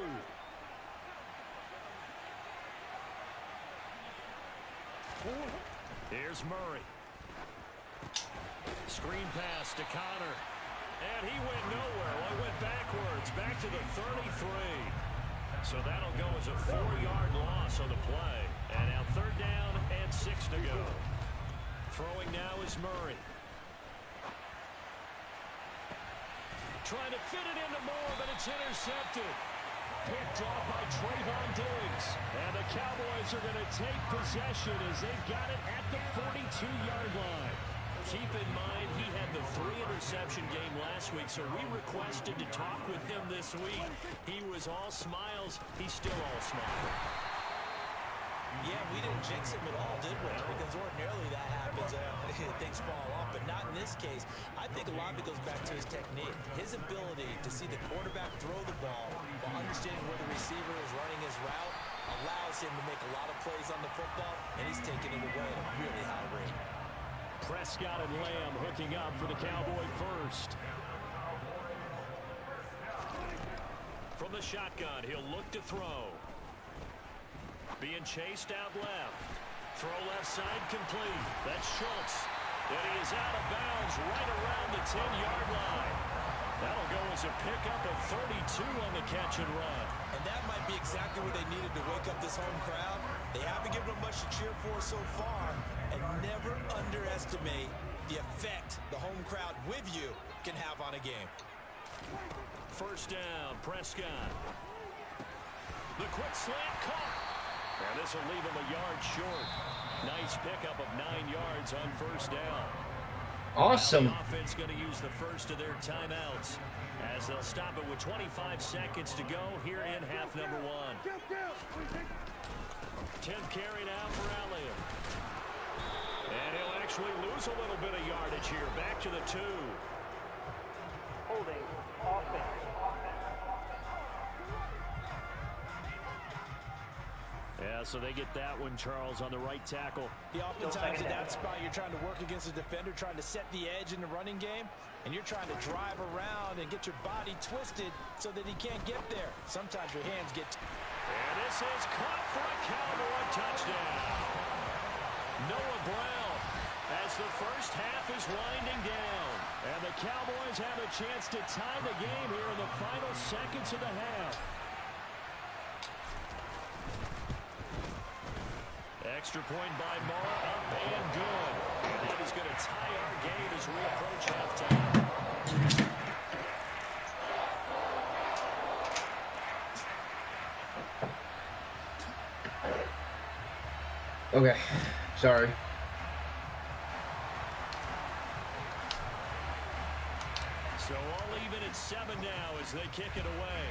Here's Murray. Screen pass to Connor. And he went nowhere. Well, he went backwards, back to the 33. So that'll go as a 4-yard loss on the play. And now 3rd down and 6 to go. Throwing now is Murray. Trying to fit it into Moore, but it's intercepted. Picked off by Trayvon Diggs. And the Cowboys are going to take possession as they've got it at the 42-yard line. Keep in mind, he had the 3-interception game last week, so we requested to talk with him this week. He was all smiles. He's still all smiles. Yeah, we didn't jinx him at all, did we? Because ordinarily that happens. Things fall off, but not in this case. I think a lot of it goes back to his technique. His ability to see the quarterback throw the ball while understanding where the receiver is running his route allows him to make a lot of plays on the football, and he's taking it away at a really high rate. Prescott and Lamb hooking up for the Cowboy first. From the shotgun, he'll look to throw. Being chased out left. Throw left side complete. That's Schultz. And he is out of bounds right around the 10-yard line. That'll go as a pickup of 32 on the catch and run. And that might be exactly what they needed to wake up this home crowd. They haven't given them much to cheer for so far. And never underestimate the effect the home crowd with you can have on a game. 1st down, Prescott. The quick slant caught. And this will leave him a yard short. Nice pickup of 9 yards on 1st down. Awesome. The offense going to use the first of their timeouts as they'll stop it with 25 seconds to go here in half number 1. 10th carry now for Elliott. And he'll actually lose a little bit of yardage here. Back to the 2. Holding offense. Yeah, so they get that one, Charles, on the right tackle. Yeah, oftentimes in that spot, you're trying to work against a defender, trying to set the edge in the running game, and you're trying to drive around and get your body twisted so that he can't get there. Sometimes your hands get... And this is caught for a Cowboy touchdown. Noah Brown as the first half is winding down. And the Cowboys have a chance to tie the game here in the final seconds of the half. Extra point by Mara, up and good. And that is going to tie our game as we approach halftime. Okay, sorry. So all even at 7 now as they kick it away.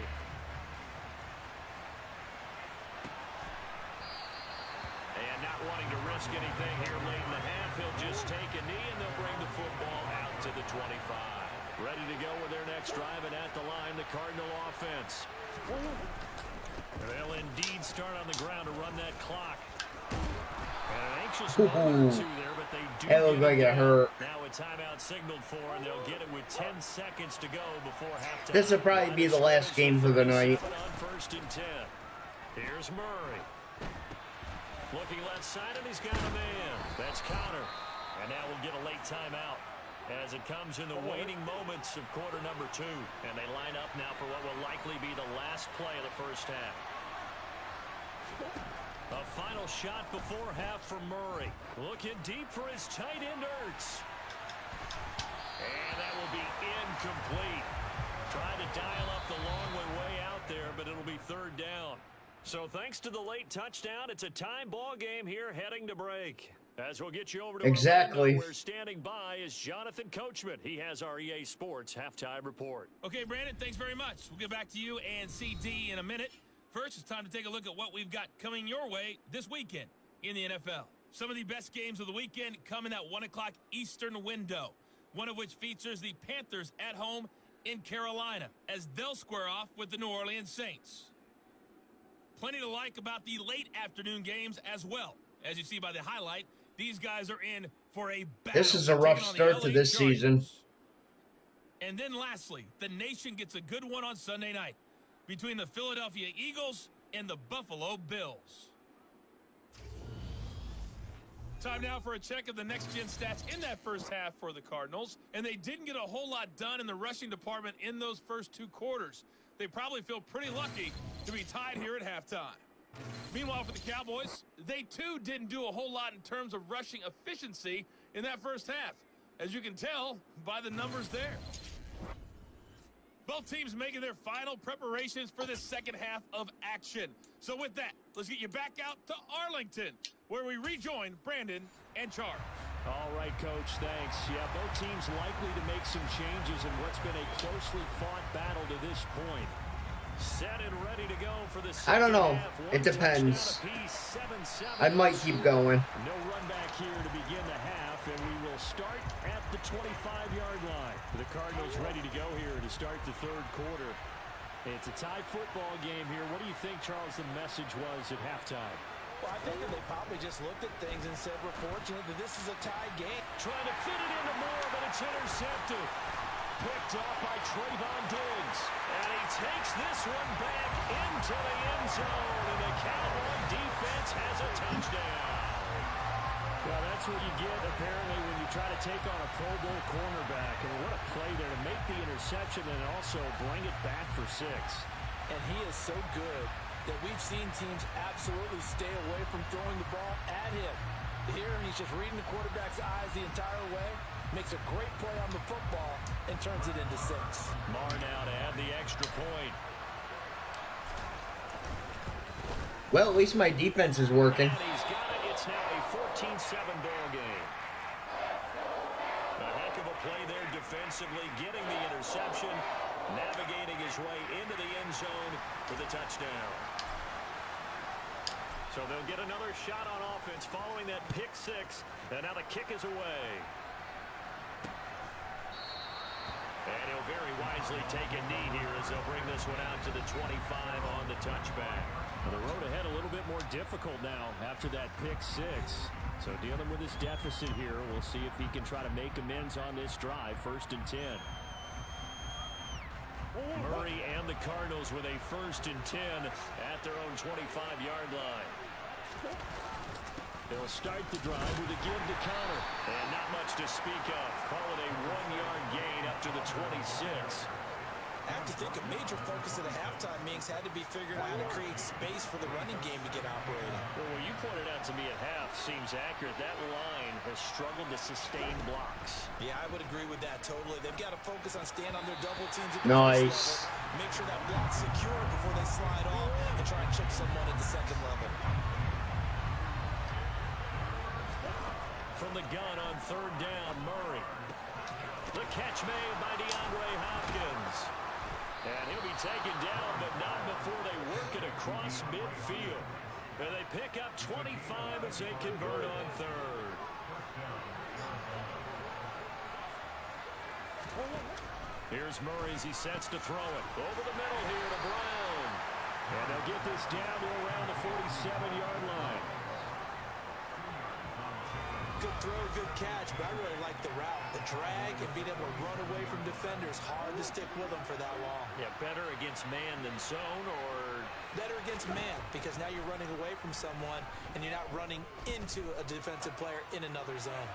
And not wanting to risk anything here late in the half, he'll just take a knee and they'll bring the football out to the 25. Ready to go with their next drive, and at the line, the Cardinal offense. They'll indeed start on the ground to run that clock. An anxious moment or two there, but they do it looks like it hurt. Now a timeout signaled for, and they'll get it with 10 seconds to go before halftime. This will probably be the last game for the night. On 1st and 10. Here's Murray. Looking left side, and he's got a man. That's Connor. And now we'll get a late timeout as it comes in the waning moments of quarter number 2. And they line up now for what will likely be the last play of the first half. A final shot before half for Murray. Looking deep for his tight end, Ertz. And that will be incomplete. Trying to dial up the long one way out there, but it'll be 3rd down. So thanks to the late touchdown, it's a time ball game here heading to break. As we'll get you over to exactly. We're standing by is Jonathan Coachman. He has our EA Sports halftime report. Okay, Brandon, thanks very much. We'll get back to you and CD in a minute. First, it's time to take a look at what we've got coming your way this weekend in the NFL. Some of the best games of the weekend come in that 1 o'clock Eastern window, one of which features the Panthers at home in Carolina as they'll square off with the New Orleans Saints. Plenty to like about the late afternoon games as well. As you see by the highlight, these guys are in for a battle. This is a rough start to this season. And then lastly, the nation gets a good one on Sunday night between the Philadelphia Eagles and the Buffalo Bills. Time now for a check of the next-gen stats in that first half for the Cardinals. And they didn't get a whole lot done in the rushing department in those first 2 quarters. They probably feel pretty lucky to be tied here at halftime. Meanwhile, for the Cowboys, they too didn't do a whole lot in terms of rushing efficiency in that first half, as you can tell by the numbers there. Both teams making their final preparations for this second half of action. So with that, let's get you back out to Arlington, where we rejoin Brandon and Charles. All right, Coach, thanks. Yeah, both teams likely to make some changes in what's been a closely fought battle to this point. Set and ready to go for the second I don't know. half. It depends. 7-7. I might keep going. No run back here to begin the half, and we will start at the 25-yard line. The Cardinals ready to go here to start the 3rd quarter. It's a tie football game here. What do you think, Charles, the message was at halftime? Well, I think that they probably just looked at things and said, we're fortunate that this is a tie game. Trying to fit it into Moore, but it's intercepted. Picked off by Trayvon Diggs. And he takes this one back into the end zone. And the Cowboy defense has a touchdown. Well, that's what you get, apparently, when you try to take on a Pro Bowl cornerback. And what a play there to make the interception and also bring it back for 6. And he is so good that we've seen teams absolutely stay away from throwing the ball at him. Here, he's just reading the quarterback's eyes the entire way, makes a great play on the football, and turns it into 6. Marr now to add the extra point. Well, at least my defense is working. And he's got it. It's now a 14-7 ball game. A heck of a play there defensively, getting the interception, navigating his way into the end zone for the touchdown. So they'll get another shot on offense following that pick 6, and now the kick is away. And he'll very wisely take a knee here as they'll bring this one out to the 25 on the touchback. Well, the road ahead a little bit more difficult now after that pick six. So dealing with his deficit here, we'll see if he can try to make amends on this drive. 1st and 10. Murray and the Cardinals with a 1st and 10 at their own 25-yard line. They'll start the drive with a give to counter. And not much to speak of. Call it a 1-yard gain up to the 26. I have to think a major focus at the halftime, Minks, had to be figuring out how to create space for the running game to get operating. Well, what you pointed out to me at half seems accurate. That line has struggled to sustain blocks. Yeah, I would agree with that totally. They've got to focus on staying on their double teams at the Nice. first level. Make sure that block's secure before they slide off and try and chip someone at the second level. From the gun on 3rd down, Murray. The catch made by DeAndre Hopkins. And he'll be taken down, but not before they work it across midfield. And they pick up 25 as they convert on 3rd. Here's Murray as he sets to throw it. Over the middle here to Brown. And they'll get this down to around the 47-yard line. Good throw, good catch, but I really like the route. The drag and being able to run away from defenders. Hard to stick with them for that long. Yeah, better against man than zone, or better against man, because now you're running away from someone and you're not running into a defensive player in another zone.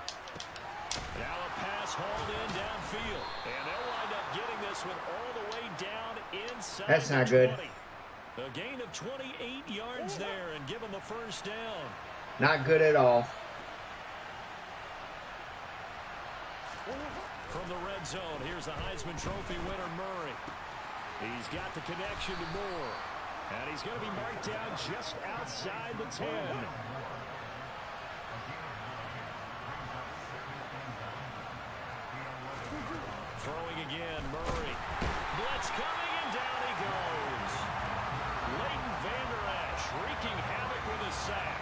Now a pass hauled in downfield. And they'll wind up getting this one all the way down inside. That's not the 20. good. A gain of 28 yards there and give them the 1st down. Not good at all. From the red zone, here's the Heisman Trophy winner, Murray. He's got the connection to Moore. And he's going to be marked down just outside the 10. Throwing again, Murray. Blitz coming, and down he goes. Leighton Vander Esch wreaking havoc with a sack.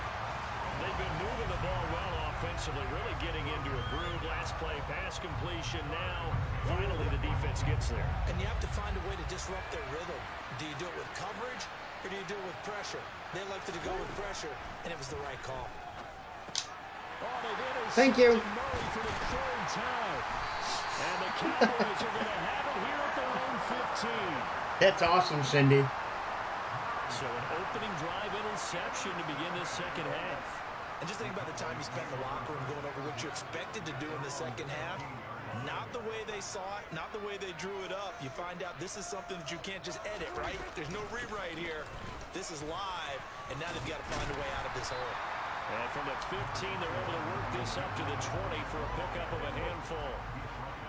They've been moving the ball well offensively, really getting into a groove. Last play, pass completion. Now, finally, the defense gets there. And you have to find a way to disrupt their rhythm. Do you do it with coverage, or do you do it with pressure? They elected to go with pressure, and it was the right call. Thank you. Murray for the 3rd time. And the Cowboys are going to have it here at their own 15. That's awesome, Cindy. So an opening drive interception to begin this second half. And just think about the time you spent in the locker room going over what you expected to do in the second half. Not the way they saw it, not the way they drew it up. You find out this is something that you can't just edit, right? There's no rewrite here. This is live, and now they've got to find a way out of this hole. And from the 15, they're able to work this up to the 20 for a pickup of a handful.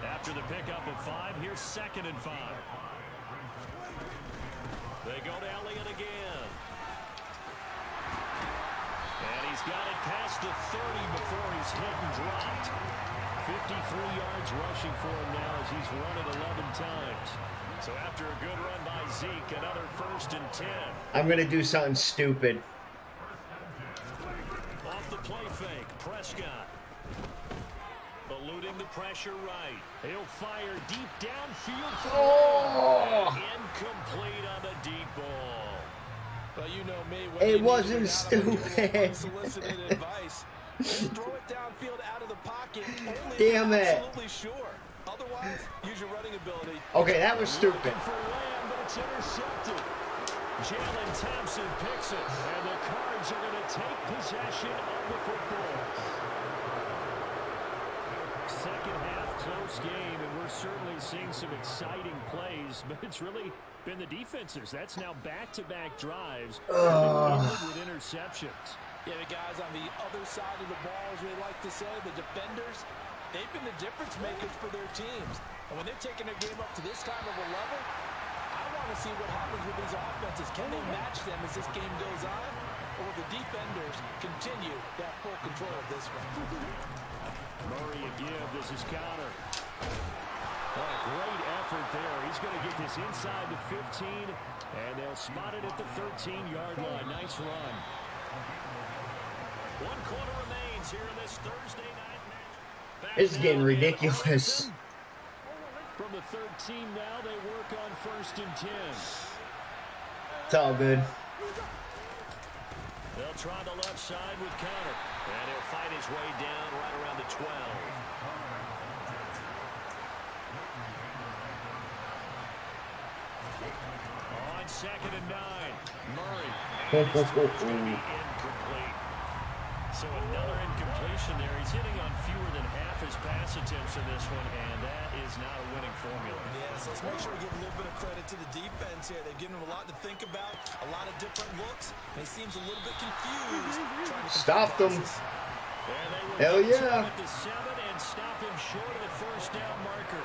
After the pickup of 5, here's 2nd and 5. They go to Elliott again. And he's got it past the 30 before he's hit and dropped. 53 yards rushing for him now as he's run it 11 times. So after a good run by Zeke, another 1st and 10. I'm going to do something stupid. Off the play fake, Prescott. Eluding the pressure right. He'll fire deep downfield for incomplete on the deep ball. Well, you know me. It wasn't stupid. Unsolicited advice. Just throw it downfield out of the pocket. Damn it. Absolutely sure. Otherwise, use your running ability. Okay, that was stupid. For Lamb, but it's intercepted. Jalen Thompson picks it, and the Cards are going to take possession of the football. Second half, close game, and we're certainly seeing some exciting plays, but it's really been the defenses. That's now back-to-back drives with interceptions. Yeah, the guys on the other side of the ball, as we like to say, the defenders, they've been the difference makers for their teams. And when they're taking their game up to this kind of a level, I want to see what happens with these offenses. Can they match them as this game goes on? Or will the defenders continue to have full control of this one? Murray again, this is Connor. What a great effort there. He's going to get this inside the 15, and they'll spot it at the 13-yard line. Nice run. 1 quarter remains here in this Thursday night match. It's getting ridiculous. From the 13 now, they work on 1st and 10. It's all good. They'll try the left side with Connor. And he'll fight his way down right around the 12. On 2nd and 9, Murray. And it's going to be incomplete. So another incompletion there. He's hitting on fewer than half his pass attempts in this one, and that is not a winning formula. Yeah, so let's make sure we give a little bit of credit to the defense here. They've given him a lot to think about, a lot of different looks, and he seems a little bit confused. Stop them. Hell yeah. At the 7 and stop him short of the first down marker.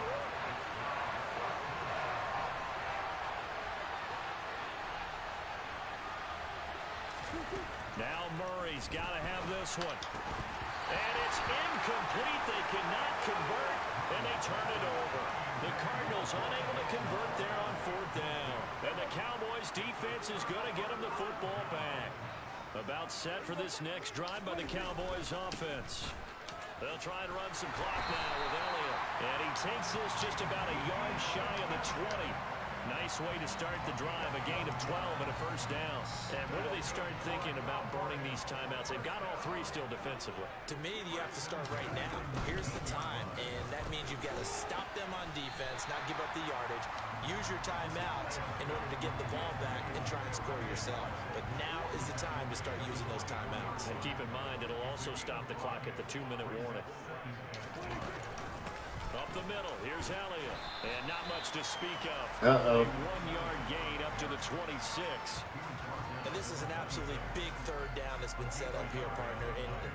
Now Murray's got to have this one. And it's incomplete. They cannot convert, and they turn it over. The Cardinals unable to convert there on 4th down. And the Cowboys defense is going to get them the football back. About set for this next drive by the Cowboys offense. They'll try and run some clock now with Elliott. And he takes this just about a yard shy of the 20. Nice way to start the drive, a gain of 12 and a first down. And when do they start thinking about burning these timeouts? They've got all 3 still defensively. To me, you have to start right now. Here's the time, and that means you've got to stop them on defense, not give up the yardage. Use your timeouts in order to get the ball back and try and score yourself. But now is the time to start using those timeouts. And keep in mind, it'll also stop the clock at the 2-minute warning. Up the middle, here's Elliott. And not much to speak of. Uh-oh. A 1-yard gain up to the 26. And this is an absolutely big 3rd down that's been set up here, partner.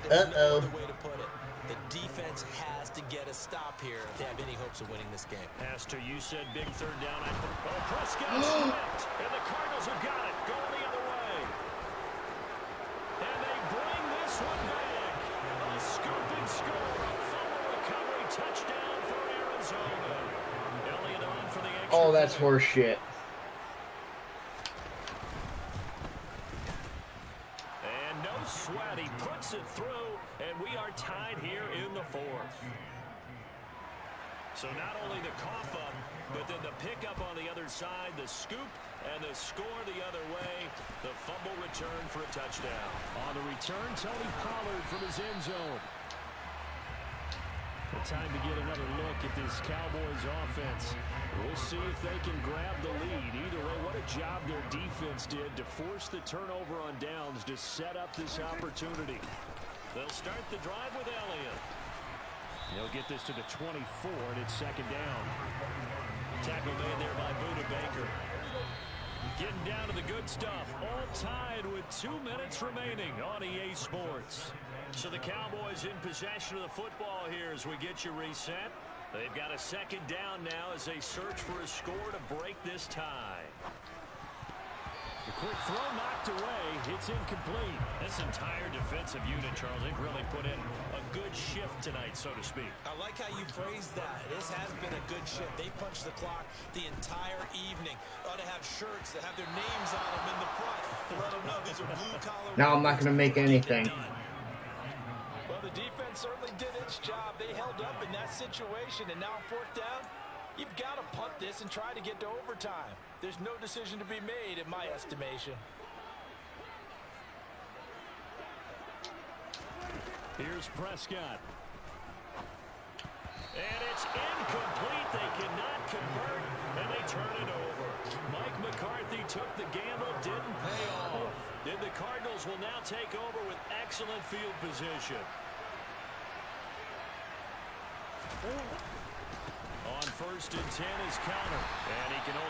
And there's no other way to put it. The defense has to get a stop here if they have any hopes of winning this game. Pastor, you said big 3rd down. Prescott slipped, and the Cardinals have got it. Going the other way. And they bring this one back. A scoop and score. A fumble recovery touchdown for Arizona. Elliott on for the extra. Oh, that's horse shit. And no sweat. He puts it through, and we are tied here in the 4th. So not only the cough up, but then the pickup on the other side, the scoop, and the score the other way. The fumble return for a touchdown. On the return, Tony Pollard from his end zone. The time to get another look at this Cowboys offense. We'll see if they can grab the lead. Either way, what a job their defense did to force the turnover on downs to set up this opportunity. They'll start the drive with Elliott. They'll get this to the 24, and it's 2nd down. Tackle made there by Buda Baker. Getting down to the good stuff. All tied with 2 minutes remaining on EA Sports. So the Cowboys in possession of the football here as we get you reset. They've got a 2nd down now as they search for a score to break this tie. The quick throw knocked away. It's incomplete. This entire defensive unit, Charles, they've really put in a good shift tonight, so to speak. I like how you phrased that. This has been a good shift. They punched the clock the entire evening. Ought to have shirts that have their names on them in the front to let them know these are blue-collar. Now I'm not going to make anything. Well, the defense certainly did its job. They held up in that situation, and now on 4th down, you've got to punt this and try to get to overtime. There's no decision to be made, in my estimation. Here's Prescott. And it's incomplete. They cannot convert, and they turn it over. Mike McCarthy took the gamble, didn't pay off. Then the Cardinals will now take over with excellent field position. On 1st and 10 is Connor.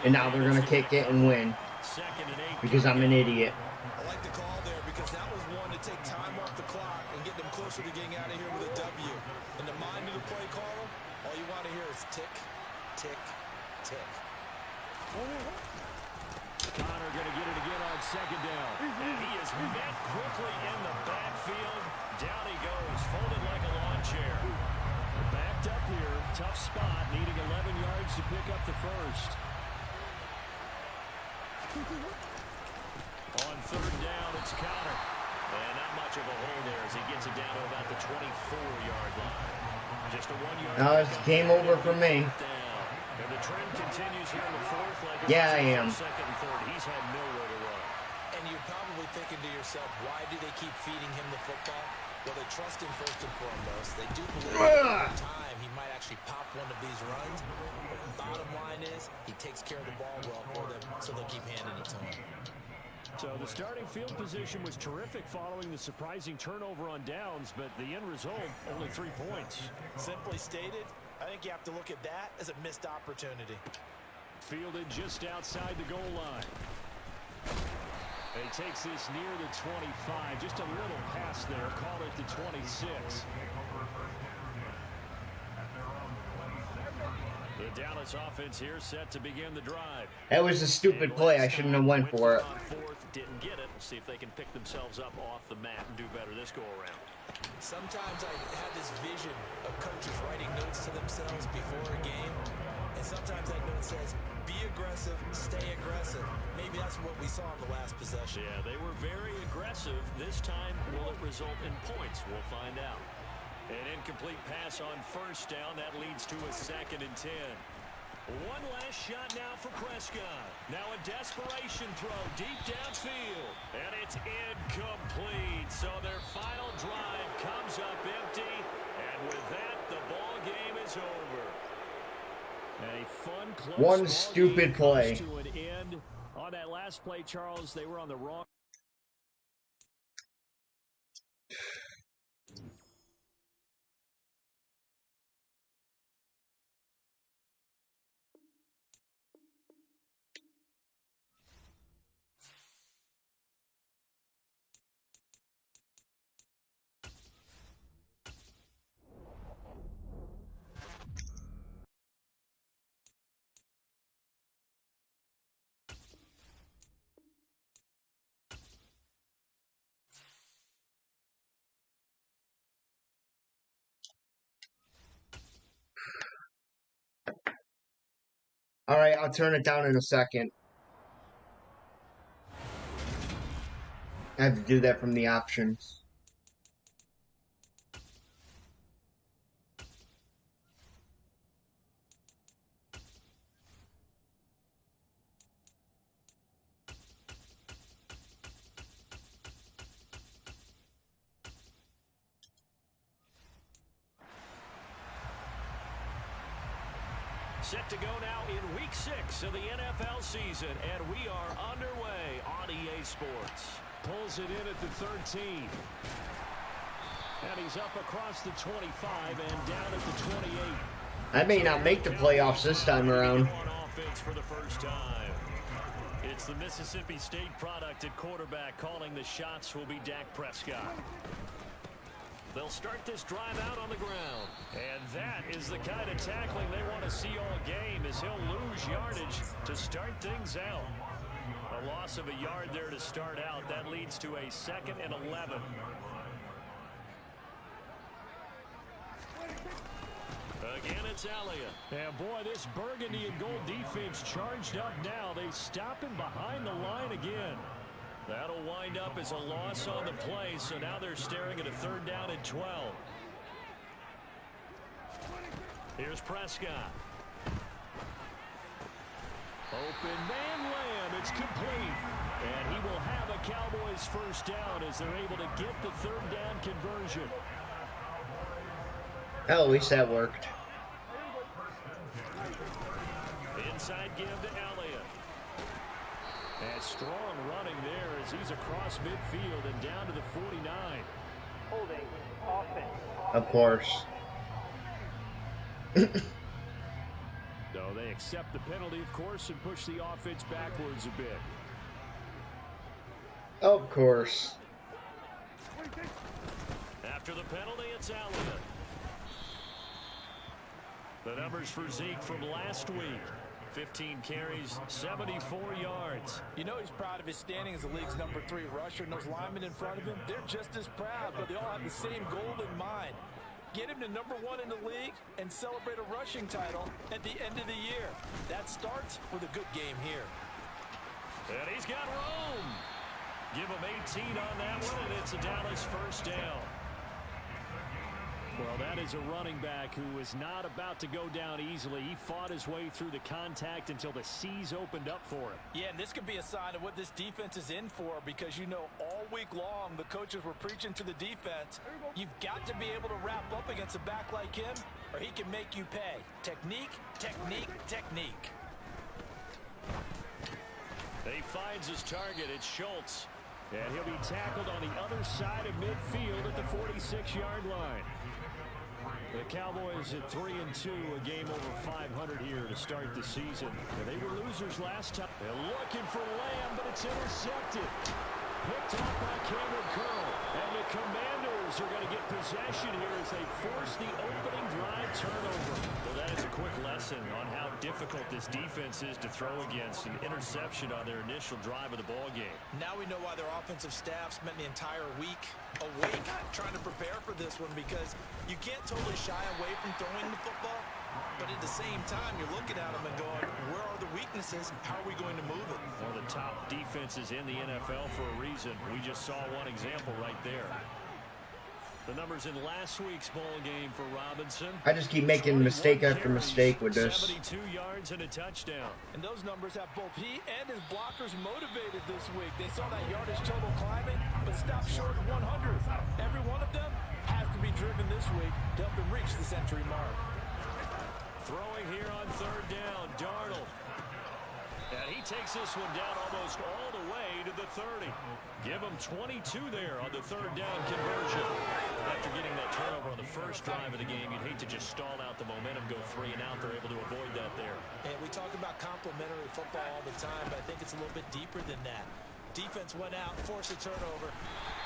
And now they're going to kick it and win. 2nd and 8. Because I'm an idiot. I like the call there because that was one to take time off the clock and get them closer to getting out of here with a W. In the mind of the play caller, all you want to hear is tick, tick, tick. Connor going to get it again on 2nd down. And he is met quickly in the backfield. Down he goes, folded like a lawn chair. Backed up here, tough spot, needing 11 yards to pick up the first. On 3rd down, it's Connor. And not much of a hole there as he gets it down to about the 24-yard line. Just a 1-yard. Now it's game over for me. And the trend continues here in the 4th. Like yeah, I am. 2nd and 3rd, he's had nowhere to run. And you You're probably thinking to yourself, why do they keep feeding him the football? Well, they trust him first and foremost. They do believe that over time he might actually pop one of these runs. But the bottom line is he takes care of the ball well for them, so they'll keep handing it to him. So the starting field position was terrific following the surprising turnover on downs, but the end result, only 3 points. Simply stated, I think you have to look at that as a missed opportunity. Fielded just outside the goal line. He takes this near the 25. Just a little pass there. Call it the 26. The Dallas offense here set to begin the drive. That was a stupid play. I shouldn't have went for it. Didn't get it. See if they can pick themselves up off the mat and do better this go around. Sometimes I have this vision of coaches writing notes to themselves before a game, and sometimes that note says, be aggressive, stay aggressive. Maybe that's what we saw in the last possession. Yeah, they were very aggressive. This time, will it result in points? We'll find out. An incomplete pass on first down. That leads to a 2nd and 10. One last shot now for Prescott. Now a desperation throw deep downfield. And it's incomplete. So their final drive comes up empty. And with that, the ball game is over. A fun, close One stupid play. To an end. On that last play, Charles, they were on the wrong. All right, I'll turn it down in a second. I have to do that from the options. Set to go now in Week 6 of the NFL season, and we are underway on EA Sports. Pulls it in at the 13. And he's up across the 25 and down at the 28. I may not make the playoffs this time around. On offense for the first time. It's the Mississippi State product at quarterback. Calling the shots will be Dak Prescott. They'll start this drive out on the ground. And that is the kind of tackling they want to see all game, as he'll lose yardage to start things out. A loss of a yard there to start out. That leads to a 2nd and 11. Again, it's Elliott. And boy, this burgundy and gold defense charged up now. They stop him behind the line again. That'll wind up as a loss on the play, so now they're staring at a 3rd down and 12. Here's Prescott. Open man lamb, it's complete. And he will have a Cowboys first down as they're able to get the 3rd down conversion. Hell, at least that worked. Inside give to Elliott. And strong running there as he's across midfield and down to the 49. Holding offense. Of course. No, they accept the penalty, of course, and push the offense backwards a bit. Of course. After the penalty, it's Elliott. The numbers for Zeke from last week. 15 carries, 74 yards. You know he's proud of his standing as the league's number 3 rusher, and those linemen in front of him, they're just as proud, but they all have the same goal in mind. Get him to number 1 in the league and celebrate a rushing title at the end of the year. That starts with a good game here. And he's got room. Give him 18 on that one, and it's a Dallas first down. Well, that is a running back who is not about to go down easily. He fought his way through the contact until the seas opened up for him. Yeah, and this could be a sign of what this defense is in for, because you know all week long the coaches were preaching to the defense. You've got to be able to wrap up against a back like him, or he can make you pay. Technique, technique, technique. He finds his target. It's Schultz. And he'll be tackled on the other side of midfield at the 46-yard line. The Cowboys at 3-2, a game over 500 here to start the season. They were losers last time. They're looking for Lamb, but it's intercepted. Picked off by Cameron Curl. And the Commanders are going to get possession here as they force the opening drive turnover. Well, that is a quick lesson on how difficult this defense is to throw against. An interception on their initial drive of the ball game. Now we know why their offensive staff spent the entire week awake trying to prepare for this one, because you can't totally shy away from throwing the football, but at the same time you're looking at them and going, where are the weaknesses? How are we going to move it? One of the top defenses in the NFL for a reason. We just saw one example right there. The numbers in last week's ball game for Robinson. I just keep making mistake after mistake with this. 72 yards and a touchdown. And those numbers have both he and his blockers motivated this week. They saw that yardage total climbing, but stopped short of 100. Every one of them has to be driven this week to help them reach the century mark. Throwing here on third down, Darnold. And he takes this one down almost all the way to the 30. Give him 22 there on the third down conversion. After getting that turnover on the first drive of the game, you'd hate to just stall out the momentum, go 3 and out. They're able to avoid that there. And we talk about complementary football all the time, but I think it's a little bit deeper than that. Defense went out, forced a turnover,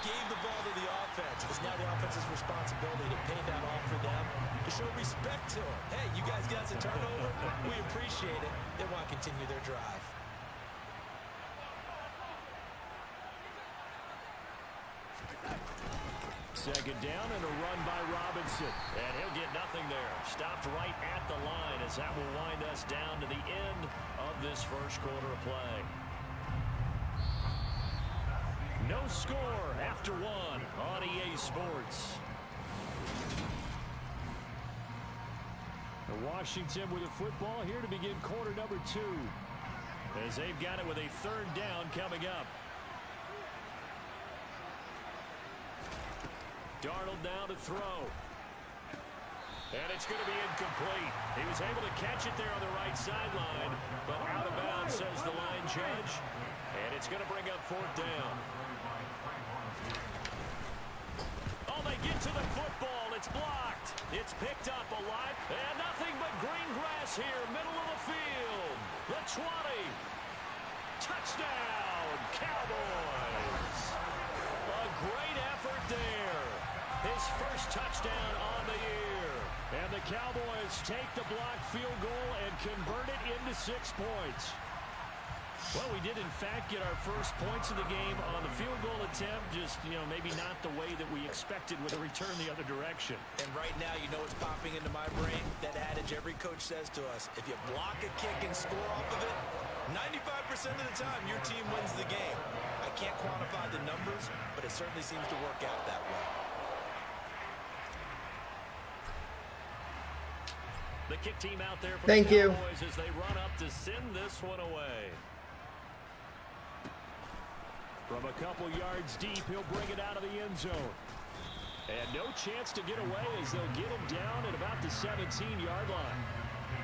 gave the ball to the offense. It's now the offense's responsibility to pay that off for them, to show respect to them. Hey, you guys got some turnover? We appreciate it. They want to continue their drive. Second down and a run by Robinson. And he'll get nothing there. Stopped right at the line as that will wind us down to the end of this first quarter of play. No score after 1 on EA Sports. Washington with a football here to begin quarter number 2. As they've got it with a third down coming up. Darnold now to throw. And it's going to be incomplete. He was able to catch it there on the right sideline, but out of bounds, says the line judge. And it's going to bring up fourth down. Oh, they get to the football. It's blocked. It's picked up alive. And nothing but green grass here, middle of the field. The 20. Touchdown, Cowboys. A great effort there. His first touchdown on the year. And the Cowboys take the blocked field goal and convert it into 6 points. Well, we did, in fact, get our first points of the game on the field goal attempt. Just, maybe not the way that we expected with a return the other direction. And right now, you know what's popping into my brain? That adage every coach says to us, if you block a kick and score off of it, 95% of the time, your team wins the game. I can't quantify the numbers, but it certainly seems to work out that way. The kick team out there for Thank the you. Cowboys as they run up to send this one away. From a couple yards deep, he'll bring it out of the end zone. And no chance to get away as they'll get him down at about the 17-yard line.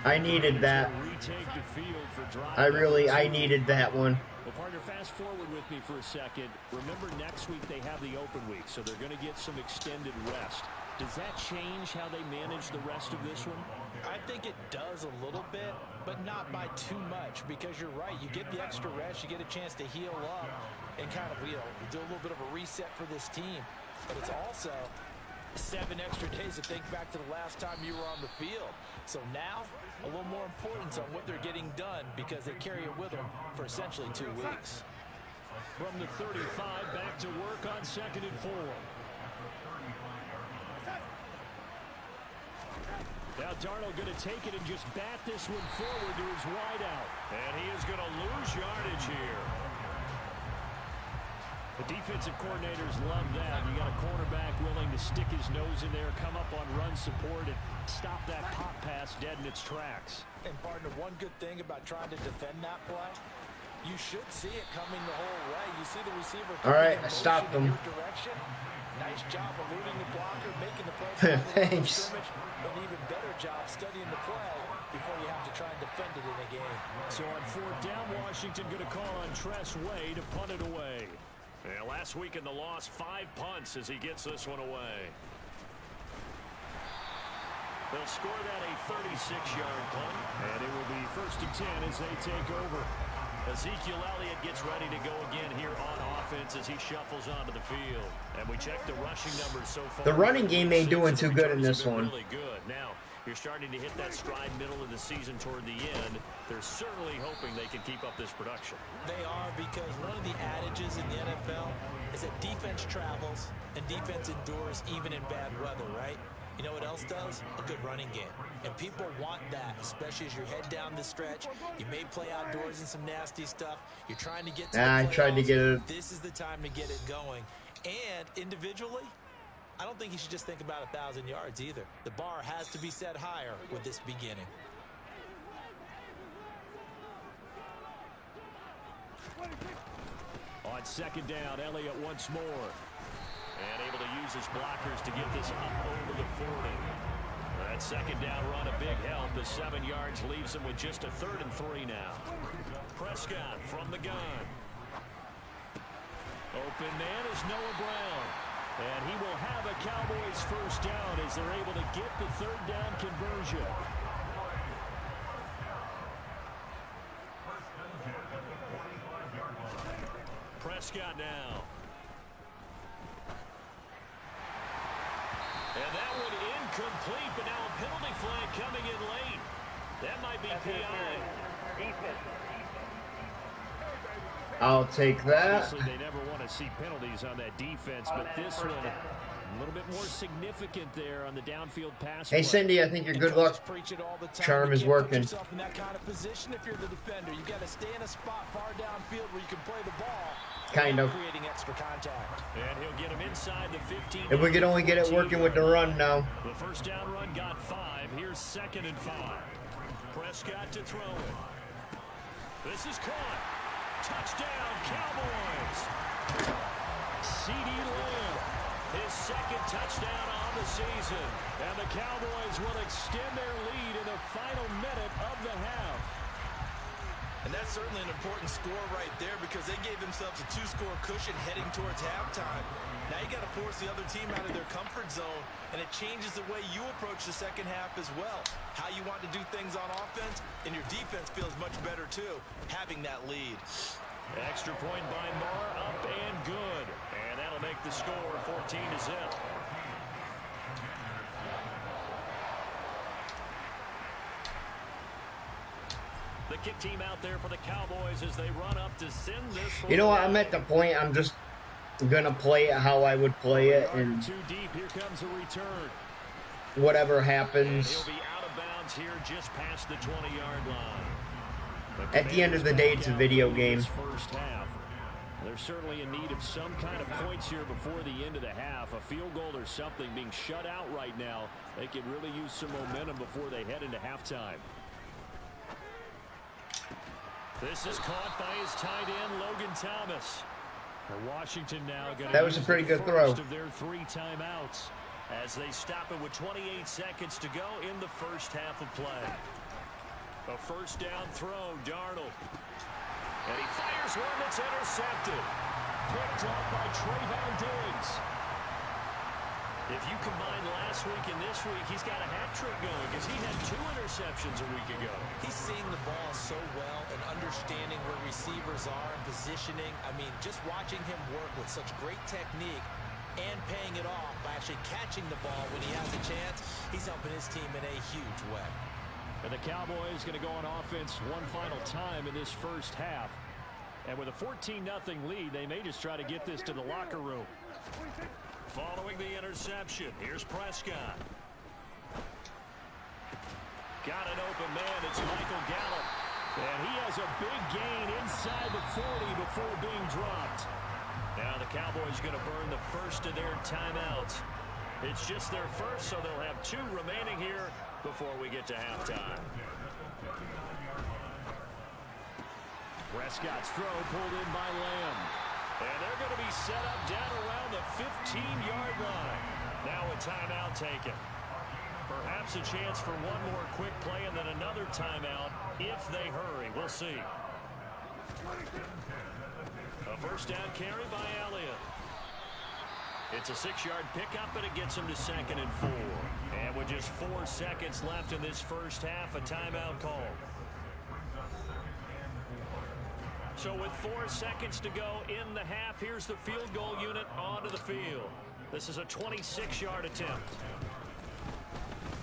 I needed that. I needed that one. Well, partner, fast forward with me for a second. Remember, next week they have the open week, so they're going to get some extended rest. Does that change how they manage the rest of this one? I think it does a little bit, but not by too much, because you're right. You get the extra rest, you get a chance to heal up and kind of, do a little bit of a reset for this team. But it's also 7 extra days to think back to the last time you were on the field. So now, a little more importance on what they're getting done, because they carry it with them for essentially 2 weeks. From the 35, back to work on 2nd and 4. Now Darnold going to take it and just bat this one forward to his wideout. And he is going to lose yardage here. The Defensive coordinators love that. You got a cornerback willing to stick his nose in there, come up on run support, and stop that pop pass dead in its tracks. And partner, one good thing about trying to defend that play, you should see it coming the whole way. You see the receiver All right, coming I in stopped motion in him. your direction. Nice job eluding the blocker, making the play. Thanks. An even better job studying the play before you have to try and defend it in a game. So on 4th down, Washington going to call on Tress Way to punt it away. And last week in the loss, 5 punts as he gets this one away. They'll score that a 36-yard punt. And it will be 1st and 10 as they take over. Ezekiel Elliott gets ready to go again here on offense as he shuffles onto the field. And we check the rushing numbers so far. The running game ain't doing too good in this one. Really good. Now, you're starting to hit that stride middle of the season toward the end. They're certainly hoping they can keep up this production. They are, because one of the adages in the NFL is that defense travels and defense endures even in bad weather, right? You know what else does? A good running game. And people want that, especially as you head down the stretch. You may play outdoors in some nasty stuff. You're trying to get to the I tried to playoffs. get it. This is the time to get it going. And individually, I don't think you should just think about 1,000 yards either. The bar has to be set higher with this beginning. On 2nd down, Elliott once more. And able to use his blockers to get this up over the 40. That 2nd down run a big help. The 7 yards leaves him with just a 3rd and 3 now. Prescott from the gun. Open man is Noah Brown. And he will have a Cowboys 1st down as they're able to get the 3rd down conversion. Prescott now. And that one incomplete, but now a penalty flag coming in late. That might be PI. I'll take that. Obviously, they never want to see penalties on that defense, but this one a little bit more significant there on the downfield pass. Hey, Cindy, I think your good luck charm is working. In that kind of position, if you're the defender, you got to stay in a spot far downfield where you can play the ball. Kind of. Creating extra contact. And he'll get him inside the 15. If we could only get it working with the run now. The 1st down run got 5. Here's 2nd and 5. Prescott to throw it. This is caught. Touchdown, Cowboys. C.D. Lamb, his 2nd touchdown on the season. And the Cowboys will extend their lead in the final minute of the half. And that's certainly an important score right there, because they gave themselves a 2-score cushion heading towards halftime. Now you got to force the other team out of their comfort zone, and it changes the way you approach the second half as well. How you want to do things on offense, and your defense feels much better too, having that lead. Extra point by Marr, up and good. And that'll make the score 14-0. The kick team out there for the Cowboys as they run up to send this. You know what? I'm at the point I'm just gonna play it how I would play it, and Too deep. Here comes a return. whatever And happens. he'll be out of bounds here just past the 20-yard line. At the end of the day, it's a video game. First half. They're certainly in need of some kind of points here before the end of the half. A field goal or something being shut out right now. They could really use some momentum before they head into halftime. This is caught by his tight end, Logan Thomas. Washington now going That was a pretty good throw. of their 3 timeouts. As they stop it with 28 seconds to go in the first half of play. A 1st down throw, Darnold. And he fires one that's intercepted. Picked up by Trayvon Diggs. If you combine last week and this week, he's got a hat trick going because he had 2 interceptions a week ago. He's seeing the ball so well and understanding where receivers are and positioning. I mean, just watching him work with such great technique and paying it off by actually catching the ball when he has a chance, he's helping his team in a huge way. And the Cowboys going to go on offense one final time in this first half. And with a 14-0 lead, they may just try to get this to the locker room. Following the interception, here's Prescott. Got an open man, it's Michael Gallup. And he has a big gain inside the 40 before being dropped. Now the Cowboys going to burn the first of their timeouts. It's just their first, so they'll have 2 remaining here before we get to halftime. Prescott's throw pulled in by Lamb. And they're going to be set up down around the 15-yard line. Now a timeout taken. Perhaps a chance for one more quick play and then another timeout if they hurry. We'll see. A first down carry by Elliott. It's a 6-yard pickup, but it gets him to 2nd and 4. And with just 4 seconds left in this first half, a timeout call. So with 4 seconds to go in the half, here's the field goal unit onto the field. This is a 26-yard attempt.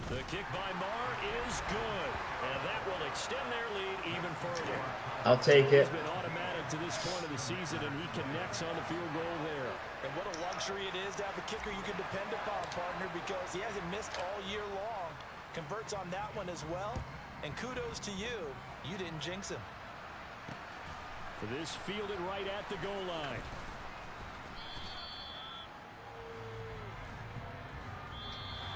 The kick by Marr is good, and that will extend their lead even further. I'll take it. He's been automatic to this point of the season, and he connects on the field goal there. And what a luxury it is to have a kicker you can depend upon, partner, because he hasn't missed all year long. Converts on that one as well, and kudos to you. You didn't jinx him. This fielded right at the goal line.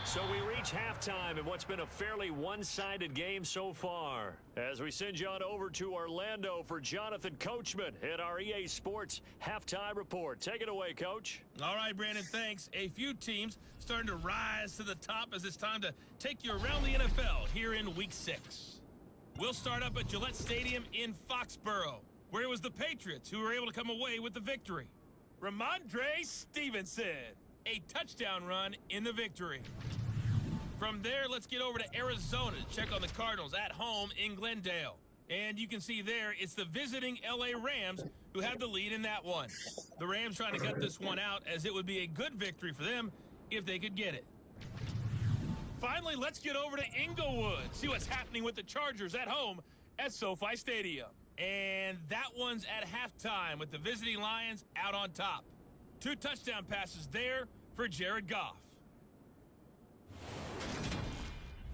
So we reach halftime in what's been a fairly one-sided game so far. As we send you on over to Orlando for Jonathan Coachman at our EA Sports Halftime Report. Take it away, Coach. All right, Brandon, thanks. A few teams starting to rise to the top as it's time to take you around the NFL here in Week 6. We'll start up at Gillette Stadium in Foxborough, where it was the Patriots who were able to come away with the victory. Ramondre Stevenson, a touchdown run in the victory. From there, let's get over to Arizona to check on the Cardinals at home in Glendale. And you can see there, it's the visiting LA Rams who have the lead in that one. The Rams trying to gut this one out, as it would be a good victory for them if they could get it. Finally, let's get over to Inglewood, see what's happening with the Chargers at home at SoFi Stadium. And that one's at halftime with the visiting Lions out on top. 2 touchdown passes there for Jared Goff.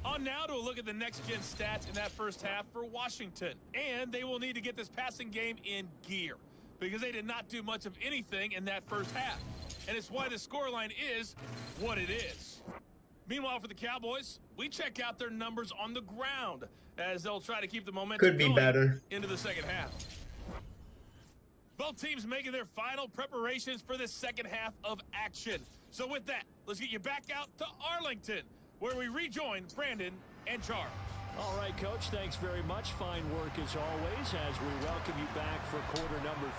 On now to a look at the next-gen stats in that first half for Washington. And they will need to get this passing game in gear, because they did not do much of anything in that first half. And it's why the scoreline is what it is. Meanwhile, for the Cowboys, we check out their numbers on the ground, as they'll try to keep the momentum Could be going better into the second half. Both teams making their final preparations for this second half of action. So with that, let's get you back out to Arlington, where we rejoin Brandon and Charles. All right, Coach, thanks very much. Fine work as always as we welcome you back for quarter number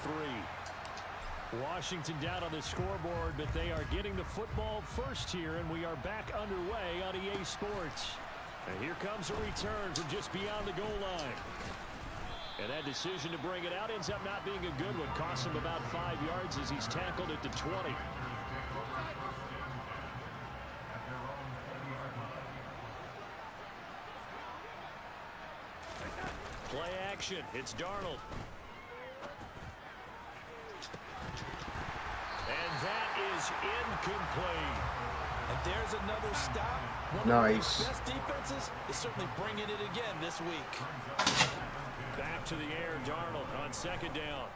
3. Washington down on the scoreboard, but they are getting the football first here, and we are back underway on EA Sports. And here comes a return from just beyond the goal line. And that decision to bring it out ends up not being a good one. Costs him about 5 yards as he's tackled at the 20. Play action. It's Darnold. And that is incomplete. And there's another stop. One Nice. of the best defenses is certainly bringing it again this week. Back to the air, Darnold on second down.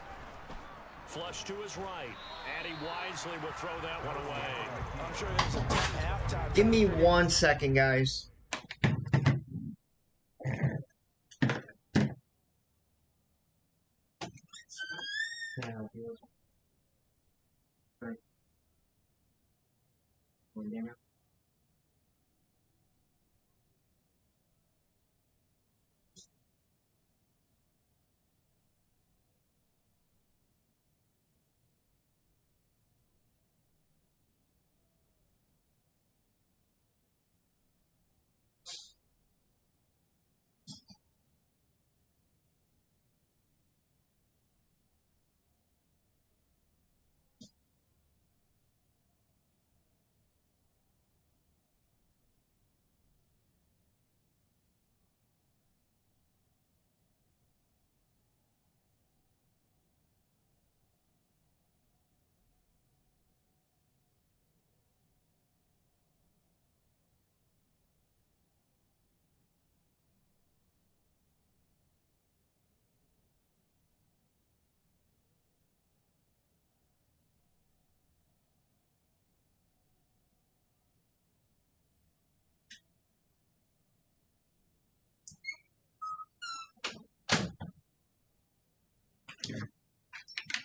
Flush to his right. And he wisely will throw that one away. I'm sure there's a tough halftime. Give me 1 second, guys.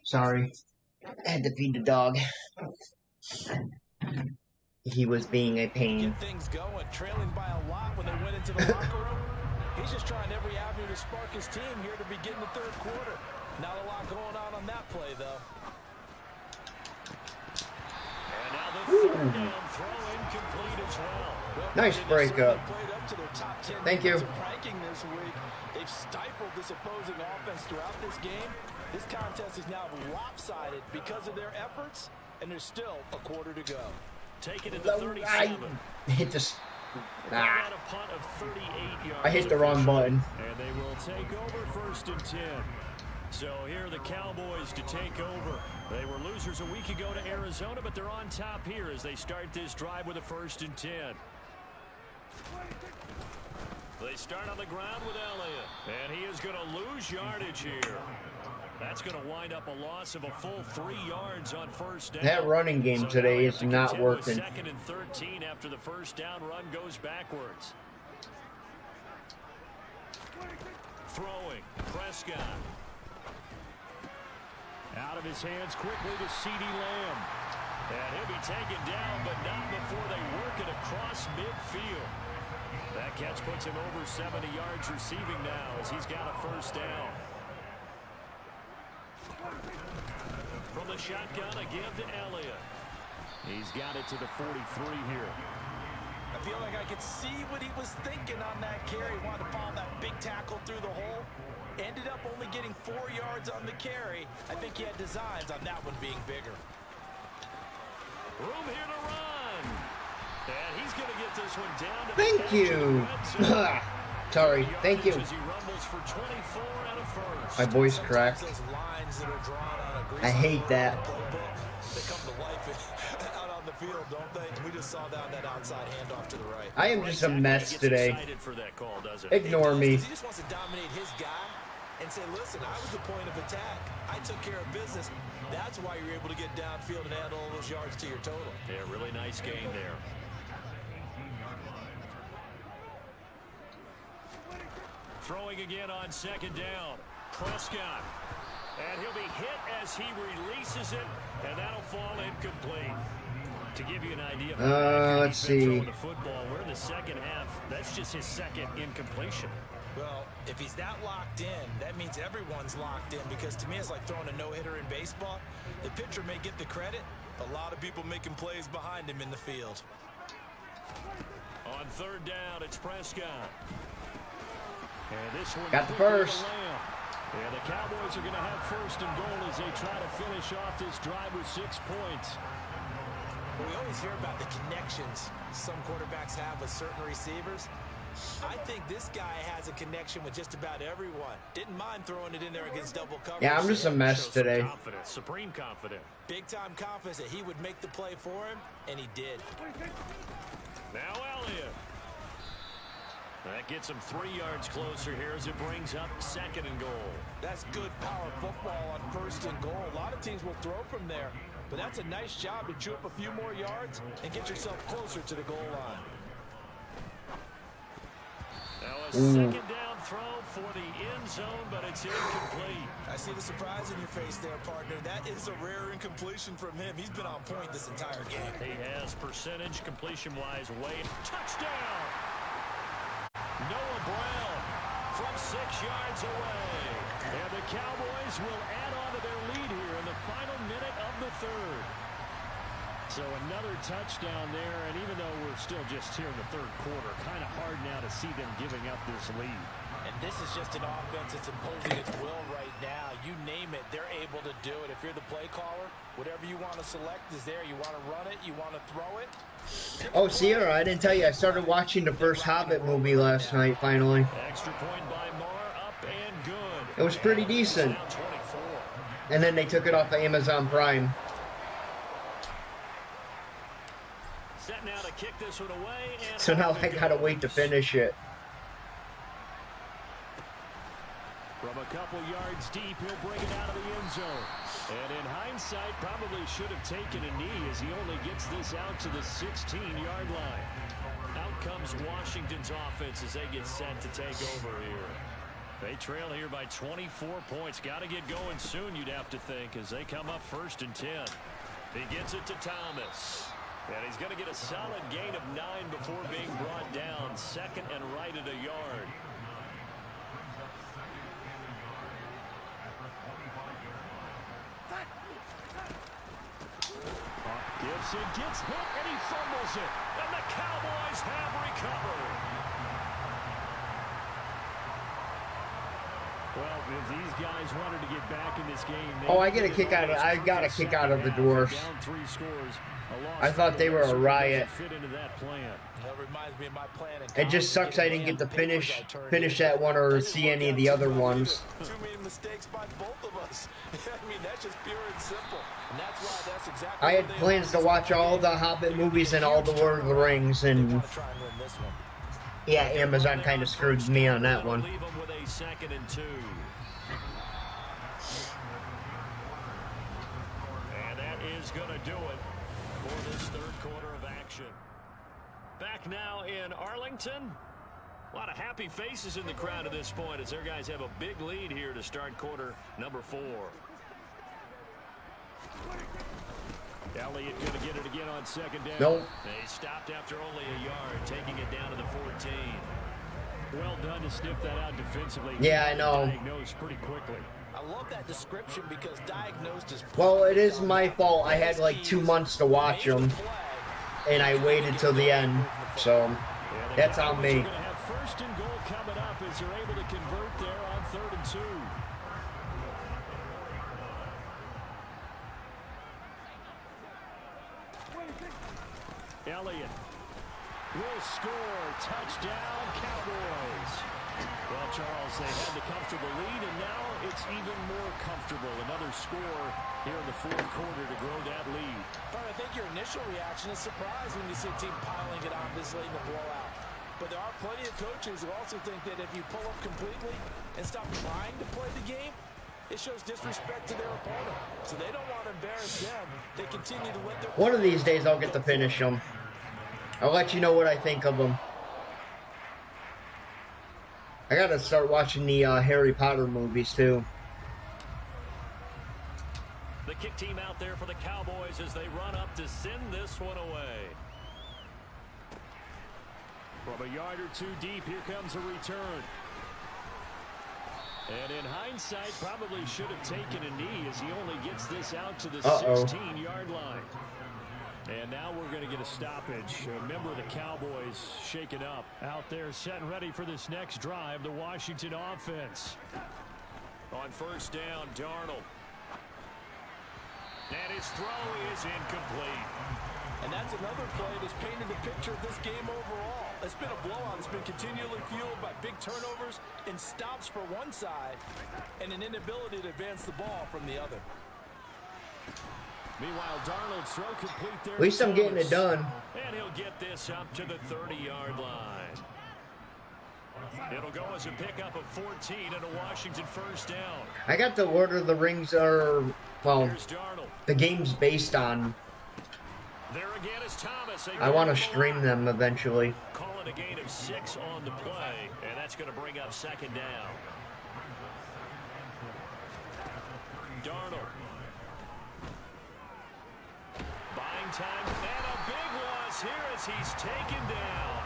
Sorry. I had to feed the dog. He was being a pain. Get things going, trailing by a lot when they went into the locker room. He's just trying every avenue to spark his team here to begin the third quarter. Not a lot going on that play, though. And now the third down throw incomplete as well. Nice breakup. Thank you. This week. They've stifled this opposing offense throughout this game. This contest is now lopsided because of their efforts, and there's still a quarter to go. Take it to the 37. I hit this. A punt of 38 yards. I hit the wrong button. And they will take over 1st and 10. So here are the Cowboys to take over. They were losers a week ago to Arizona, but they're on top here as they start this drive with a 1st and 10. They start on the ground with Elliott, and he is going to lose yardage here. That's going to wind up a loss of a full 3 yards on 1st down. That running game today is not working. 2nd and 13 after the 1st down run goes backwards. Throwing, Prescott. Out of his hands quickly to CeeDee Lamb. And he'll be taken down, but not before they work it across midfield. That catch puts him over 70 yards receiving now as he's got a 1st down. From the shotgun again to Elliott. He's got it to the 43 here. I feel like I could see what he was thinking on that carry. Wanted to follow that big tackle through the hole. Ended up only getting 4 yards on the carry. I think he had designs on that one being bigger. Room here to run. And he's going to get this one down to Thank you. Sorry. Thank you. As he rumbles for 24 and a 1st. My voice cracked. Those lines that are drawn on a grease I hate that. playbook, they come to life out on the field, don't they? We just saw that outside handoff to the right. I am just a mess today. Excited for that call, doesn't he? Ignore me. He just wants to dominate his guy and say, listen, I was the point of attack. I took care of business. That's why you're able to get downfield and add all those yards to your total. Yeah, really nice game there. Throwing again on 2nd down. Prescott. And he'll be hit as he releases it, and that'll fall incomplete. To give you an idea of how let's see. the football, we're in the 2nd half. That's just his 2nd incompletion. Well, if he's that locked in, that means everyone's locked in, because to me it's like throwing a no-hitter in baseball. The pitcher may get the credit, a lot of people making plays behind him in the field. On 3rd down, it's Prescott. And this one got the first. Yeah, the Cowboys are going to have 1st and goal as they try to finish off this drive with 6 points. We always hear about the connections some quarterbacks have with certain receivers. I think this guy has a connection with just about everyone. Didn't mind throwing it in there against double coverage. Yeah, I'm just a mess today. Confidence, supreme confidence. Big-time confidence that he would make the play for him, and he did. Now Elliott. That gets him 3 yards closer here as it brings up 2nd and goal. That's good power football on 1st and goal. A lot of teams will throw from there, but that's a nice job to chew up a few more yards and get yourself closer to the goal line. Now a 2nd down throw for the end zone, but it's incomplete. I see the surprise in your face there, partner. That is a rare incompletion from him. He's been on point this entire game. He has percentage completion-wise way. Touchdown! Noah Brown from 6 yards away. And the Cowboys will add on to their lead here in the final minute of the 3rd. So another touchdown there, and even though we're still just here in the 3rd quarter, kind of hard now to see them giving up this lead. And this is just an offense that's imposing its will right now. You name it, they're able to do it. If you're the play caller, whatever you want to select is there. You want to run it, you want to throw it. Oh, Sierra, I didn't tell you. I started watching the first Hobbit movie last night, finally. Extra point by Marr, up and good. It was pretty decent. Now 24. And then they took it off of Amazon Prime. Set now to kick this one away. And So now I gotta wait to finish it. From a couple yards deep, he'll bring it out of the end zone. And in hindsight, probably should have taken a knee as he only gets this out to the 16-yard line. Out comes Washington's offense as they get set to take over here. They trail here by 24 points. Got to get going soon, you'd have to think, as they come up 1st and 10. He gets it to Thomas. And he's going to get a solid gain of 9 before being brought down. 2nd and right at a yard. Gibson gets hit and he fumbles it. And the Cowboys have recovered. Well, if these guys wanted to get back in this game, Oh, I get a kick out of. I got a kick out of the Dwarfs. I thought they were a riot. It just sucks I didn't get to finish that one or see any of the other ones. Too many mistakes by both of us. I mean, that's just pure and simple. And that's why that's exactly I had plans to watch all the Hobbit movies and all the Lord of the Rings, and yeah, Amazon kind of screwed me on that one. Leave them with a 2nd and 2. And that is going to do it for this 3rd quarter of action. Back now in Arlington. A lot of happy faces in the crowd at this point as their guys have a big lead here to start quarter number 4. Elliott going to get it again on 2nd down. Nope. They stopped after only a yard, taking it down to the 14. Well done to sniff that out defensively. Yeah, I know. Diagnosed pretty quickly. I love that description because diagnosed is... Well, it is my fault. I had like 2 months to watch them, and I waited till the end, so that's on me. 1st and goal coming up as they're able to convert there on 3rd and 2. Elliott will score. Touchdown, Cowboys. Well, Charles, they had the comfortable lead, and now it's even more comfortable. Another score here in the 4th quarter to grow that lead. But I think your initial reaction is surprise when you see a team piling it on this late in the blowout. But there are plenty of coaches who also think that if you pull up completely and stop trying to play the game, it shows disrespect to their opponent. So they don't want to embarrass them. They continue to let their... One of these days I'll get to finish them. I'll let you know what I think of them. I gotta start watching the Harry Potter movies too. The kick team out there for the Cowboys as they run up to send this one away. From a yard or 2 deep, here comes a return. And in hindsight, probably should have taken a knee as he only gets this out to the 16-yard line. And now we're going to get a stoppage. A member of the Cowboys shaken up. Out there set and ready for this next drive, the Washington offense. On 1st down, Darnold. And his throw is incomplete. And that's another play that's painted the picture of this game overall. It's been a blowout. It's been continually fueled by big turnovers and stops for one side and an inability to advance the ball from the other. Meanwhile, Darnold's throw complete there. At least I'm getting it done. And he'll get this up to the 30-yard line. It'll go as a pickup of 14 and a Washington 1st down. I got the Lord of the Rings, well, the game's based on. There again is Thomas. I want to stream them eventually. Calling a gain of 6 on the play, and that's going to bring up 2nd down. Darnold. Buying time, and a big loss here as he's taken down.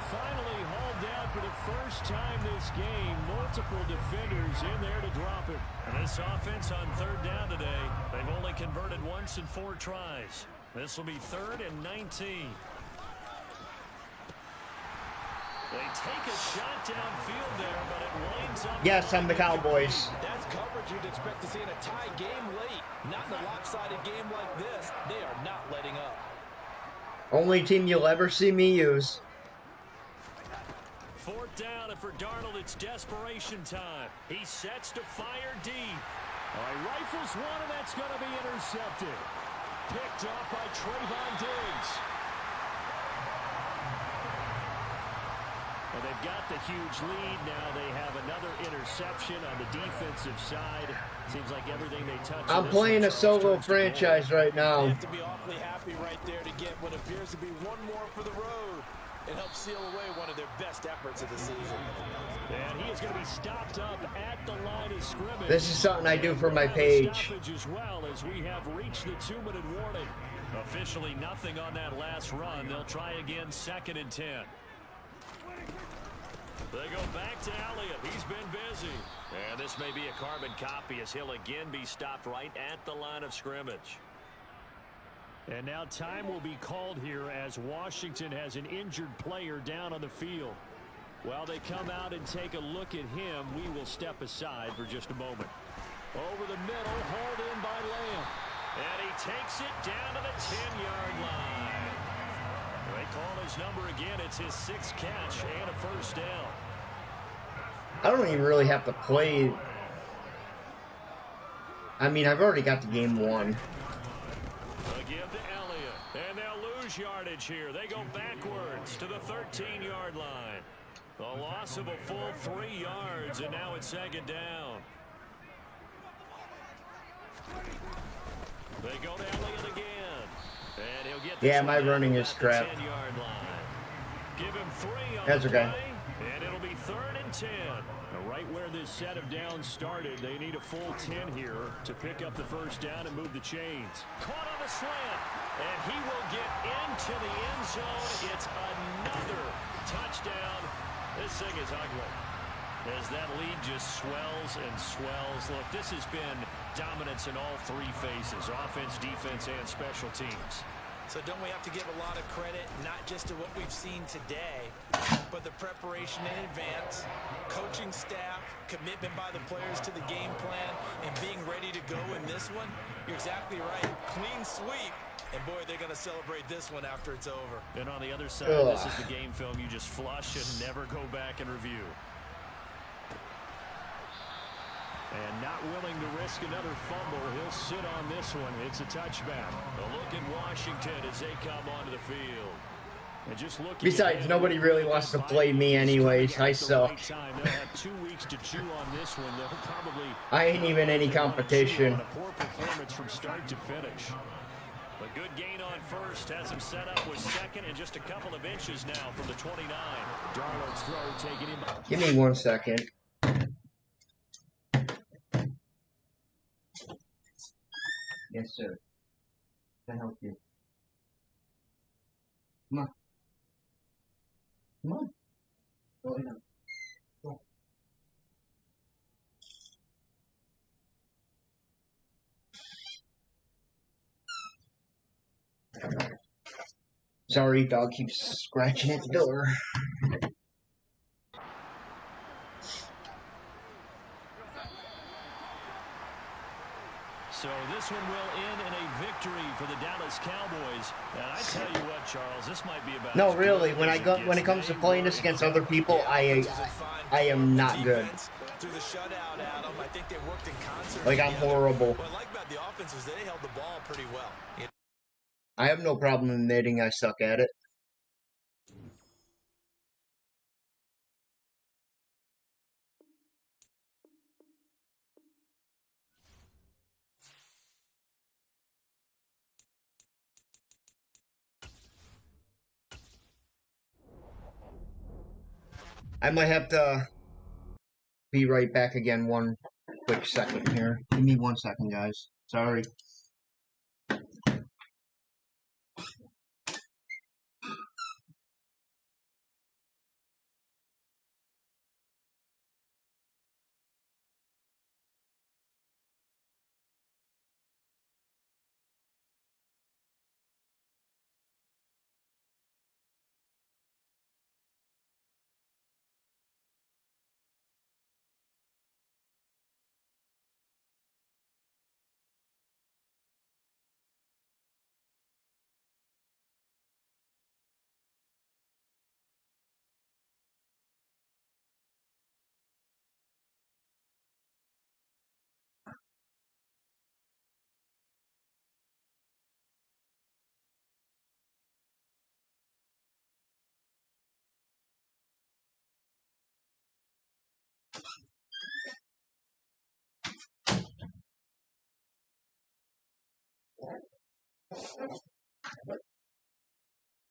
Finally hauled down for the first time this game. Multiple defenders in there to drop it. And this offense on 3rd down today, they've only converted once in 4 tries. This will be 3rd and 19. They take a shot downfield there, but it winds up. Yes, I'm the Cowboys. That's coverage you'd expect to see in a tie game late. Not in a lopsided game like this. They are not letting up. Only team you'll ever see me use. 4th down, and for Darnold, it's desperation time. He sets to fire deep. He rifles one, and that's going to be intercepted. Picked off by Trayvon Diggs. Well, they've got the huge lead now. They have another interception on the defensive side. Seems like everything they touch. I'm playing a solo franchise right now. They have to be awfully happy right there to get what appears to be one more for the road. and help seal away one of their best efforts of the season. And he is going to be stopped up at the line of scrimmage. This is something I do for my page. As well as we have reached the 2-minute warning. Officially nothing on that last run. They'll try again, 2nd and 10. They go back to Elliott. He's been busy. And this may be a carbon copy as he'll again be stopped right at the line of scrimmage. And now time will be called here as Washington has an injured player down on the field. While they come out and take a look at him, we will step aside for just a moment. Over the middle, hauled in by Lamb. And he takes it down to the 10-yard line. They call his number again. It's his 6th catch and a first down. I don't even really have to play. I mean, I've already got the game won. A give to Elliott. And they'll lose yardage here. They go backwards to the 13-yard line. A loss of a full 3 yards, and now it's 2nd down. They go to Elliott again. And he'll get yeah, my running is crap. Give him 3 on That's okay. Play, and it'll be 3rd and 10. Right where this set of downs started, they need a full 10 here to pick up the first down and move the chains. Caught on the slant, and he will get into the end zone. It's another touchdown. This thing is ugly as that lead just swells and swells. Look, this has been dominance in all 3 phases, offense, defense, and special teams. So don't we have to give a lot of credit, not just to what we've seen today, but the preparation in advance, coaching staff, commitment by the players to the game plan, and being ready to go in this one? You're exactly right. Clean sweep. And, boy, they're going to celebrate this one after it's over. And on the other side, this is the game film you just flush and never go back and review. And not willing to risk another fumble, he'll sit on this one. It's a touchback. A look at Washington as they come onto the field. And just besides, nobody really wants to play me anyways. I suck. They'll have 2 weeks to chew on this one. They'll probably I ain't even any competition. a poor performance from start to finish. A good gain on first has him set up with 2nd and just a couple of inches now from the 29. Darnold's throw taking him. Give me 1 second. Yes, sir. Can I help you? Come on. Come on. Go ahead. Go. Sorry, dog keeps scratching at the door. So this one will end in a victory for the Dallas Cowboys. And I tell you what, Charles, this might be about. No, really. When it comes to playing this against other people, I am not good. Through the shutout, Adam, I think they worked in concert. Like, I'm horrible. What I like about the offense is they held the ball pretty well. I have no problem admitting I suck at it. I might have to be right back again 1 quick second here. Give me 1 second, guys. Sorry.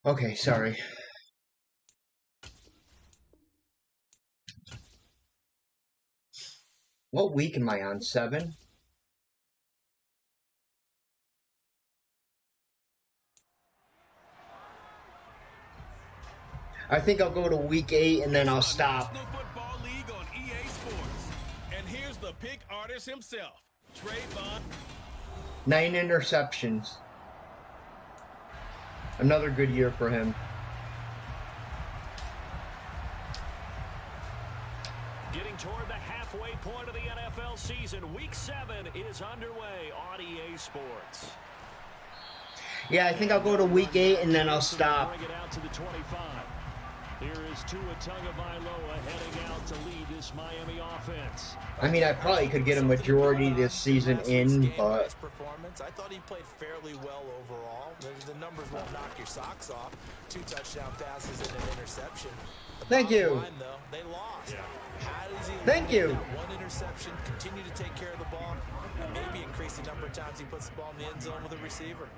Okay, sorry. What week am I on? 7? I think I'll go to week 8 and then I'll stop. National Football League on EA Sports. And here's the pick artist himself, Trayvon. 9 interceptions. Another good year for him. Getting toward the halfway point of the NFL season. Week 7 is underway on EA Sports. Yeah, I think I'll go to week 8 and then I'll stop. Bring it out to the 25. Here is Tua Tagovailoa heading out to lead this Miami offense. I mean, I probably could get a majority this season in, but performance, I thought he played fairly well overall. The numbers won't knock your socks off. 2 touchdown passes and an interception. Thank you. Line, though, they lost. How does he Thank you. One interception, continue to take care of the ball, and maybe increase the number of times he puts the ball in the end zone with a receiver.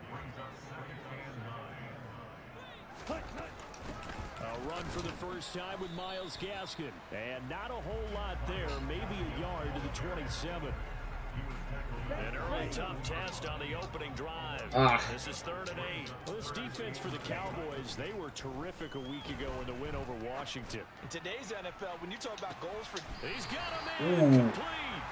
A run for the first time with Myles Gaskin. And not a whole lot there, maybe a yard to the 27. An early tough test on the opening drive. This is 3rd and 8. Well, this defense for the Cowboys, they were terrific a week ago in the win over Washington. In today's NFL, when you talk about goals for... He's got him in, complete.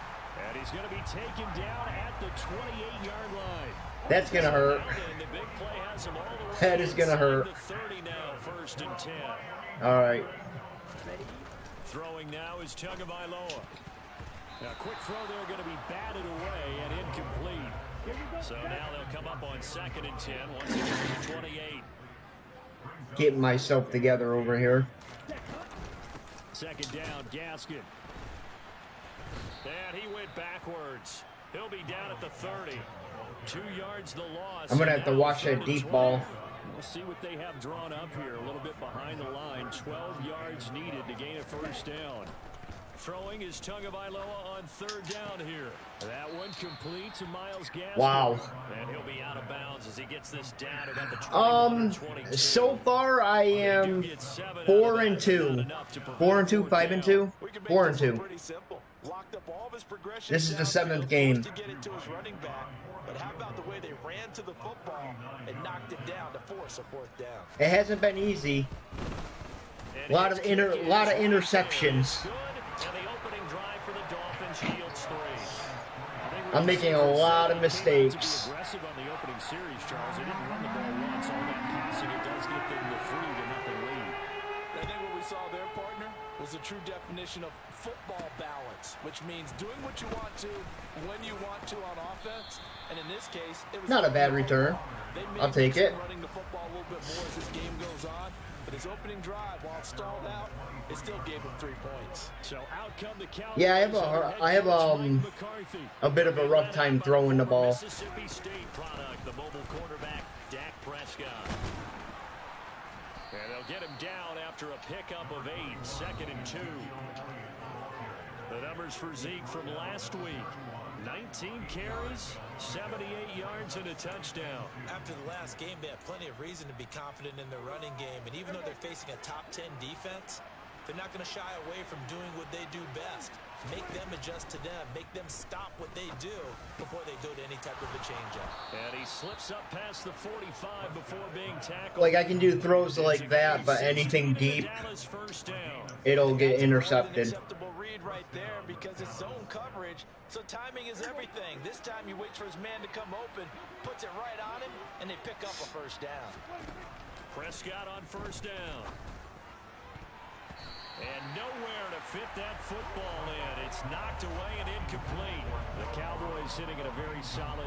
And he's going to be taken down at the 28-yard line. that's gonna hurt. The big play has him all the way That is gonna hurt. inside the 30 now, 1st and 10. All right. Throwing now is Tagovailoa. A quick throw there going to be batted away and incomplete. So now they'll come up on 2nd and 10 once again to the 28. Getting myself together over here. 2nd down, Gaskin. And he went backwards. He'll be down at the 30. 2 yards the loss. I'm gonna have to watch that deep ball. We'll see what they have drawn up here. A little bit behind the line. 12 yards needed to gain a 1st down. Throwing is Tagovailoa on 3rd down here. That one complete to Myles Gaskin. Wow. And he'll be out of bounds as he gets this down about the 22. So far I am 4-2. 4-2, 5-2, 4-2. Pretty simple. Locked up all of his progression. This is the 7th game. To get it to his running back. But how about the way they ran to the football and knocked it down to force a 4th down? It hasn't been easy. A lot of interceptions. And the opening drive for the Dolphins yields 3. I'm making a lot of mistakes. Aggressive on the opening series, Charles. They didn't run the ball once. All that passing, it does get them the 3-0 lead. I think what we saw there, partner, was a true definition of football balance, which means doing what you want to, when you want to on offense. And in this case, it was Not a bad return. I'll take it. Running the football a little bit more as this game goes on. But his opening drive, while it stalled out, it still gave him 3 points. So out come the Cowboys. Yeah, I have a bit of a rough time throwing the ball. Mississippi State product, the mobile quarterback, Dak Prescott. And they'll get him down after a pickup of 8, 2nd and 2. The numbers for Zeke from last week. 19 carries, 78 yards, and a touchdown. After the last game, they have plenty of reason to be confident in their running game. And even though they're facing a top 10 defense, they're not going to shy away from doing what they do best. Make them adjust to them. Make them stop what they do before they go to any type of a change-up. And he slips up past the 45 before being tackled. Like, I can do throws like that, but anything deep, it'll get intercepted. Acceptable read right there because it's zone coverage, so timing is everything. This time he waits for his man to come open, puts it right on him, and they pick up a 1st down. Prescott on 1st down. And nowhere to fit that football in. It's knocked away and incomplete. The Cowboys sitting at a very solid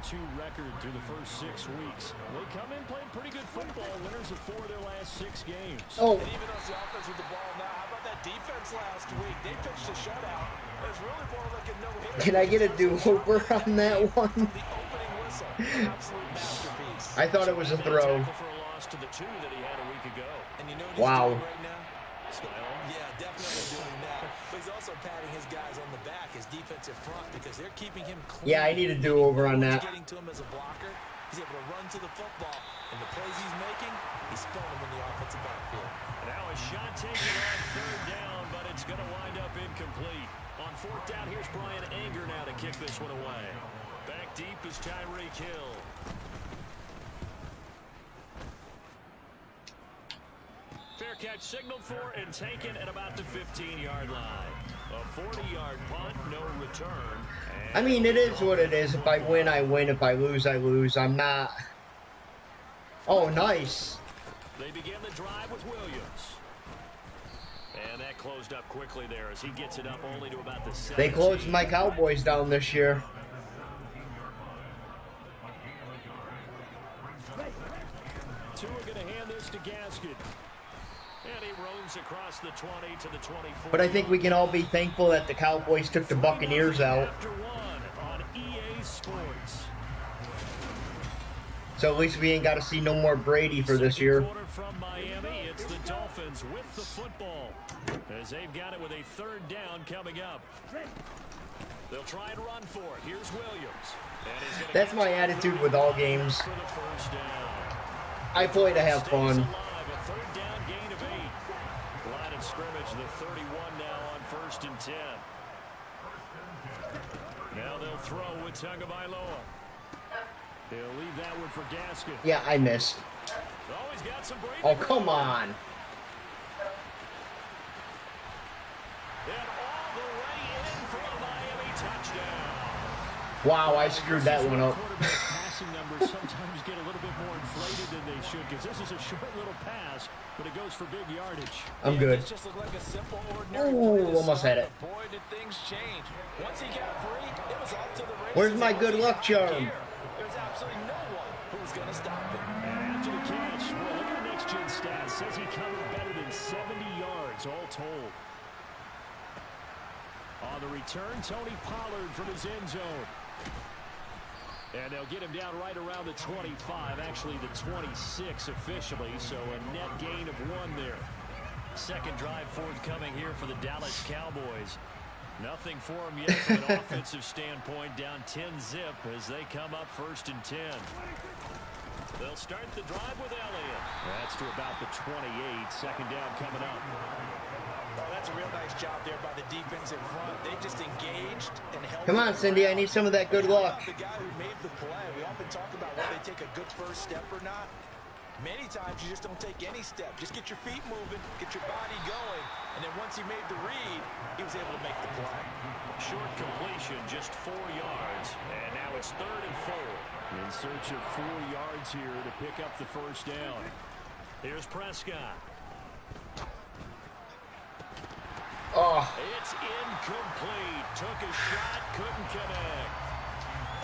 4-2 record through the first 6 weeks. They come in playing pretty good football, winners of 4 of their last 6 games. Oh. And even though it's the offense with the ball now, how about that defense last week? They pitched a shutout. It was really more like a no-hitter. Can I get a do-over on that one? The opening whistle, absolute masterpiece. I thought it was a throw. For a loss to the 2 that he had a week ago. And you know what he's Wow. doing right now? Yeah, definitely doing that. But he's also patting his guys on the back, his defensive front, because they're keeping him clean. Yeah, I need a do-over on that. Getting to him as a blocker, he's able to run to the football, and the plays he's making, he's spelling them in the offensive backfield. Now a shot taken on 3rd down, but it's It's going to wind up incomplete. On fourth down, here's Brian Anger now to kick this one away. Back deep is Tyreek Hill. Fair catch signaled for and taken at about the 15-yard line. A 40-yard punt, no return. I mean, it is what it is. If I win, I win. If I lose, I lose. I'm not... Oh, nice. They begin the drive with Williams. And that closed up quickly there as he gets it up only to about the 17. They closed my Cowboys down this year. Two are going to hand this to Gaskin. And he roams across the 20 to the 24. But I think we can all be thankful that the Cowboys took the Buccaneers out. After one on EA Sports. So at least we ain't got to see no more Brady for this year. Quarter from Miami, it's the Dolphins with the football. As they've got it with a third down coming up. They'll try and run for it. Here's Williams. And he's gonna That's my attitude with all games. for the first down. I play to have fun. Alive, a third down gain of 8. Line of scrimmage, the 31 now on 1st and 10. Now they'll throw with Tagovailoa. They'll leave that one for Gaskin. Yeah, I missed. Oh, he's got some breathing. Oh, come on. And all the way in for a Miami touchdown. Wow, I screwed that one up. Quarterback's passing numbers sometimes get a little bit more inflated than they should because this is a short little pass, but it goes for big yardage. I'm good. This just looked like a simple, ordinary Ooh, play to almost had start, it. but boy, did things change. Once he got free, it was off to the races. Where's my good luck charm? Here, there's absolutely no one who's going to stop him. And after the catch, well, look at the next-gen stats. Says he covered better than 70 yards all told. On the return, Tony Pollard from his end zone. And they'll get him down right around the 25, actually the 26 officially, so a net gain of 1 there. Second drive forthcoming here for the Dallas Cowboys. Nothing for them yet from an offensive standpoint, down 10-zip as they come up 1st and 10. They'll start the drive with Elliott. That's to about the 28, second down coming up. Oh, that's a real nice job there by the defense in front. They just engaged and held. Come on, Cindy, I need some of that good luck. The guy who made the play. We often talk about whether they take a good first step or not. Many times you just don't take any step. Just get your feet moving, get your body going, and then once he made the read, he was able to make the play. Short completion, just 4 yards, and now it's 3rd and 4. In search of 4 yards here to pick up the first down. Here's Prescott. Oh, It's incomplete. Took a shot, couldn't connect.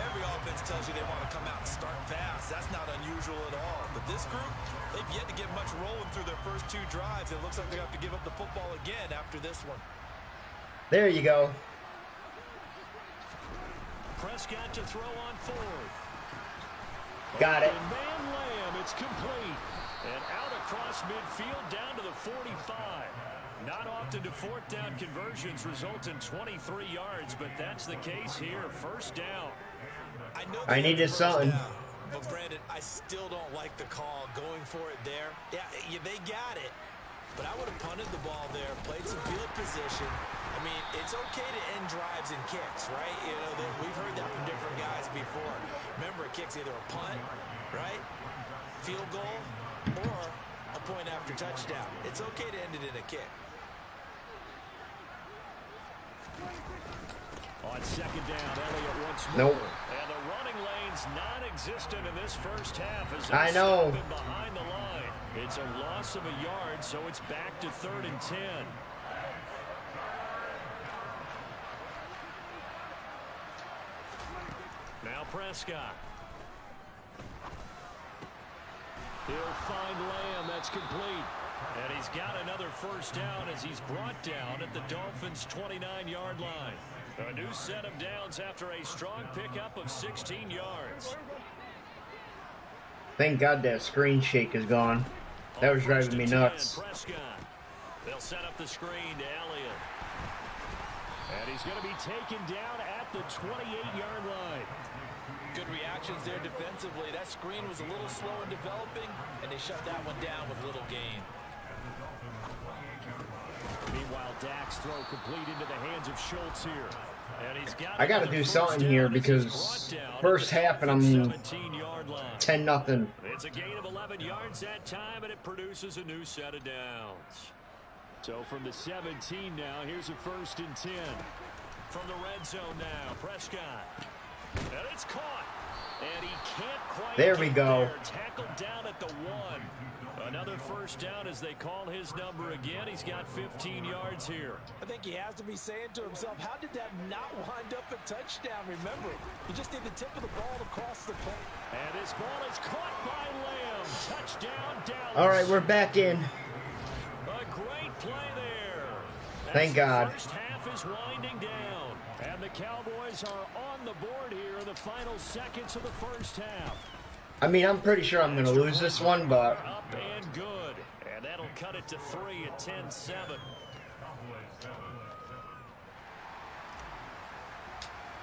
Every offense tells you they want to come out and start fast. That's not unusual at all. But this group, they've yet to get much rolling through their first 2 drives. It looks like they have to give up the football again after this one. there you go. Prescott to throw on 4th. Got it. And man Lamb, it's complete. And out across midfield down to the 45. Not often do 4th down conversions result in 23 yards, but that's the case here. First down. I needed something. But Brandon, I still don't like the call going for it there. Yeah, they got it. But I would have punted the ball there, played some field position. I mean, it's okay to end drives and kicks, right? You know, we've heard that from different guys before. Remember, a kick's either a punt, right, field goal, or a point after touchdown. It's okay to end it in a kick. On second down, Elliott once more. Nope. And the running lane's non-existent in this first half as I they know. stop him behind the line. It's a loss of a yard, so it's back to 3rd and 10. Now Prescott. He'll find Lamb. That's complete. And he's got another first down as he's brought down at the Dolphins' 29-yard line. A new set of downs after a strong pickup of 16 yards. Thank God that screen shake is gone. That was driving me nuts. Prescott. They'll set up the screen to Elliott. And he's going to be taken down at the 28-yard line. Good reactions there defensively. That screen was a little slow in developing, and they shut that one down with little gain. Meanwhile, Dak's throw complete into the hands of Schultz here. And he's got I got to do something here because first half and I'm 17-yard line. 10-0. It's a gain of 11 yards that time, and it produces a new set of downs. So from the 17 now, here's a 1st and 10. From the red zone now, Prescott. And it's caught. And he can't quite there we go. there. Tackled down at the 1. Another 1st down as they call his number again. He's got 15 yards here. I think he has to be saying to himself, how did that not wind up a touchdown? Remember, you just need the tip of the ball to cross the plate. And this ball is caught by Lamb. Touchdown, Dallas. All right, we're back in. A great play there. Thank God. The first half is winding down. And the Cowboys are on the board here in the final seconds of the first half. I mean, I'm pretty sure I'm going to lose this one, but Up and good. And that'll cut it to 3 at 10-7.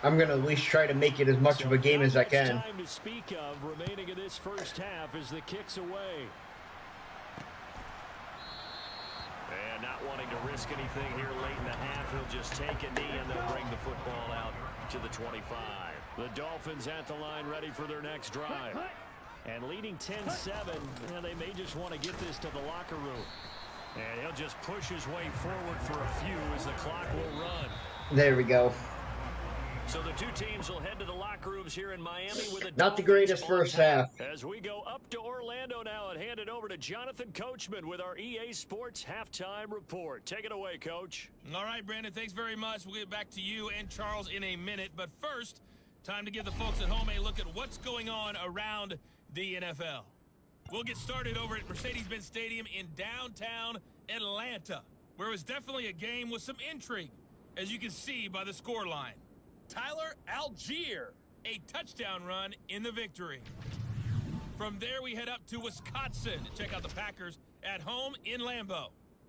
I'm going to at least try to make it as much of a game as I can. Time to speak of remaining in this first half as the kick's away. And not wanting to risk anything here late in the half, he'll just take a knee and they'll bring the football out to the 25. The Dolphins at the line ready for their next drive. And leading 10-7, they may just want to get this to the locker room. And he'll just push his way forward for a few as the clock will run. There we go. So the two teams will head to the locker rooms here in Miami with a Not the greatest first half. As we go up to Orlando now and hand it over to Jonathan Coachman with our EA Sports Halftime Report. Take it away, Coach. All right, Brandon, thanks very much. We'll get back to you and Charles in a minute. But first, time to give the folks at home a look at what's going on around the NFL. We'll get started over at Mercedes-Benz Stadium in downtown Atlanta, where it was definitely a game with some intrigue, as you can see by the scoreline. Tyler Algier, a touchdown run in the victory. From there, we head up to Wisconsin to check out the Packers at home in Lambeau.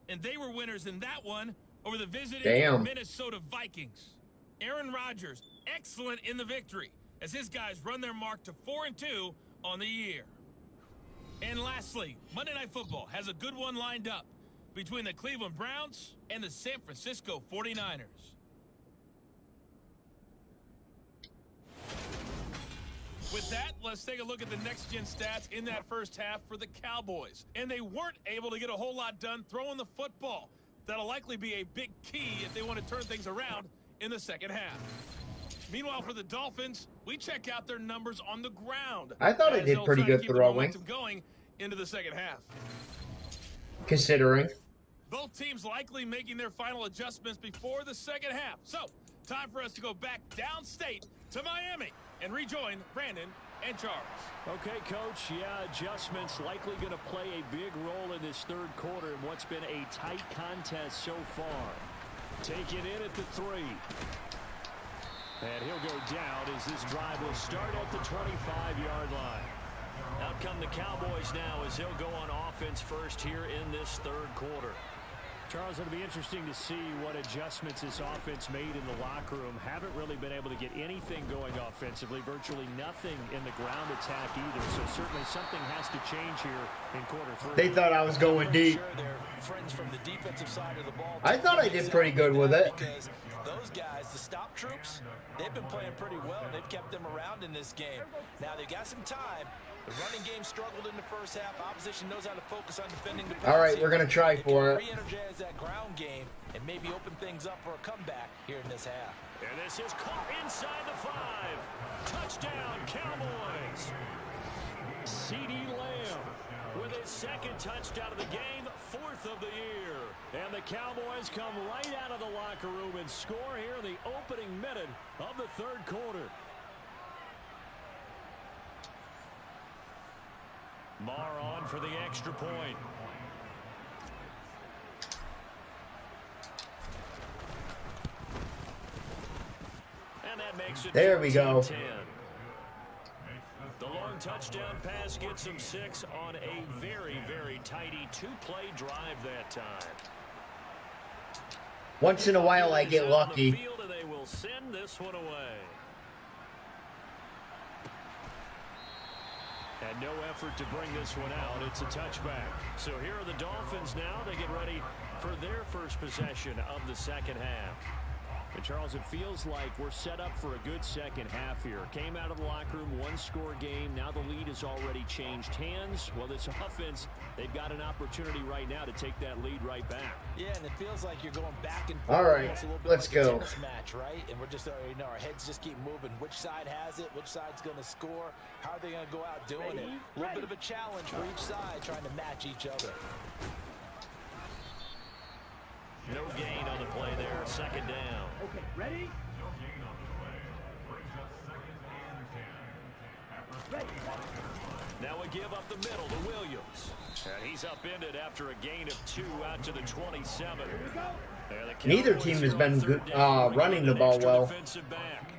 And they were winners in that one over the visiting Minnesota Vikings. Aaron Rodgers, excellent in the victory, as his guys run their mark to 4-2 on the year. And lastly, Monday Night Football has a good one lined up between the Cleveland Browns and the San Francisco 49ers. With that, let's take a look at the next-gen stats in that first half for the Cowboys. And they weren't able to get a whole lot done throwing the football. That'll likely be a big key if they want to turn things around in the second half. Meanwhile, for the Dolphins, we check out their numbers on the ground. I thought I did pretty good throwing. Going into the second half. Considering. Both teams likely making their final adjustments before the second half. So, time for us to go back downstate to Miami and rejoin Brandon and Charles. Okay, Coach. Yeah, adjustments likely going to play a big role in this third quarter in what's been a tight contest so far. Take it in at the 3. And he'll go down as this drive will start at the 25-yard line. Out come the Cowboys now as he'll go on offense first here in this third quarter. Charles, it'll be interesting to see what adjustments this offense made in the locker room. Haven't really been able to get anything going offensively, virtually nothing in the ground attack either. So certainly something has to change here in quarter 3. They thought I was going deep. I thought I did pretty good with it. Because those guys, the stop troops, they've been playing pretty well. They've kept them around in this game. Now they've got some time. The running game struggled in the first half. Opposition knows how to focus on defending the All right, we're going to try for it. Re-energize that ground game and maybe open things up for a comeback here in this half. And this is caught inside the 5. Touchdown, Cowboys. CeeDee Lamb with his second touchdown of the game, 4th of the year. And the Cowboys come right out of the locker room and score here in the opening minute of the third quarter. Marr on for the extra point. And that makes it there we go. 10. The long touchdown pass gets him 6 on a very, very tidy 2-play drive that time. Once in a while I get lucky. And they will send this one away. And no effort to bring this one out. It's a touchback. So here are the Dolphins now. They get ready for their first possession of the second half. And Charles, it feels like we're set up for a good second half here. Came out of the locker room, one-score game. Now the lead has already changed hands. Well, this offense, they've got an opportunity right now to take that lead right back. Yeah, and it feels like you're going back and forth. All right, let's like go. A tennis match, right? And we're just already know our heads just keep moving. Which side has it? Which side's going to score? How are they going to go out doing it? A little bit of a challenge for each side, trying to match each other. No gain on the play there. Second down. Okay, ready? No gain on the play. Brings up 2nd and 10. Now we give up the middle to Williams. And he's upended after a gain of 2 out to the 27. Neither team has been good, running the ball well. Back.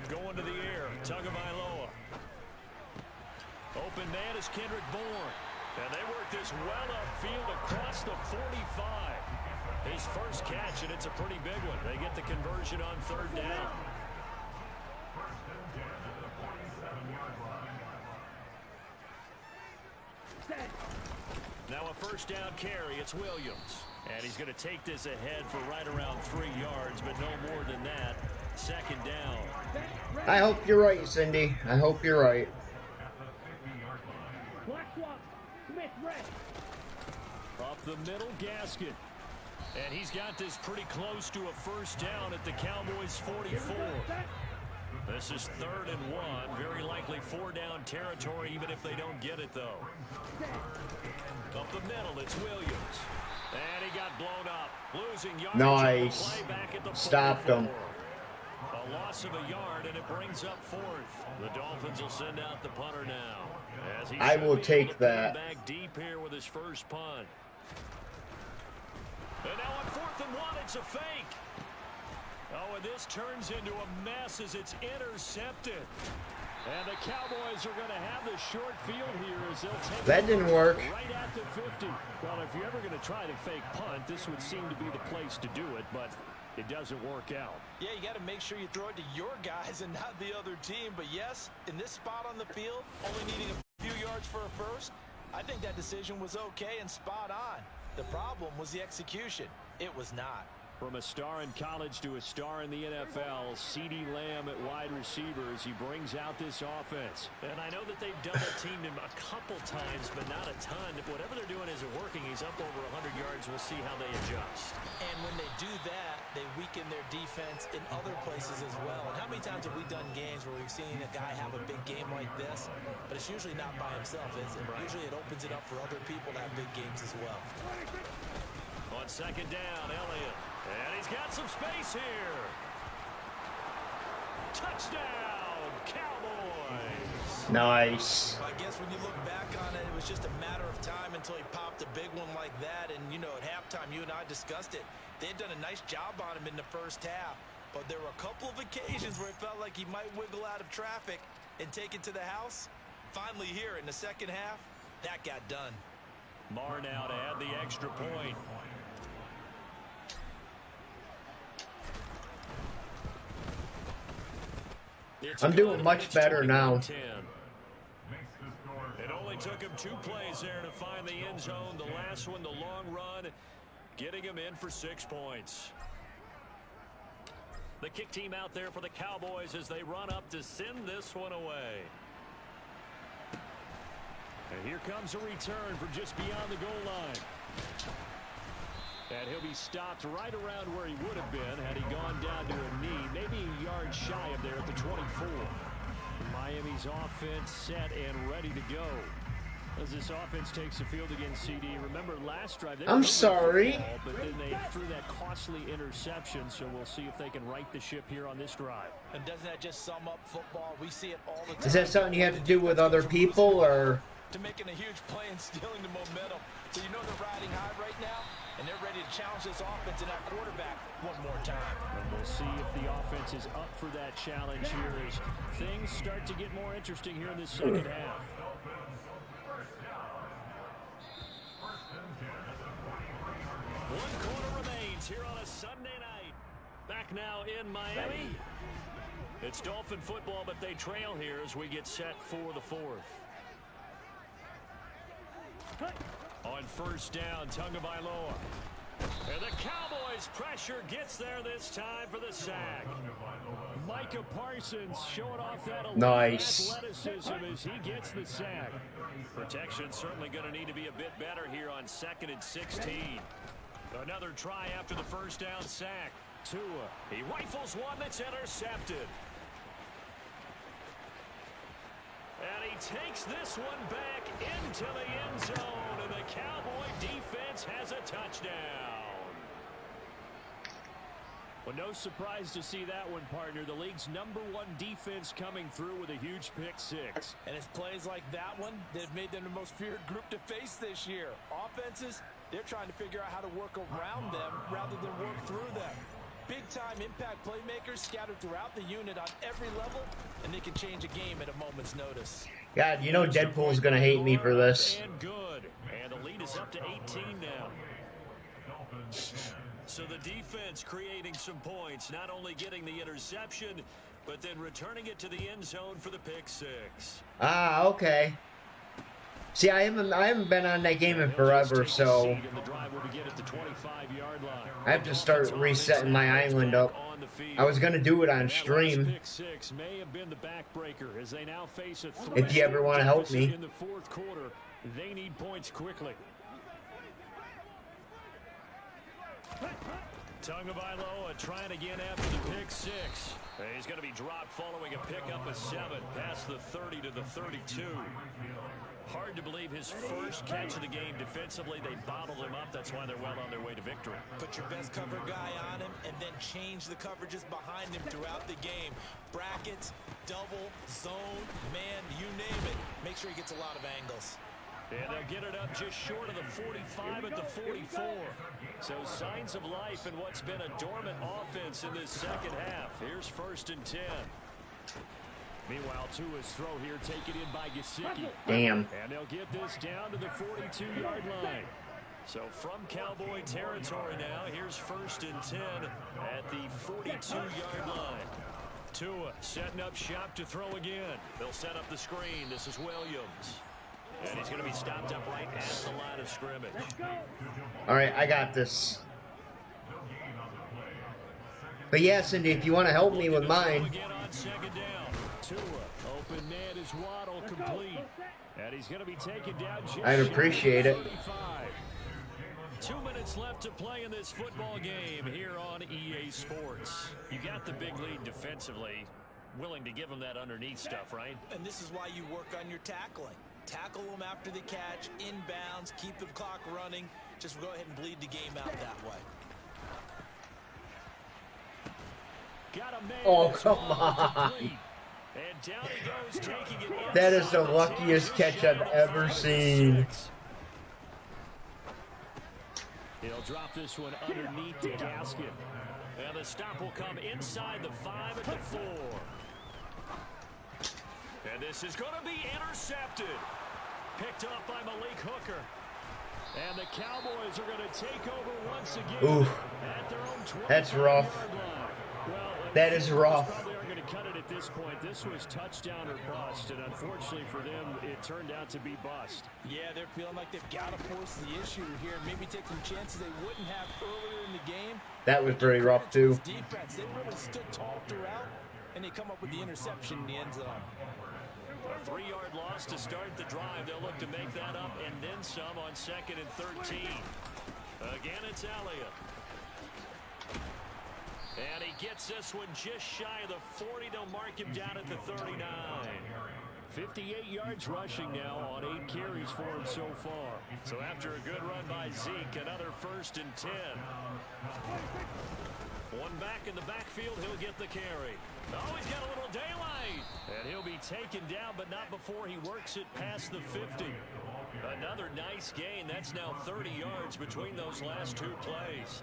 Going to the air. Tagovailoa. Open man is Kendrick Bourne. And they work this well upfield across the 45. His first catch, and it's a pretty big one. They get the conversion on 3rd down. Now a 1st down carry. It's Williams. And he's going to take this ahead for right around 3 yards, but no more than that. 2nd down. I hope you're right, Cindy. I hope you're right. Up the middle, Gaskin. And he's got this pretty close to a 1st down at the Cowboys' 44. This is 3rd and 1. Very likely 4-down territory, even if they don't get it, though. Up the middle, it's Williams. And he got blown up. Losing yardage. Nice. Back at the Stopped him. A loss of a yard, and it brings up 4th. The Dolphins will send out the punter now. As I will take that. Back deep here with his first punt. And now on 4th and 1, it's a fake. Oh, and this turns into a mess as it's intercepted. And the Cowboys are going to have the short field here as they'll take that didn't work. Right at the 50. Well, if you're ever going to try to fake punt, this would seem to be the place to do it, but it doesn't work out. Yeah, you got to make sure you throw it to your guys and not the other team. But yes, in this spot on the field, only needing a few yards for a first, I think that decision was okay and spot on. The problem was the execution. It was not. From a star in college to a star in the NFL, C.D. Lamb at wide receiver as he brings out this offense. And I know that they've double-teamed him a couple times, but not a ton. Whatever they're doing isn't working. He's up over 100 yards. We'll see how they adjust. And when they do that, they weaken their defense in other places as well. And how many times have we done games where we've seen a guy have a big game like this, but it's usually not by himself, is it? Right. Usually it opens it up for other people to have big games as well. On 2nd down, Elliott. And he's got some space here. Touchdown, Cowboys. Nice. I guess when you look back on it, it was just a matter of time until he popped a big one like that. And, you know, at halftime, you and I discussed it. They had done a nice job on him in the first half. But there were a couple of occasions where it felt like he might wiggle out of traffic and take it to the house. Finally here in the second half, that got done. Marr now to add the extra point. I'm doing much better now. It only took him 2 plays there to find the end zone. The last one, the long run, getting him in for 6 points. The kick team out there for the Cowboys as they run up to send this one away. And here comes a return from just beyond the goal line. And he'll be stopped right around where he would have been had he gone down to a knee, maybe a yard shy of there at the 24. Miami's offense set and ready to go. As this offense takes the field against CD. Remember last drive, they I'm sorry. Ball, but then they threw that costly interception, so we'll see if they can right the ship here on this drive. And doesn't that just sum up football? We see it all the time. Is that something you have to do with other people, or? To making a huge play and stealing the momentum. So you know they're riding high right now, and they're ready to challenge this offense and that quarterback one more time. And we'll see if the offense is up for that challenge here as things start to get more interesting here in this second half. One quarter remains here on a Sunday night. Back now in Miami. It's Dolphin football, but they trail here as we get set for the fourth. On first down, Tagovailoa. And the Cowboys pressure gets there this time for the sack. Micah Parsons showing off that athleticism as he gets the sack. Protection certainly going to need to be a bit better here on 2nd and 16. Another try after the first down sack. Tua, he rifles one that's intercepted. And he takes this one back into the end zone, and the Cowboy defense has a touchdown. Well, no surprise to see that one, partner. The league's #1 defense coming through with a huge pick six. And it's plays like that one that have made them the most feared group to face this year. Offenses, they're trying to figure out how to work around them rather than work through them. Big-time impact playmakers scattered throughout the unit on every level, and they can change a game at a moment's notice. God, you know Deadpool's gonna hate me for this. And good. And the lead is up to 18 now. So the defense creating some points, not only getting the interception, but then returning it to the end zone for the pick six. Ah, okay. See, I haven't been on that game in forever, so I have to start resetting my island up. I was gonna do it on stream. If you ever want to help me. In the fourth quarter, they need points quickly. Tagovailoa trying again after the pick six. He's going to be dropped following a pickup of 7 past the 30 to the 32. Hard to believe his first catch of the game defensively. They bottled him up. That's why they're well on their way to victory. Put your best cover guy on him and then change the coverages behind him throughout the game. Brackets, double, zone, man, you name it. Make sure he gets a lot of angles. And they'll get it up just short of the 45 at the 44. So signs of life in what's been a dormant offense in this second half. Here's 1st and 10. Meanwhile, Tua's throw here taken in by Gesicki. Damn. And they'll get this down to the 42-yard line. So from Cowboy territory now, here's 1st and 10 at the 42-yard line. Tua setting up shop to throw again. They'll set up the screen. This is Williams. And he's going to be stopped up right at the line of scrimmage. All right, I got this. But yeah, Cindy, if you want to help me with mine. Again on 2nd down. Tua, open man is Waddle complete. And he's going to be taken down just I'd appreciate it. 2 minutes left to play in this football game here on EA Sports. You got the big lead defensively. Willing to give them that underneath stuff, right? And this is why you work on your tackling. Tackle them after the catch, inbounds, keep the clock running. Just go ahead and bleed the game out that way. Got a man. Oh, come on. And down he goes, taking it. That is the luckiest catch I've ever seen. He'll drop this one underneath the gasket. And the stop will come inside the 5 at the 4. And this is going to be intercepted. Picked up by Malik Hooker. And the Cowboys are going to take over once again. Ooh, at their own 20. That's rough. Well, that is rough. Probably aren't going to cut it at this point. This was touchdown or bust, and unfortunately for them, it turned out to be bust. Yeah, they're feeling like they've got to force the issue here. Maybe take some chances they wouldn't have earlier in the game. That was very rough too. Defense, they really stood tall throughout, and they come up with the interception in the end zone. A 3-yard loss to start the drive. They'll look to make that up and then some on 2nd and 13. Again, it's Elliott. And he gets this one just shy of the 40. They'll mark him down at the 39. 58 yards rushing now on 8 carries for him so far. So after a good run by Zeke, another 1st and 10. One back in the backfield, he'll get the carry. Oh, he's got a little daylight. And he'll be taken down, but not before he works it past the 50. Another nice gain. That's now 30 yards between those last 2 plays.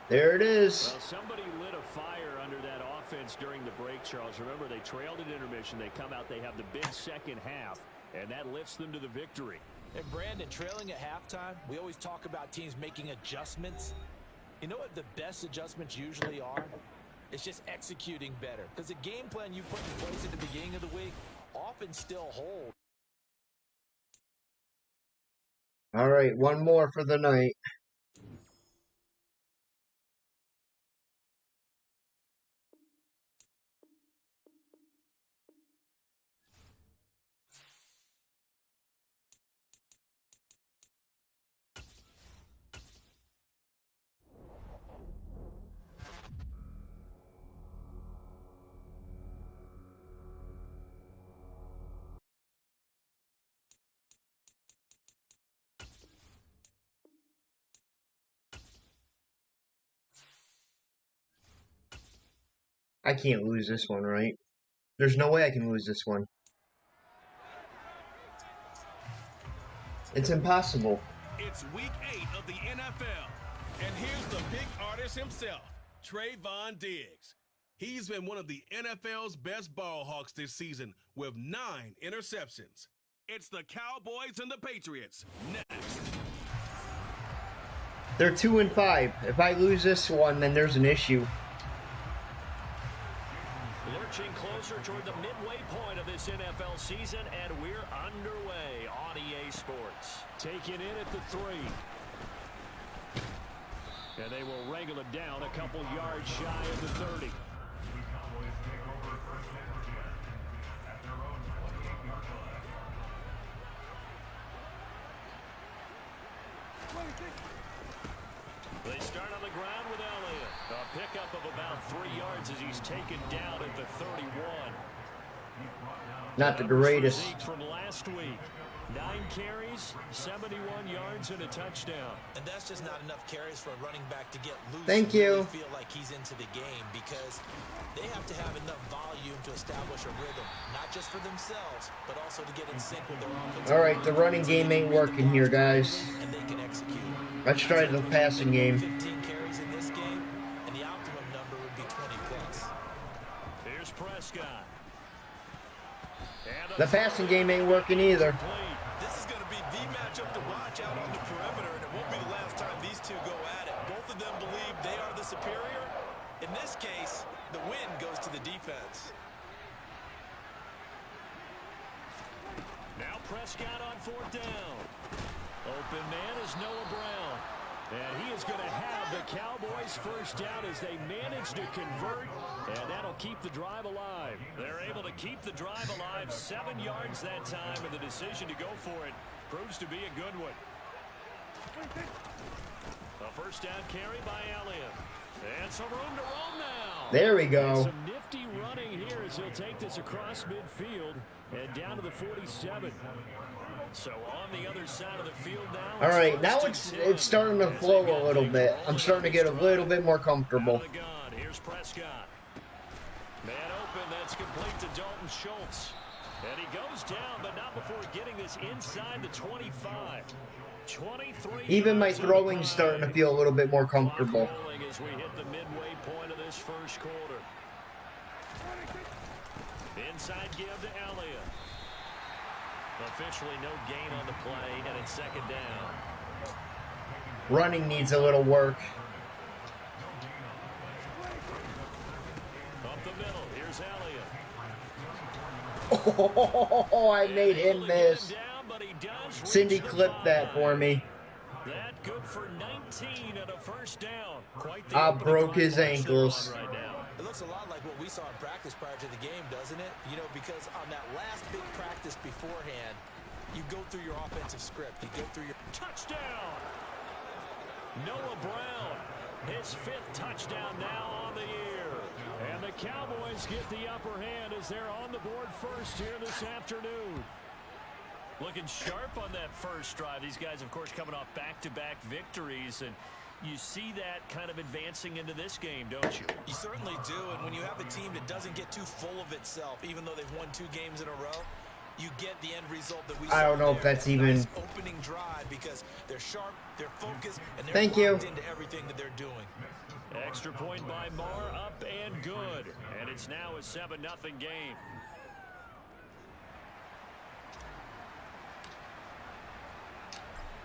There it is. Well, somebody lit a fire under that offense during the break, Charles. Remember, they trailed at intermission. They come out, they have the big second half, and that lifts them to the victory. And Brandon, trailing at halftime, we always talk about teams making adjustments. You know what the best adjustments usually are? It's just executing better. Because the game plan you put in place at the beginning of the week often still holds. All right, one more for the night. I can't lose this one, right? There's no way I can lose this one. It's impossible. It's week 8 of the NFL. And here's the big artist himself, Trayvon Diggs. He's been one of the NFL's best ball hawks this season with 9 interceptions. It's the Cowboys and the Patriots next. They're 2-5. If I lose this one, then there's an issue. Lurching closer toward the midway point of this NFL season, and we're underway on EA Sports. Taking in at the 3. And they will wrangle it down a couple yards shy of the 30. Cowboys take over first and 10 at their own 28-yard line. They start on the ground with Elliott. A pickup of about 3 yards as he's taken down at the 31. Not the greatest. From last week. 9 carries, 71 yards, and a touchdown. And that's just not enough carries for a running back to get loose. Thank and really you. feel like he's into the game because they have to have enough volume to establish a rhythm, not just for themselves, but also to get in sync with their offense. All right, the running game ain't working here, guys. And they can execute. Let's try the passing game. 15 carries in this game, and the optimum number would be 20 plus. Here's Prescott. The passing game ain't working either. This is going to be the matchup to watch out on the perimeter, and it won't be the last time these two go at it. Both of them believe they are the superior. In this case, the win goes to the defense. Now Prescott on 4th down. Open man is Noah Brown. And he is going to have the Cowboys first down as they manage to convert, and that'll keep the drive alive. They're able to keep the drive alive 7 yards that time, and the decision to go for it proves to be a good one. A first down carry by Elliott. And some room to roam now. There we go. And some nifty running here as he'll take this across midfield and down to the 47. So on the other side of the field now. All right, now it's starting to flow a little bit. I'm starting to get a little bit more comfortable. Here's Prescott. Man open, that's complete to Dalton Schultz. And he goes down, but not before getting this inside the 25. 23. Even my throwing's starting to feel a little bit more comfortable. As we hit the midway point of this first quarter. Inside give to Elliott. Officially no gain on the play, and it's 2nd down. Running needs a little work. Up the middle, here's Elliott. Oh, I made him miss. Cindy clipped that for me. That good for 19 and a first down. I broke his ankles. Right now. It looks a lot like what we saw in practice prior to the game, doesn't it? You know, because on that last big practice beforehand, you go through your offensive script. You go through your touchdown. Noah Brown, his 5th touchdown now on the year. And the Cowboys get the upper hand as they're on the board first here this afternoon. Looking sharp on that first drive. These guys, of course, coming off back-to-back victories, and you see that kind of advancing into this game, don't you? You certainly do, and when you have a team that doesn't get too full of itself, even though they've won 2 games in a row, you get the end result that we saw. I don't know if that's even nice opening drive because they're sharp, they're focused, and they're Thank you. locked into everything that they're doing. Extra point by Marr, up and good, and it's now a 7-0 game.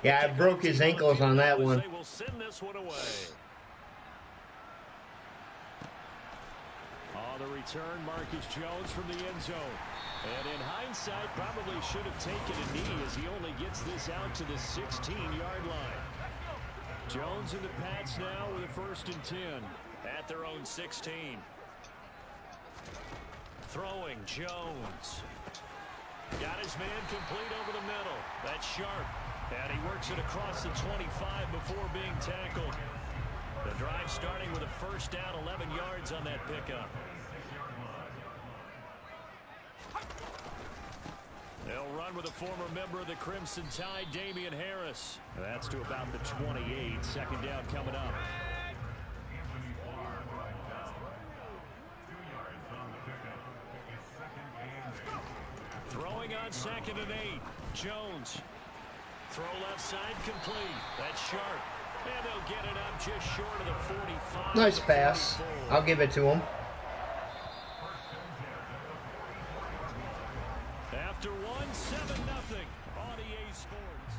Yeah, I broke his ankles on that one. They will send this one away. On the return, Marcus Jones from the end zone. And in hindsight, probably should have taken a knee as he only gets this out to the 16-yard line. Jones and the Pats now with a 1st and 10 at their own 16. Throwing, Jones. Got his man complete over the middle. That's sharp. And he works it across the 25 before being tackled. The drive starting with a 1st down, 11 yards on that pickup. They'll run with a former member of the Crimson Tide, Damian Harris. That's to about the 28. 2nd down coming up. Throwing on 2nd and 8. Jones. Throw left side complete. That's sharp. And they'll get it up just short of the 45. Nice pass. I'll give it to him. After 1, 7-0 on EA Sports.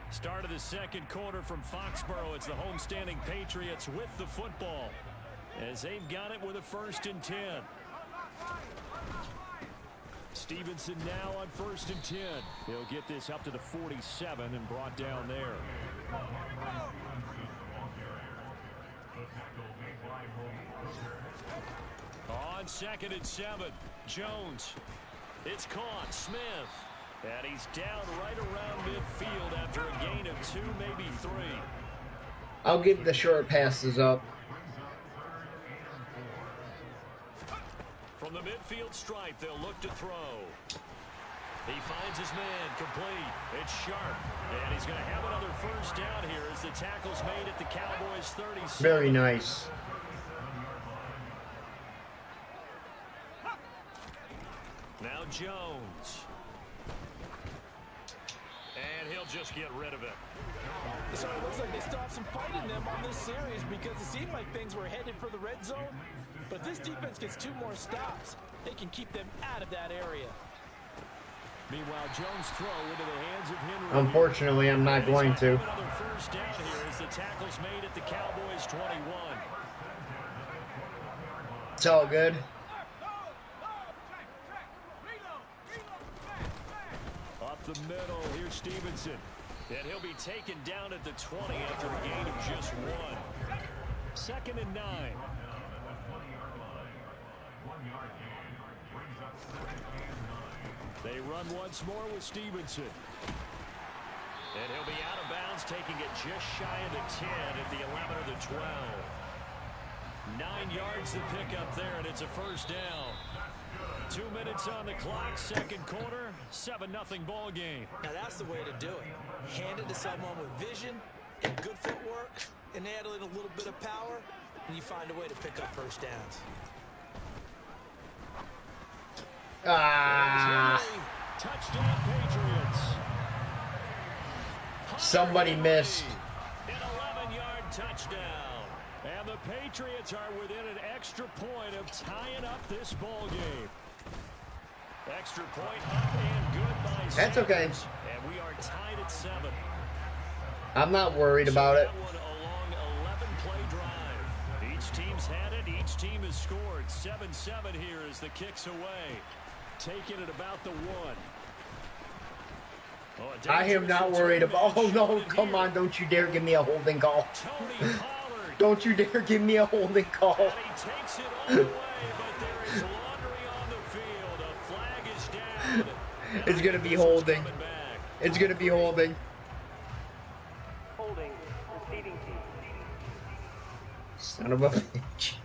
Start of the 2nd quarter from Foxborough. It's the homestanding Patriots with the football as they've got it with a 1st and 10. Stevenson now on 1st and 10. He'll get this up to the 47 and brought down there. On 2nd and 7, Jones. It's caught. Smith. And he's down right around midfield after a gain of 2, maybe 3. I'll give the short passes up. From the midfield stripe, they'll look to throw. He finds his man complete. It's sharp. And he's going to have another 1st down here as the tackle's made at the Cowboys 37. Very nice. Now Jones. And he'll just get rid of it. So it looks like they still have some fight in them on this series because it seemed like things were headed for the red zone. But this defense gets 2 more stops. They can keep them out of that area. Meanwhile, Jones' throw into the hands of Henry. Unfortunately, I'm not going to. Another 1st down here as the tackle's made at the Cowboys 21. It's all good. Up the middle, here's Stevenson. And he'll be taken down at the 20 after a gain of just 1. 2nd and 9. They run once more with Stevenson. And he'll be out of bounds, taking it just shy of the 10 at the 11 or the 12. 9 yards to pick up there, and it's a 1st down. 2 minutes on the clock, 2nd quarter, 7-0 ball game. Now that's the way to do it. Hand it to someone with vision and good footwork, and add in a little bit of power, and you find a way to pick up 1st downs. Touchdown Patriots. Somebody missed. An 11-yard touchdown. And the Patriots are within an extra point of tying up this ball game. Extra point up and good by 6. That's okay. And we are tied at 7. I'm not worried about it. That one a long 11-play drive. Each team's had it. Each team has scored. 7-7 here as the kick's away. Taking it about the 1. Oh, I am not worried about. Oh no! Come on! Don't you dare give me a holding call. Don't you dare give me a holding call. And he takes it all away, but there is laundry on the field. A flag is down. It's gonna be holding. It's gonna be holding. Holding. Proceeding. Son of a bitch.